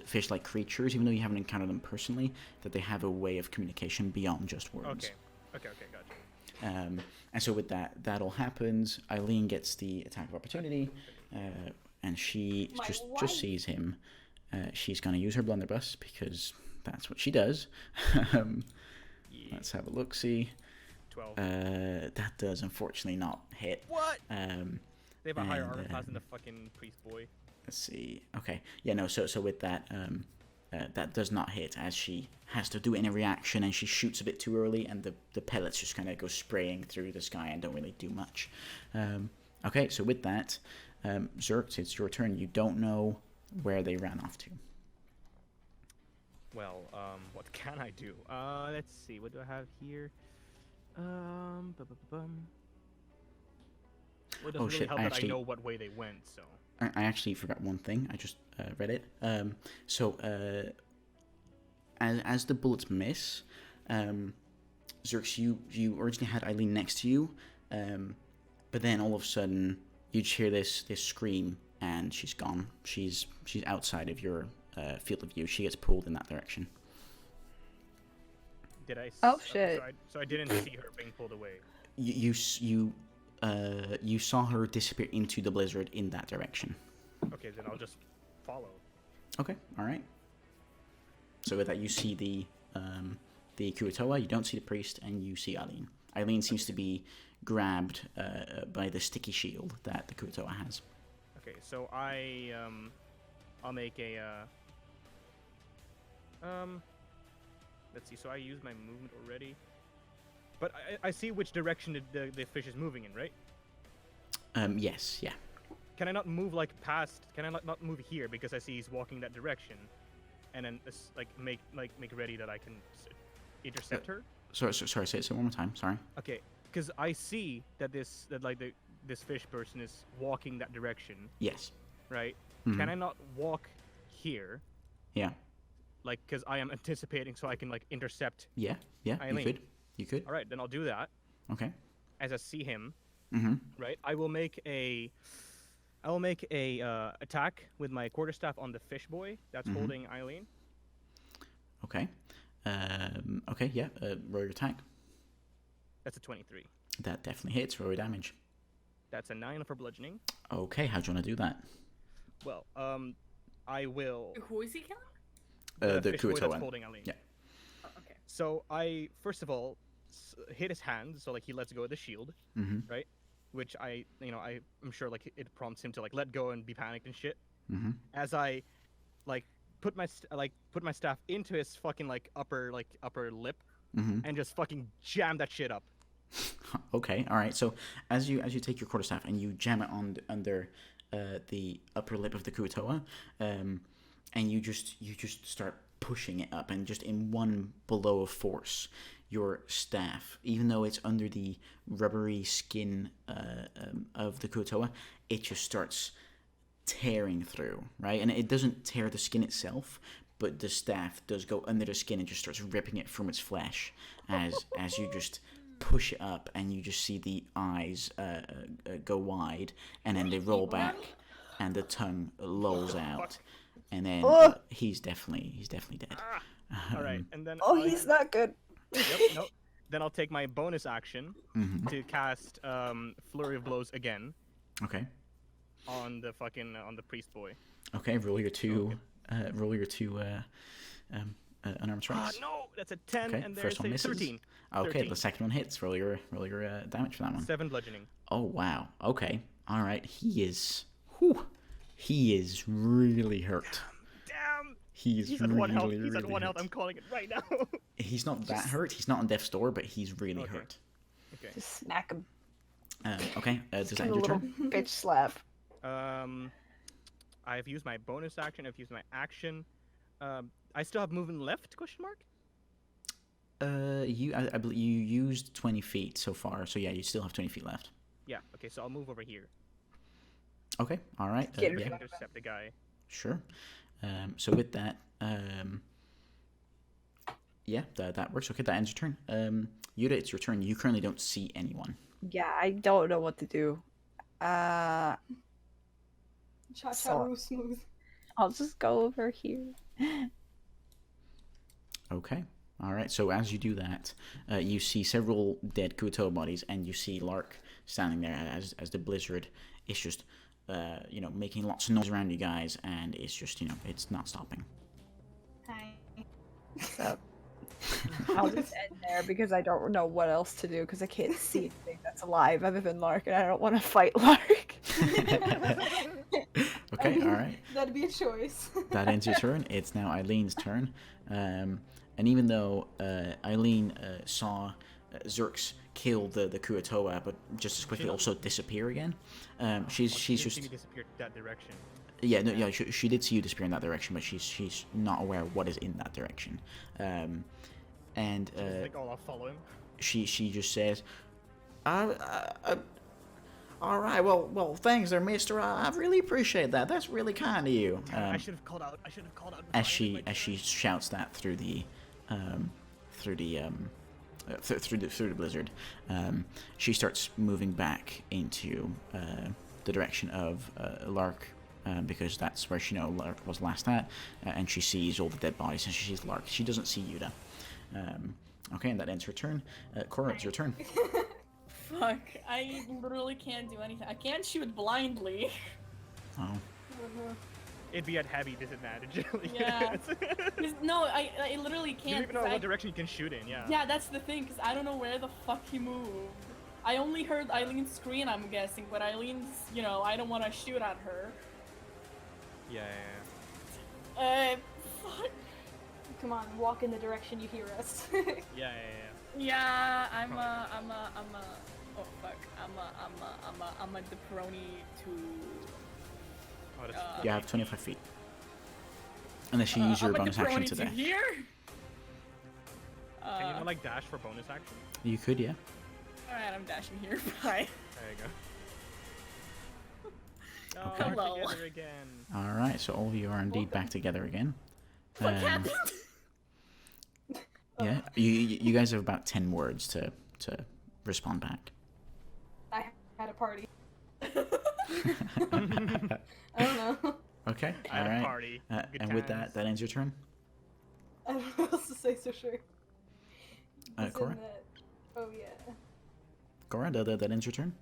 fish-like creatures, even though you haven't encountered them personally, that they have a way of communication beyond just words. Okay, gotcha. And so with that all happens. Eileen gets the attack of opportunity, and she My just wife. sees him. She's gonna use her blunderbuss because that's what she does. Yeah. Let's have a look. See, 12. that does unfortunately not hit. What? They have a higher and, armor class than the fucking priest boy. Let's see. Okay, yeah, no. So with that, that does not hit, as she has to do it in a reaction, and she shoots a bit too early, and the pellets just kind of go spraying through the sky and don't really do much. Okay, so with that, Zerx, it's your turn. You don't know where they ran off to. Well, what can I do? Let's see. What do I have here? Well, it doesn't Oh, really shit, help I that actually- I know what way they went, so. I actually forgot one thing. I just read it. As the bullets miss, Zerx, you originally had Eileen next to you, but then all of a sudden you just hear this scream, and she's gone. She's outside of your field of view. She gets pulled in that direction. Did I? Oh, shit. So I didn't see her being pulled away. You saw her disappear into the blizzard in that direction. Okay, then I'll just follow. Okay, all right. So with that, you see the Kuatoa, you don't see the priest, and you see Eileen. Eileen seems to be grabbed by the sticky shield that the Kuatoa has. Okay, so I'll make a let's see. So I used my movement already, but I see which direction the fish is moving in, right? Yes, yeah. Can I not move like past? Can I not move here because I see he's walking that direction, and then make ready that I can intercept her? Sorry, say it one more time. Sorry. Okay, because I see that this fish person is walking that direction, Yes. right? Mhm. Can I not walk here? Yeah. Like, because I am anticipating, so I can like intercept. Yeah. Yeah. Eileen. You could. All right, then I'll do that. Okay. As I see him, Mm-hmm. right? I will make a attack with my quarterstaff on the fish boy that's Mhm. holding Eileen. Okay. Okay. Yeah. Roll your attack. That's a 23. That definitely hits. Roll your damage. That's a 9 for bludgeoning. Okay. How do you want to do that? Well, I will. Who is he killing? The fish boy that's Kuatoa. holding Eileen. Yeah. Oh, okay. So I first of all hit his hand, so like he lets go of the shield, Mm-hmm. right? Which I'm sure like it prompts him to like let go and be panicked and shit. Mm-hmm. As I like put my staff into his fucking like upper lip Mm-hmm. and just fucking jam that shit up. Okay, all right. So as you take your quarterstaff and you jam it under the upper lip of the Kuatoa, and you just start pushing it up, and just in one blow of force, your staff, even though it's under the rubbery skin of the Kuatoa, it just starts tearing through, right? And it doesn't tear the skin itself, but the staff does go under the skin and just starts ripping it from its flesh as you just push it up, and you just see the eyes go wide, and then they roll back. and the tongue lolls out, and then he's definitely dead. All right, and then Oh, he's not good. Yep, no. Then I'll take my bonus action to cast Flurry of Blows again Okay. on the fucking on the priest boy. Okay. Roll your two. Unarmed strikes. No, that's a 10, Okay, and first there's one a misses. 13. Okay, 13. the second one hits. Roll your damage for that one. 7 bludgeoning. Oh wow. Okay. All right. He is. Whew. He is really hurt. Damn. He's at really, 1 health. really He's at 1 health. hurt. I'm calling it right now. He's not that hurt. He's not on death's door, but he's really Okay. hurt. Okay. Just smack him. Okay. Does Give that him end a your little turn? bitch slap. I've used my bonus action. I've used my action. I still have movement left? Question mark. I believe you used 20 feet so far, so yeah, you still have 20 feet left. Yeah. Okay, so I'll move over here. Okay. All right. Get I him. can Yeah. intercept the guy. Sure. So with that, yeah, that works. Okay, that ends your turn. Yuta, it's your turn. You currently don't see anyone. Yeah, I don't know what to do. Cha cha So- roo smooth. I'll just go over here. Okay. All right. So as you do that, you see several dead Kuto bodies, and you see Lark standing there as the blizzard is just, making lots of noise around you guys, and it's just, it's not stopping. Hi. So I'll just end there because I don't know what else to do because I can't see anything that's alive other than Lark, and I don't want to fight Lark. Okay. All right. That'd be a choice. That ends your turn. It's now Eileen's turn. And even though Eileen saw Zerx kill the Kuatoa, but just as quickly also disappear again, she's She just disappeared that direction. yeah, no, yeah, she did see you disappear in that direction, but she's not aware of what is in that direction. And Like, oh, I'll follow him. she just says, all right, well, thanks there, mister. I really appreciate that. That's really kind of you. I should have called out. I should have called out. As she shouts that through the blizzard, she starts moving back into the direction of Lark, because that's where she knows Lark was last at, and she sees all the dead bodies, and she sees Lark. She doesn't see Yuta. Okay, and that ends her turn. Cora, it's your turn. Fuck, I literally can't do anything. I can't shoot blindly. Oh. It'd be at heavy disadvantage. Yeah. 'Cause no, I literally You can't. don't even know 'cause what direction you can shoot in. Yeah. Yeah, that's the thing, because I don't know where the fuck he moved. I only heard Eileen's scream, I'm guessing, but Eileen's, I don't want to shoot at her. Yeah. Fuck. Come on, walk in the direction you hear us. Yeah. Yeah, I'm a, oh fuck, I'm a Deproni to, Oh, that's You have 25 feet. Unless you use your I'm a bonus action Deproni to to dash. here? Can you not like dash for bonus action? You could, yeah. Alright, I'm dashing here, bye. There you go. No, Okay. we're Hello. together again. Alright, so all of you are indeed back together again. What happened? Yeah, you guys have about 10 words to respond back. I had a party. I don't know. Okay, I had a alright. party. Good And with times. that ends your turn. I don't know what else to say, so sure. It's in Cora? that- Oh yeah. Cora, that ends your turn.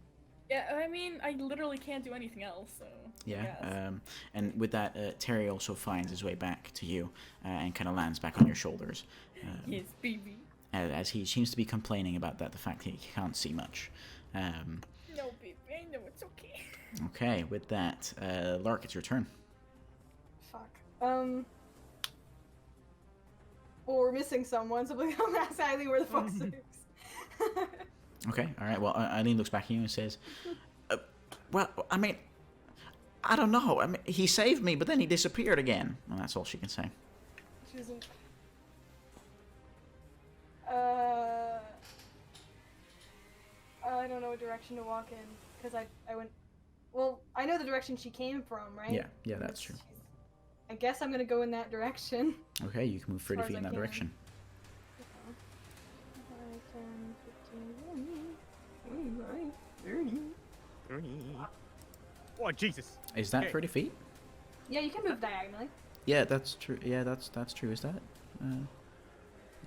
Yeah, I mean, I literally can't do anything else, so. Yeah, yes. and with that, Terry also finds his way back to you and kind of lands back on your shoulders. Yes, baby. As he seems to be complaining about that, the fact that he can't see much. No, baby, I know it's okay. Okay, with that, Lark, it's your turn. Fuck. Well, we're missing someone, so please don't ask Eileen where the fuck Six. Okay, alright, well, Eileen looks back at you and says, well, I mean, I don't know. I mean, he saved me, but then he disappeared again. And that's all she can say. She doesn't. I don't know what direction to walk in because I went. Well, I know the direction she came from, right? Yeah, that's true. I guess I'm gonna go in that direction. Okay, you can move 30 far as feet in I that can. direction. 5, 10, 15, 20. Oh, Jesus. Is that Okay. 30 feet? Yeah, you can move diagonally. Yeah, that's true. Yeah, that's true. Is that?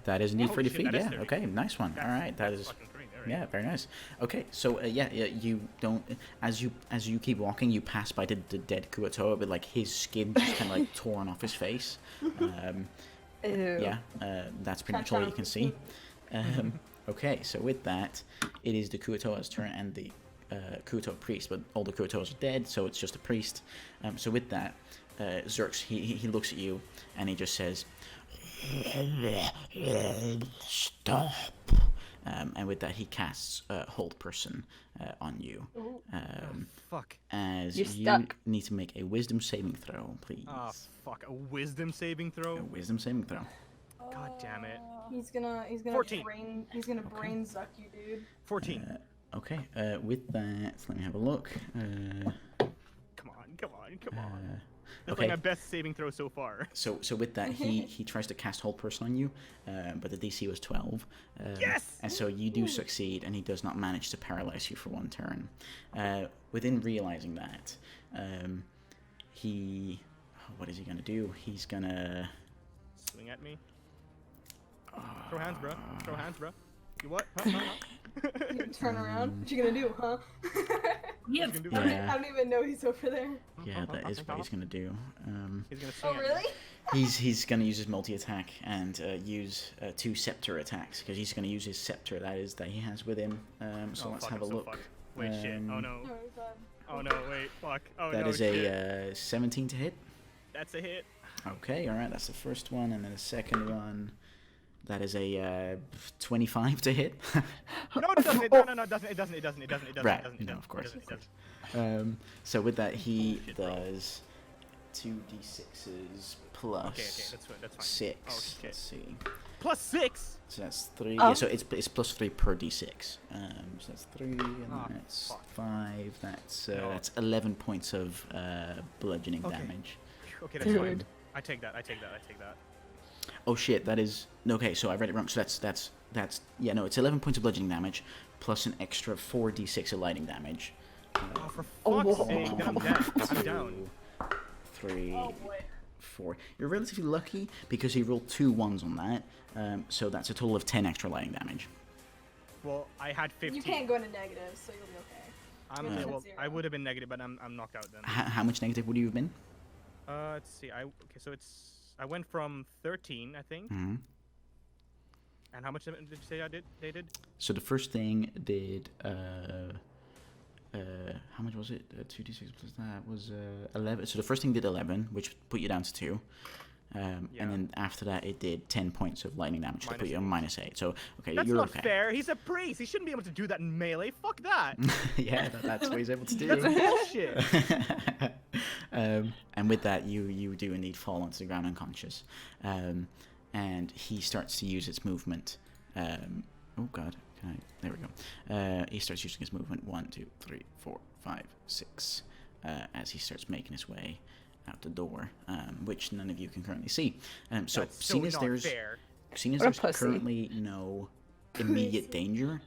That is indeed Oh, 30 shit, feet. that is Yeah. 30 Okay. feet. Nice one. All right. That That's is. fucking great. All right. Yeah, very nice. Okay, so yeah, you don't as you keep walking, you pass by the dead Kuatoa, but like his skin just kind of like torn off his face. Ew. Yeah, that's pretty much all you can see. Okay, so with that, it is the Kuatoa's turn and the Kuatoa priest, but all the Kuatoas are dead, so it's just a priest. So with that, Zerx he looks at you and he just says, "Stop." And with that, he casts Hold Person on you. Ooh. Fuck. As You're you stuck. need to make a Wisdom saving throw, please. Oh, fuck. A wisdom saving throw? A Wisdom saving throw. God damn it. He's gonna 14. brain suck you, dude. 14. Okay, with that, let me have a look. Come on. That's okay. like my best saving throw so far. So with that, he tries to cast Hold Person on you, but the DC was 12. Yes! And so you do succeed, and he does not manage to paralyze you for one turn. Within realizing that, what is he gonna do? He's gonna Swing at me. Throw hands, bro. Throw hands, bro. You what? Huh? You turn around. What you gonna do, huh? Yeah. can do I Yeah. don't even know he's over there. Yeah, that is what he's gonna do. He's gonna swing Oh, at me. really? He's gonna use his multi-attack and use 2 scepter attacks because he's gonna use his scepter that he has with him. So Oh, let's fuck, have a I'm so look. fucked. Wait, shit. Oh no. Oh, he's bad. Oh no, wait, fuck. Oh That no, is shit. a 17 to hit. That's a hit. Okay, all right, that's the first one, and then the second one. That is a 25 to hit. No, it doesn't. No, it doesn't. It doesn't. Right, It doesn't. no, of course, It of doesn't. So with that, he Bullshit, bro. does 2d6s plus Okay, that's fine. 6. Oh, shit. Let's see. Plus 6. So that's 3. Oh. Yeah, so it's plus 3 per d6. So that's 3, and Ah, that's fuck. 5. That's No. that's 11 points of bludgeoning Okay. damage. Okay, that's fine. Dude. I take that. Oh shit, that is okay. So I read it wrong. So that's yeah, no, it's 11 points of bludgeoning damage plus an extra 4d6 of lightning damage. Oh, for Oh, fuck's whoa. sake, then I'm down. I'm down. 3, Oh boy. 4. You're relatively lucky because he rolled 2 ones on that. So that's a total of 10 extra lightning damage. Well, I had 15. You can't go into negatives, so you'll be okay. I'm, Yeah. well, Zero. I would have been negative, but I'm knocked out then. How much negative would you have been? Let's see. Okay, so I went from 13, I think. Hmm. And how much did you say they did? So the first thing did how much was it? 2d6 plus that was 11. So the first thing did 11, which put you down to 2. Yeah. And then after that, it did 10 points of lightning damage to put you on -8. So okay, That's you're not okay. fair. He's a priest. He shouldn't be able to do that in melee. Fuck that. Yeah, that's what he's able to do. That's bullshit. And with that, you do indeed fall onto the ground unconscious. And he starts to use its movement. Oh god, there we go. He starts using his movement 1, 2, 3, 4, 5, 6 as he starts making his way out the door, which none of you can currently see. So That's so seeing as not there's fair. Seeing as What a there's pussy. currently no immediate danger,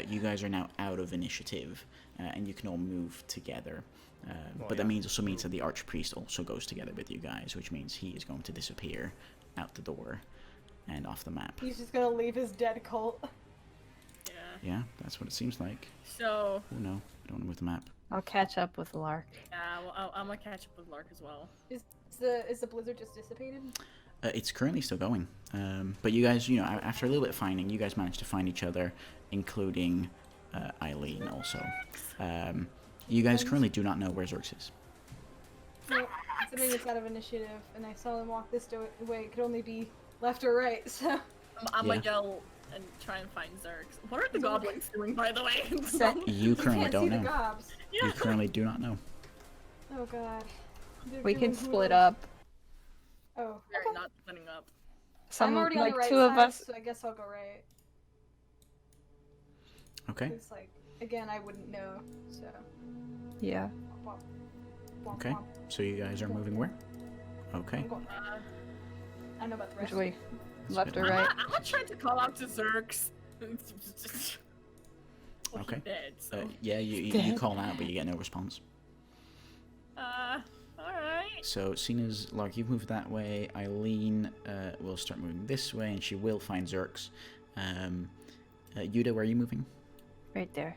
you guys are now out of initiative, and you can all move together. But that also means that the Archpriest also goes together with you guys, which means he is going to disappear out the door and off the map. He's just gonna leave his dead cult. Yeah. Yeah, that's what it seems like. So, Oh no, I don't know with the map. I'll catch up with Lark. yeah, well, I'm gonna catch up with Lark as well. Is the blizzard just dissipated? It's currently still going, but you guys, after a little bit of finding, you guys managed to find each other, including Eileen also. You guys currently do not know where Zerx is. No, considering it's out of initiative, and I saw them walk this way, it could only be left or right. So I'm Yeah. gonna yell and try and find Zerx. What are the goblins doing, by the way? Set- You you currently can't don't see the know. gobs. You currently do not know. Oh god. They're We can doing split whoever- up. Oh, We're okay. not splitting up. Some I'm already like on the right 2 of side, us. so I guess I'll go right. Okay. It's like, again, I wouldn't know, so. Yeah. Womp, womp, Okay. womp. So you guys are moving where? Okay. I'm going- I know about the Which rest. way? That's Left good. or right? I'm not trying to call out to Zerx. Well, Okay. he's dead, so. Yeah, you Dead. call out, but you get no response. so seeing as Lark, you've moved that way, Eileen will start moving this way, and she will find Zerks. Yuda, where are you moving? Right there.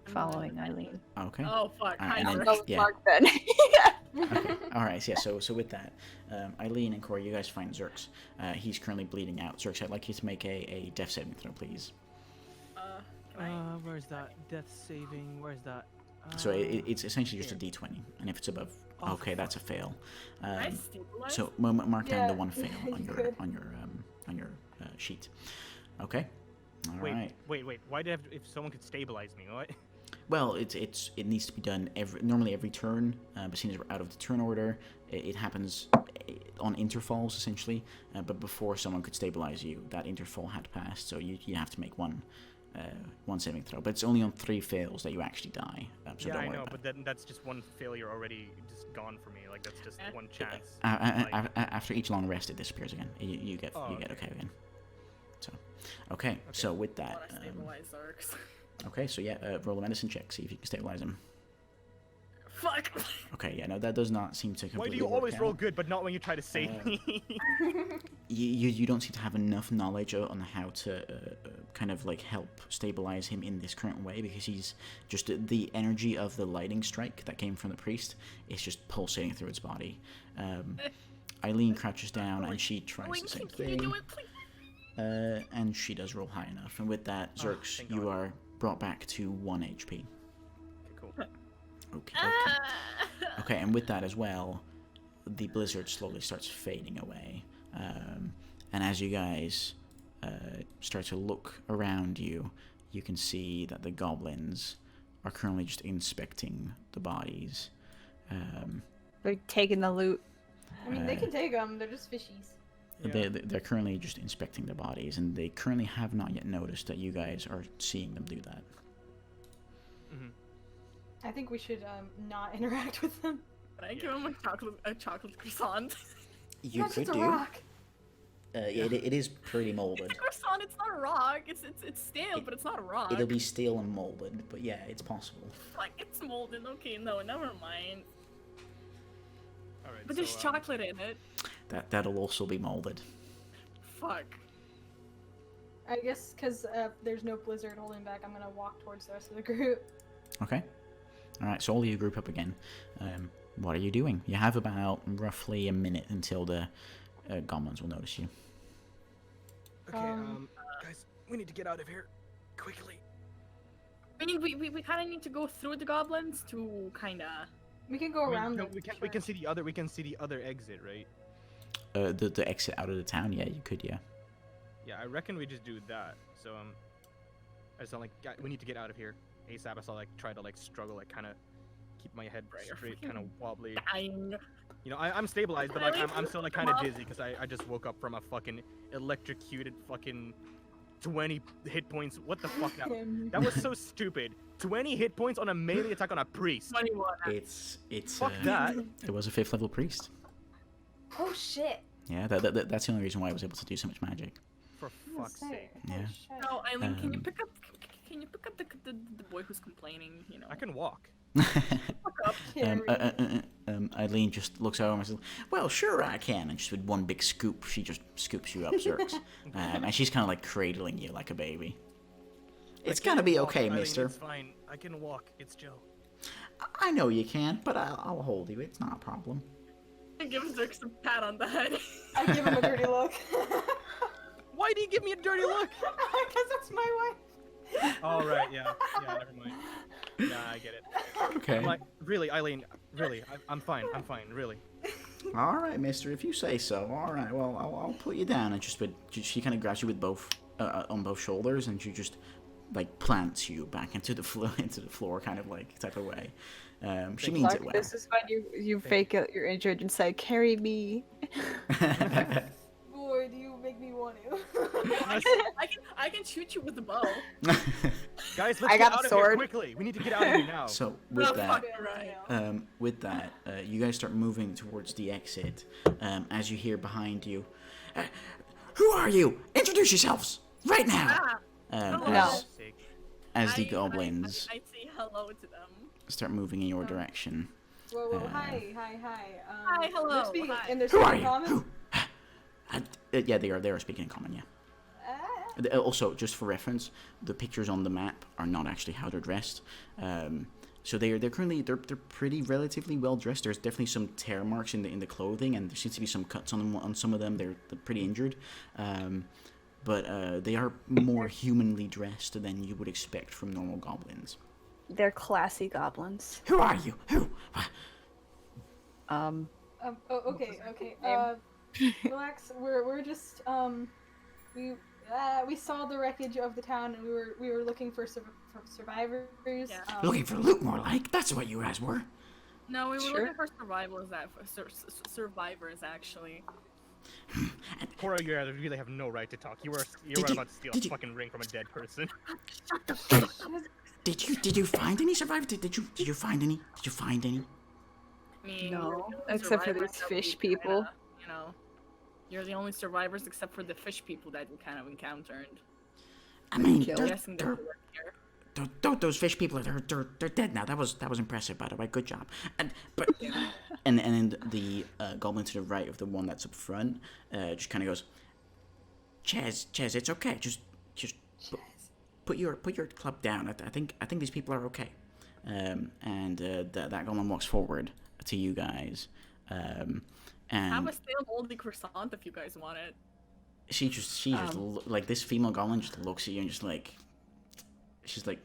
Following Eileen. Okay. Oh fuck! Hi, and then- Zerk. Go with yeah. Mark then. Okay. All right. Yeah. So with that, Eileen and Corey, you guys find Zerks. He's currently bleeding out. Zerks, I'd like you to make a death saving throw, please. Can I? Where's that death saving? Where's that? So it's essentially just a d20, and if it's above, Oh, okay, that's a fail. I stabilize? So mark down the Yeah, one fail on you your could. on your sheet. Okay. All right. Wait. Why did I have to, if someone could stabilize me? What? Well, it needs to be done normally every turn, but since we're out of the turn order, it happens on intervals essentially. But before someone could stabilize you, that interval had passed, so you have to make one saving throw. But it's only on 3 fails that you actually die. So yeah, don't I worry know, about but then that's just one failure already just gone for me. Like that's just one it. chance. After each long rest, it disappears again. You get okay again. So, okay. So with I that, wanna stabilize Zerks. okay. So yeah, roll a medicine check. See if you can stabilize him. Fuck. Okay. Yeah. No, that does not seem to completely Why do you work always out. roll good, but not when you try to save me? You don't seem to have enough knowledge on how to kind of like help stabilize him in this current way, because he's just the energy of the lightning strike that came from the priest is just pulsating through its body. Eileen crouches down and she tries Wait, the same can you thing, do it, please? and she does roll high enough. And with that, Zerks, thank you God. are brought back to 1 HP. Cool. Okay. Ah. Okay, and with that as well, the blizzard slowly starts fading away. And as you guys start to look around you, you can see that the goblins are currently just inspecting the bodies. They're taking the loot. I mean, they can take them. They're just fishies. They're currently just inspecting the bodies, and they currently have not yet noticed that you guys are seeing them do that. I think we should not interact with them. Can I give him a chocolate croissant? You That's could just a do. rock. It is pretty molded. It's a croissant. It's not a rock. It's stale, but it's not a rock. It'll be stale and molded, but yeah, it's possible. Like it's molded. Okay, no, never mind. All right. But there's chocolate in it. That'll also be molded. Fuck. I guess because there's no blizzard holding back, I'm gonna walk towards the rest of the group. Okay. All right. So all of you group up again. What are you doing? You have about roughly a minute until the goblins will notice you. Okay, Um, guys, we need to get out of here quickly. I mean, we kind of need to go through the goblins to kind of. We can go around them. We can see the other. We can see the other exit, right? The exit out of the town. Yeah, you could. Yeah. Yeah, I reckon we just do that. So I just like we need to get out of here ASAP. So like try to like struggle, like kind of keep my head straight, kind of wobbly. Dying. You know, I'm stabilized, but like I'm still like kind of dizzy because I just woke up from a fucking electrocuted fucking 20 hit points. What the fuck? That was so stupid. 20 hit points on a melee attack on a priest. 21. It's Fuck that. It was a 5th level priest. Oh shit. Yeah, that's the only reason why I was able to do so much magic. For fuck's sake. Yeah. No, Eileen, can you Um, pick up? Can you pick up the boy who's complaining? You know. I can walk. Eileen just looks over and says, "Well, sure I can." And just with one big scoop, she just scoops you up, Zerks. And she's kind of like cradling you like a baby. It's gonna be okay, Eileen, mister. It's fine. I can walk. It's Joe. I know you can, but I'll hold you. It's not a problem. Give Zerks a pat on the head. I give him a dirty look. Why do you give me a dirty look? Because that's my wife. Oh, right, yeah. Yeah, never mind. Yeah, I get it. Okay. I'm like, really, Eileen, really, I'm fine, really. All right, mister, if you say so. All right, well, I'll put you down. And she kind of grabs you with both on both shoulders, and she just like plants you back into the floor, kind of like type of way. She means it well. This is when you fake it, you're injured and say, "Carry me." Boy, do you make me want to. I can shoot you with the bow. Guys, let's I get got out a of here sword. quickly. We need to get out of here now. So No, with that, fuck, right. you guys start moving towards the exit. As you hear behind you, "Who are you? Introduce yourselves right now!" Ah, No. As the goblins I say hello to them. start moving in your direction. Whoa, Uh, hi. Hi, They're hello, speaking, hi. and they're Who are speaking you? common? Who? Yeah, they are speaking in common. Yeah. Also, just for reference, the pictures on the map are not actually how they're dressed. So they're currently they're pretty relatively well dressed. There's definitely some tear marks in the clothing, and there seems to be some cuts on some of them. They're pretty injured, but they are more humanly dressed than you would expect from normal goblins. They're classy goblins. Who are you? Who? Okay. name? Relax. We're just we saw the wreckage of the town, and we were looking for survivors. Yeah. Looking for loot, more like. That's what you guys were. No, we were Sure. looking for survivors actually. Cora, you really have no right to talk. You were Did you- about to steal did a you- fucking ring from a dead person. Did you find any survivors? Did you find any? Did you find any? I mean, No, you're the only except for survivors these that we fish people. kinda, you know, you're the only survivors except for the fish people that we kind of encountered. I mean, Killed. I'm they're, guessing they they're, work here. those fish people they're dead now. That was impressive, by the way. Good job. And then the goblin to the right of the one that's up front just kind of goes, Chaz, it's okay. Just put your club down. I think these people are okay. And that goblin walks forward to you guys. Have And a stale moldy croissant if you guys want it. she just like this female goblin just looks at you and just like she's like,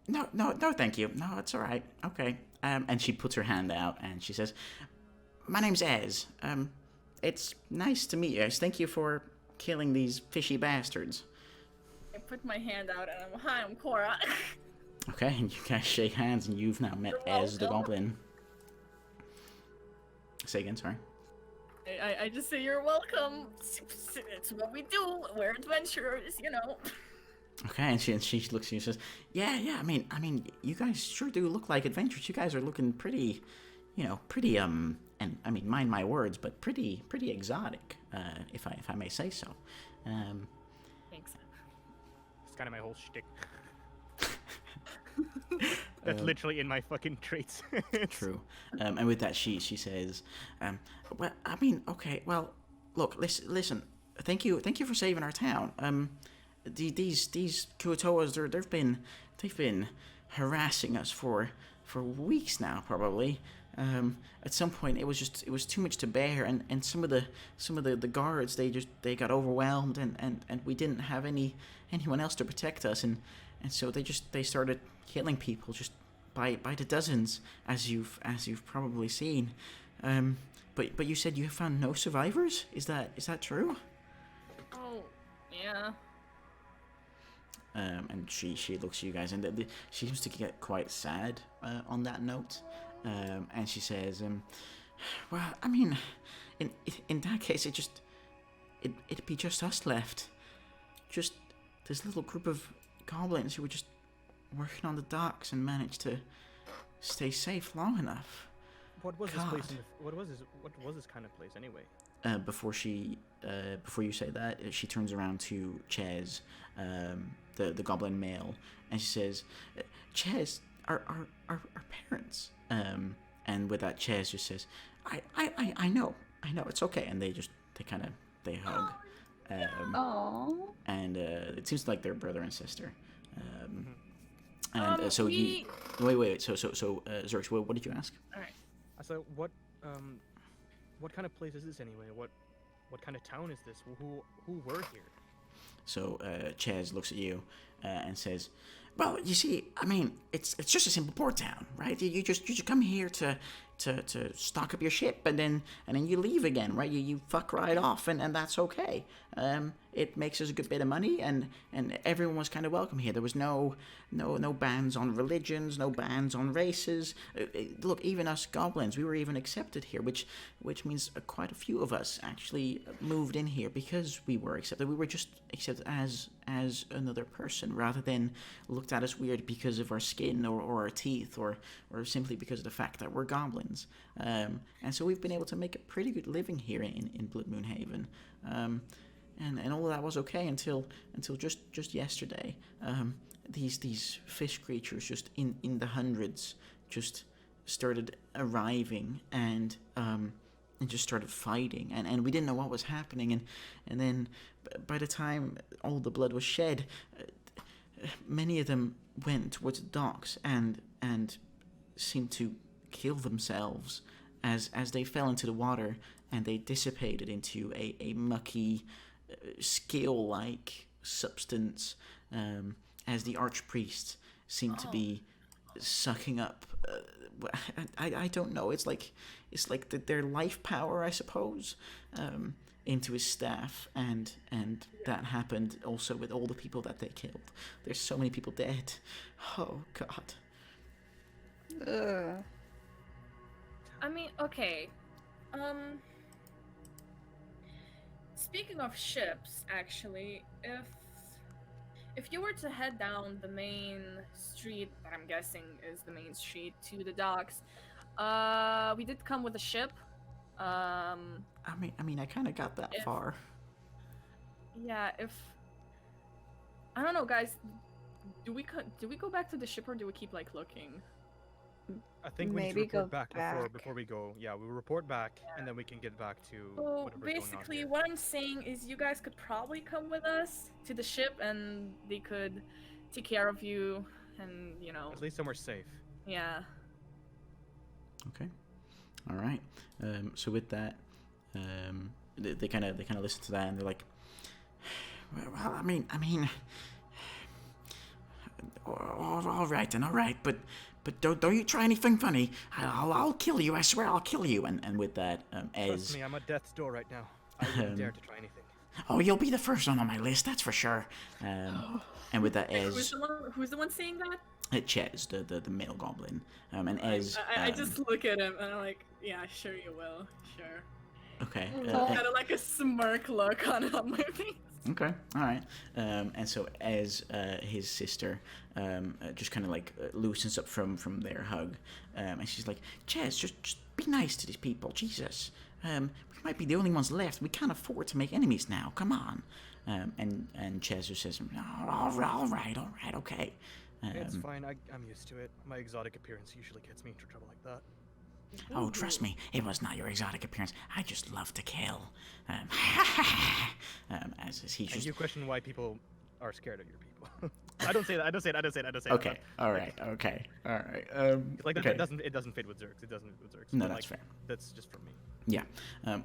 no, thank you, no, it's all right, okay. And she puts her hand out and she says, my name's Ez. It's nice to meet you guys. Thank you for killing these fishy bastards. I put my hand out and I'm, hi, I'm Cora. Okay, and you guys shake hands and you've now met You're Ez the welcome. goblin. Say again, sorry. I just say you're welcome. It's what we do. We're adventurers, you know. Okay, and she looks at you and says, yeah. I mean, you guys sure do look like adventurers. You guys are looking pretty, pretty and I mean, mind my words, but pretty exotic, if I may say so. Thanks. It's kind of my whole shtick. That's literally in my fucking traits. True. And with that, she says, well, I mean, okay, well, look, listen. Thank you for saving our town. These Kuotoas, they've been harassing us for weeks now, probably. At some point, it was too much to bear, and some of the guards they got overwhelmed, and we didn't have anyone else to protect us, and so they started killing people just by the dozens, as you've probably seen. But you said you have found no survivors? Is that true? Oh, yeah. And she looks at you guys, and she seems to get quite sad on that note. And she says, well, I mean, in that case, it'd be just us left. Just this little group of goblins who were just working on the docks and managed to stay safe long enough. What was God. this place? What was this kind of place anyway? Before you say that, she turns around to Ches, the goblin male, and she says, Ches, our parents. And with that, Ches just says, I know, it's okay. And they hug. Oh. And it seems like they're brother and sister. Wait. So Zerx, what did you ask? All right. So what kind of place is this anyway? What kind of town is this? Who were here? So Ches looks at you and says, well, you see, I mean, it's just a simple port town, right? You just come here to stock up your ship, and then you leave again, right? You fuck right off, and that's okay. It makes us a good bit of money, and everyone was kind of welcome here. There was no bans on religions, no bans on races. Look, even us goblins, we were even accepted here, which means quite a few of us actually moved in here because we were accepted. We were just accepted as another person, rather than looked at as weird because of our skin or our teeth or simply because of the fact that we're goblins. And so we've been able to make a pretty good living here in Blood Moon Haven. And all of that was okay until just yesterday. These fish creatures just in the hundreds just started arriving and just started fighting, and we didn't know what was happening, and then by the time all the blood was shed, many of them went towards the docks and seemed to kill themselves as they fell into the water, and they dissipated into a mucky, scale-like substance, as the archpriest seemed to be sucking up. I don't know. It's like their life power, I suppose, into his staff, and that happened also with all the people that they killed. There's so many people dead. Oh God. Ugh. I mean, okay. Speaking of ships, actually, if you were to head down the main street that I'm guessing is the main street to the docks, we did come with a ship. I mean, I kind of got that far. Yeah, I don't know, guys. Do we go back to the ship, or do we keep like looking? I think we need to Maybe go report back before we go. Yeah, we'll report back, and then we can get back to So whatever's going on basically, here. what I'm saying is, you guys could probably come with us to the ship, and they could take care of you, and At least somewhere safe. yeah. Okay. All right. So with that, they kind of listen to that, and they're like, well, I mean, all right, but don't you try anything funny. I'll kill you. I swear I'll kill you. And with that, Trust Ez, me, I'm at death's door right now. I wouldn't dare to try anything. oh, you'll be the first one on my list, that's for sure. And with that, Ez, Who's the one saying that? Chez, the male goblin, and Ez. I just look at him and I'm like, yeah, sure you will, sure. Okay. Kind of like a smirk look on my face. Okay, all right. And so as his sister just kind of like loosens up from their hug, and she's like, Ches, just be nice to these people, Jesus. We might be the only ones left. We can't afford to make enemies now. Come on. And Ches just says, all right, okay. It's fine. I'm used to it. My exotic appearance usually gets me into trouble like that. Oh, trust me, it was not your exotic appearance. I just love to kill. As he And just. you question why people are scared of your people. I don't say that. Okay. All right. Okay. All right. Like okay. it doesn't fit with Zerks. It doesn't fit with Zerks. No, But, that's like, fair. That's just from me. Yeah.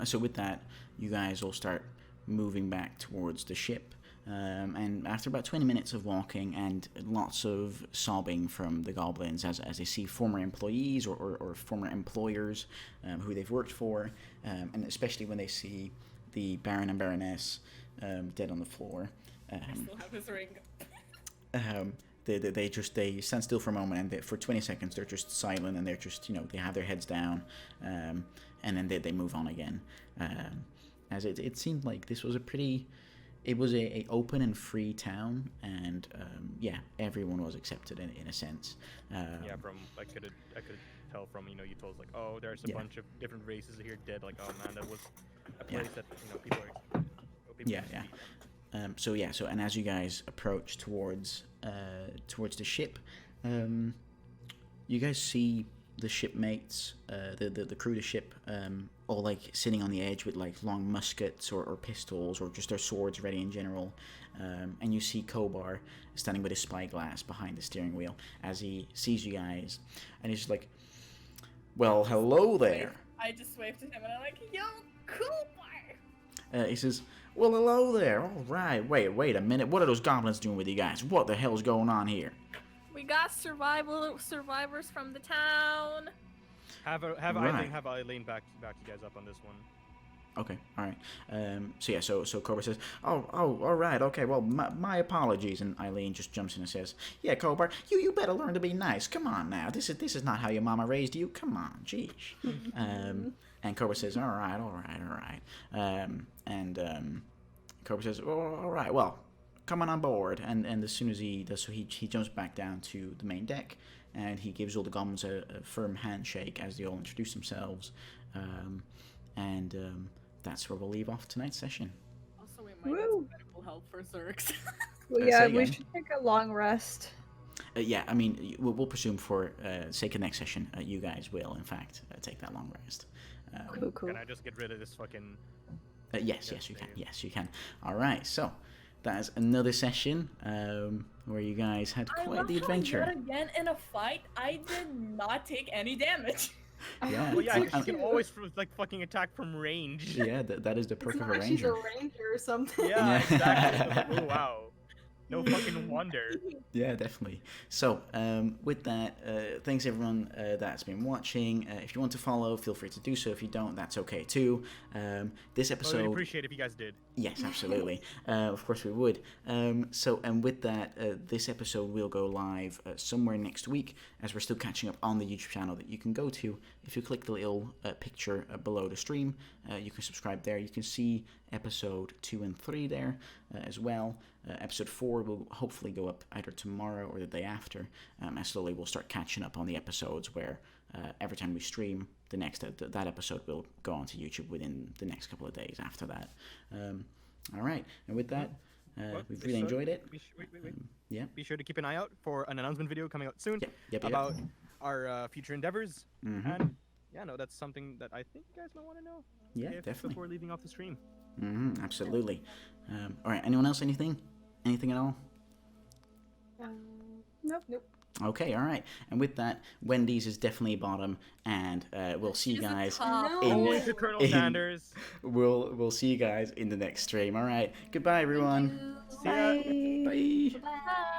So with that, you guys all start moving back towards the ship. And after about 20 minutes of walking and lots of sobbing from the goblins as they see former employees or former employers who they've worked for, and especially when they see the Baron and Baroness dead on the floor, I still have his ring. they stand still for a moment, and for 20 seconds they're just silent, and they're just, they have their heads down, and then they move on again. As it seemed like this was it was a open and free town, and everyone was accepted in a sense. Yeah, from I could tell from you told us like, oh, there's a bunch of different races here dead. Like, oh man, that was a place that people are accepted. So and as you guys approach towards the ship, you guys see the shipmates, the crew of the ship, all like sitting on the edge with like long muskets or pistols or just their swords ready in general, and you see Kobar standing with his spyglass behind the steering wheel as he sees you guys, and he's just like, well, hello there. I just waved to him and I'm like, yo, Cooper! He says, well, hello there. All right, wait a minute. What are those goblins doing with you guys? What the hell's going on here? We got survivors from the town. Have Eileen back you guys up on this one. Okay, all right. So Cobra says, oh, all right, okay. Well, my apologies. And Eileen just jumps in and says, yeah, Cobra, you better learn to be nice. Come on now, this is not how your mama raised you. Come on, jeez. And Cobra says, all right. Cobra says, all right, well, come on board. And as soon as he does so, he jumps back down to the main deck, and he gives all the goblins a firm handshake as they all introduce themselves. That's where we'll leave off tonight's session. Also, we might get some medical help for Zerks. Well, Say yeah, we again. should take a long rest. Yeah, I mean, we'll presume for sake of next session, you guys will, in fact, take that long rest. Cool, cool. Can I just get rid of this fucking... Yes, you can. Yes, you can. All right, so that is another session where you guys had I quite love the how adventure. yet again in a fight, I did not take any damage. Yeah, Well, yeah, I'm- 'cause you can always like fucking attack from range. yeah, that is the perk It's of not a like she's ranger. a ranger or something. Yeah, Yeah. exactly. Like, oh wow. No fucking wonder. Yeah, definitely. So, with that, thanks everyone that's been watching. If you want to follow, feel free to do so. If you don't, that's okay too. This I would episode... appreciate it if you guys did. Yes, absolutely. Of course we would. And with that, this episode will go live somewhere next week, as we're still catching up on the YouTube channel that you can go to. If you click the little picture below the stream, you can subscribe there. You can see episode 2 and 3 there as well. Episode 4 will hopefully go up either tomorrow or the day after. And slowly we'll start catching up on the episodes where every time we stream, the next that episode will go onto YouTube within the next couple of days after that. All right, and with that, we've really enjoyed it. Wait. Yeah. Be sure to keep an eye out for an announcement video coming out soon Yep. about our future endeavors. Mm-hmm. And yeah, no, that's something that I think you guys might want to know. Yeah, definitely. Before leaving off the stream. Mm-hmm, absolutely. All right, anyone else? Anything at all? Nope. Okay, all right. And with that, Wendy's is definitely bottom, and we'll see you She's a guys. top. In- Only to Colonel in- Sanders. We'll see you guys in the next stream. All right. Goodbye, everyone. See ya. Bye. Bye.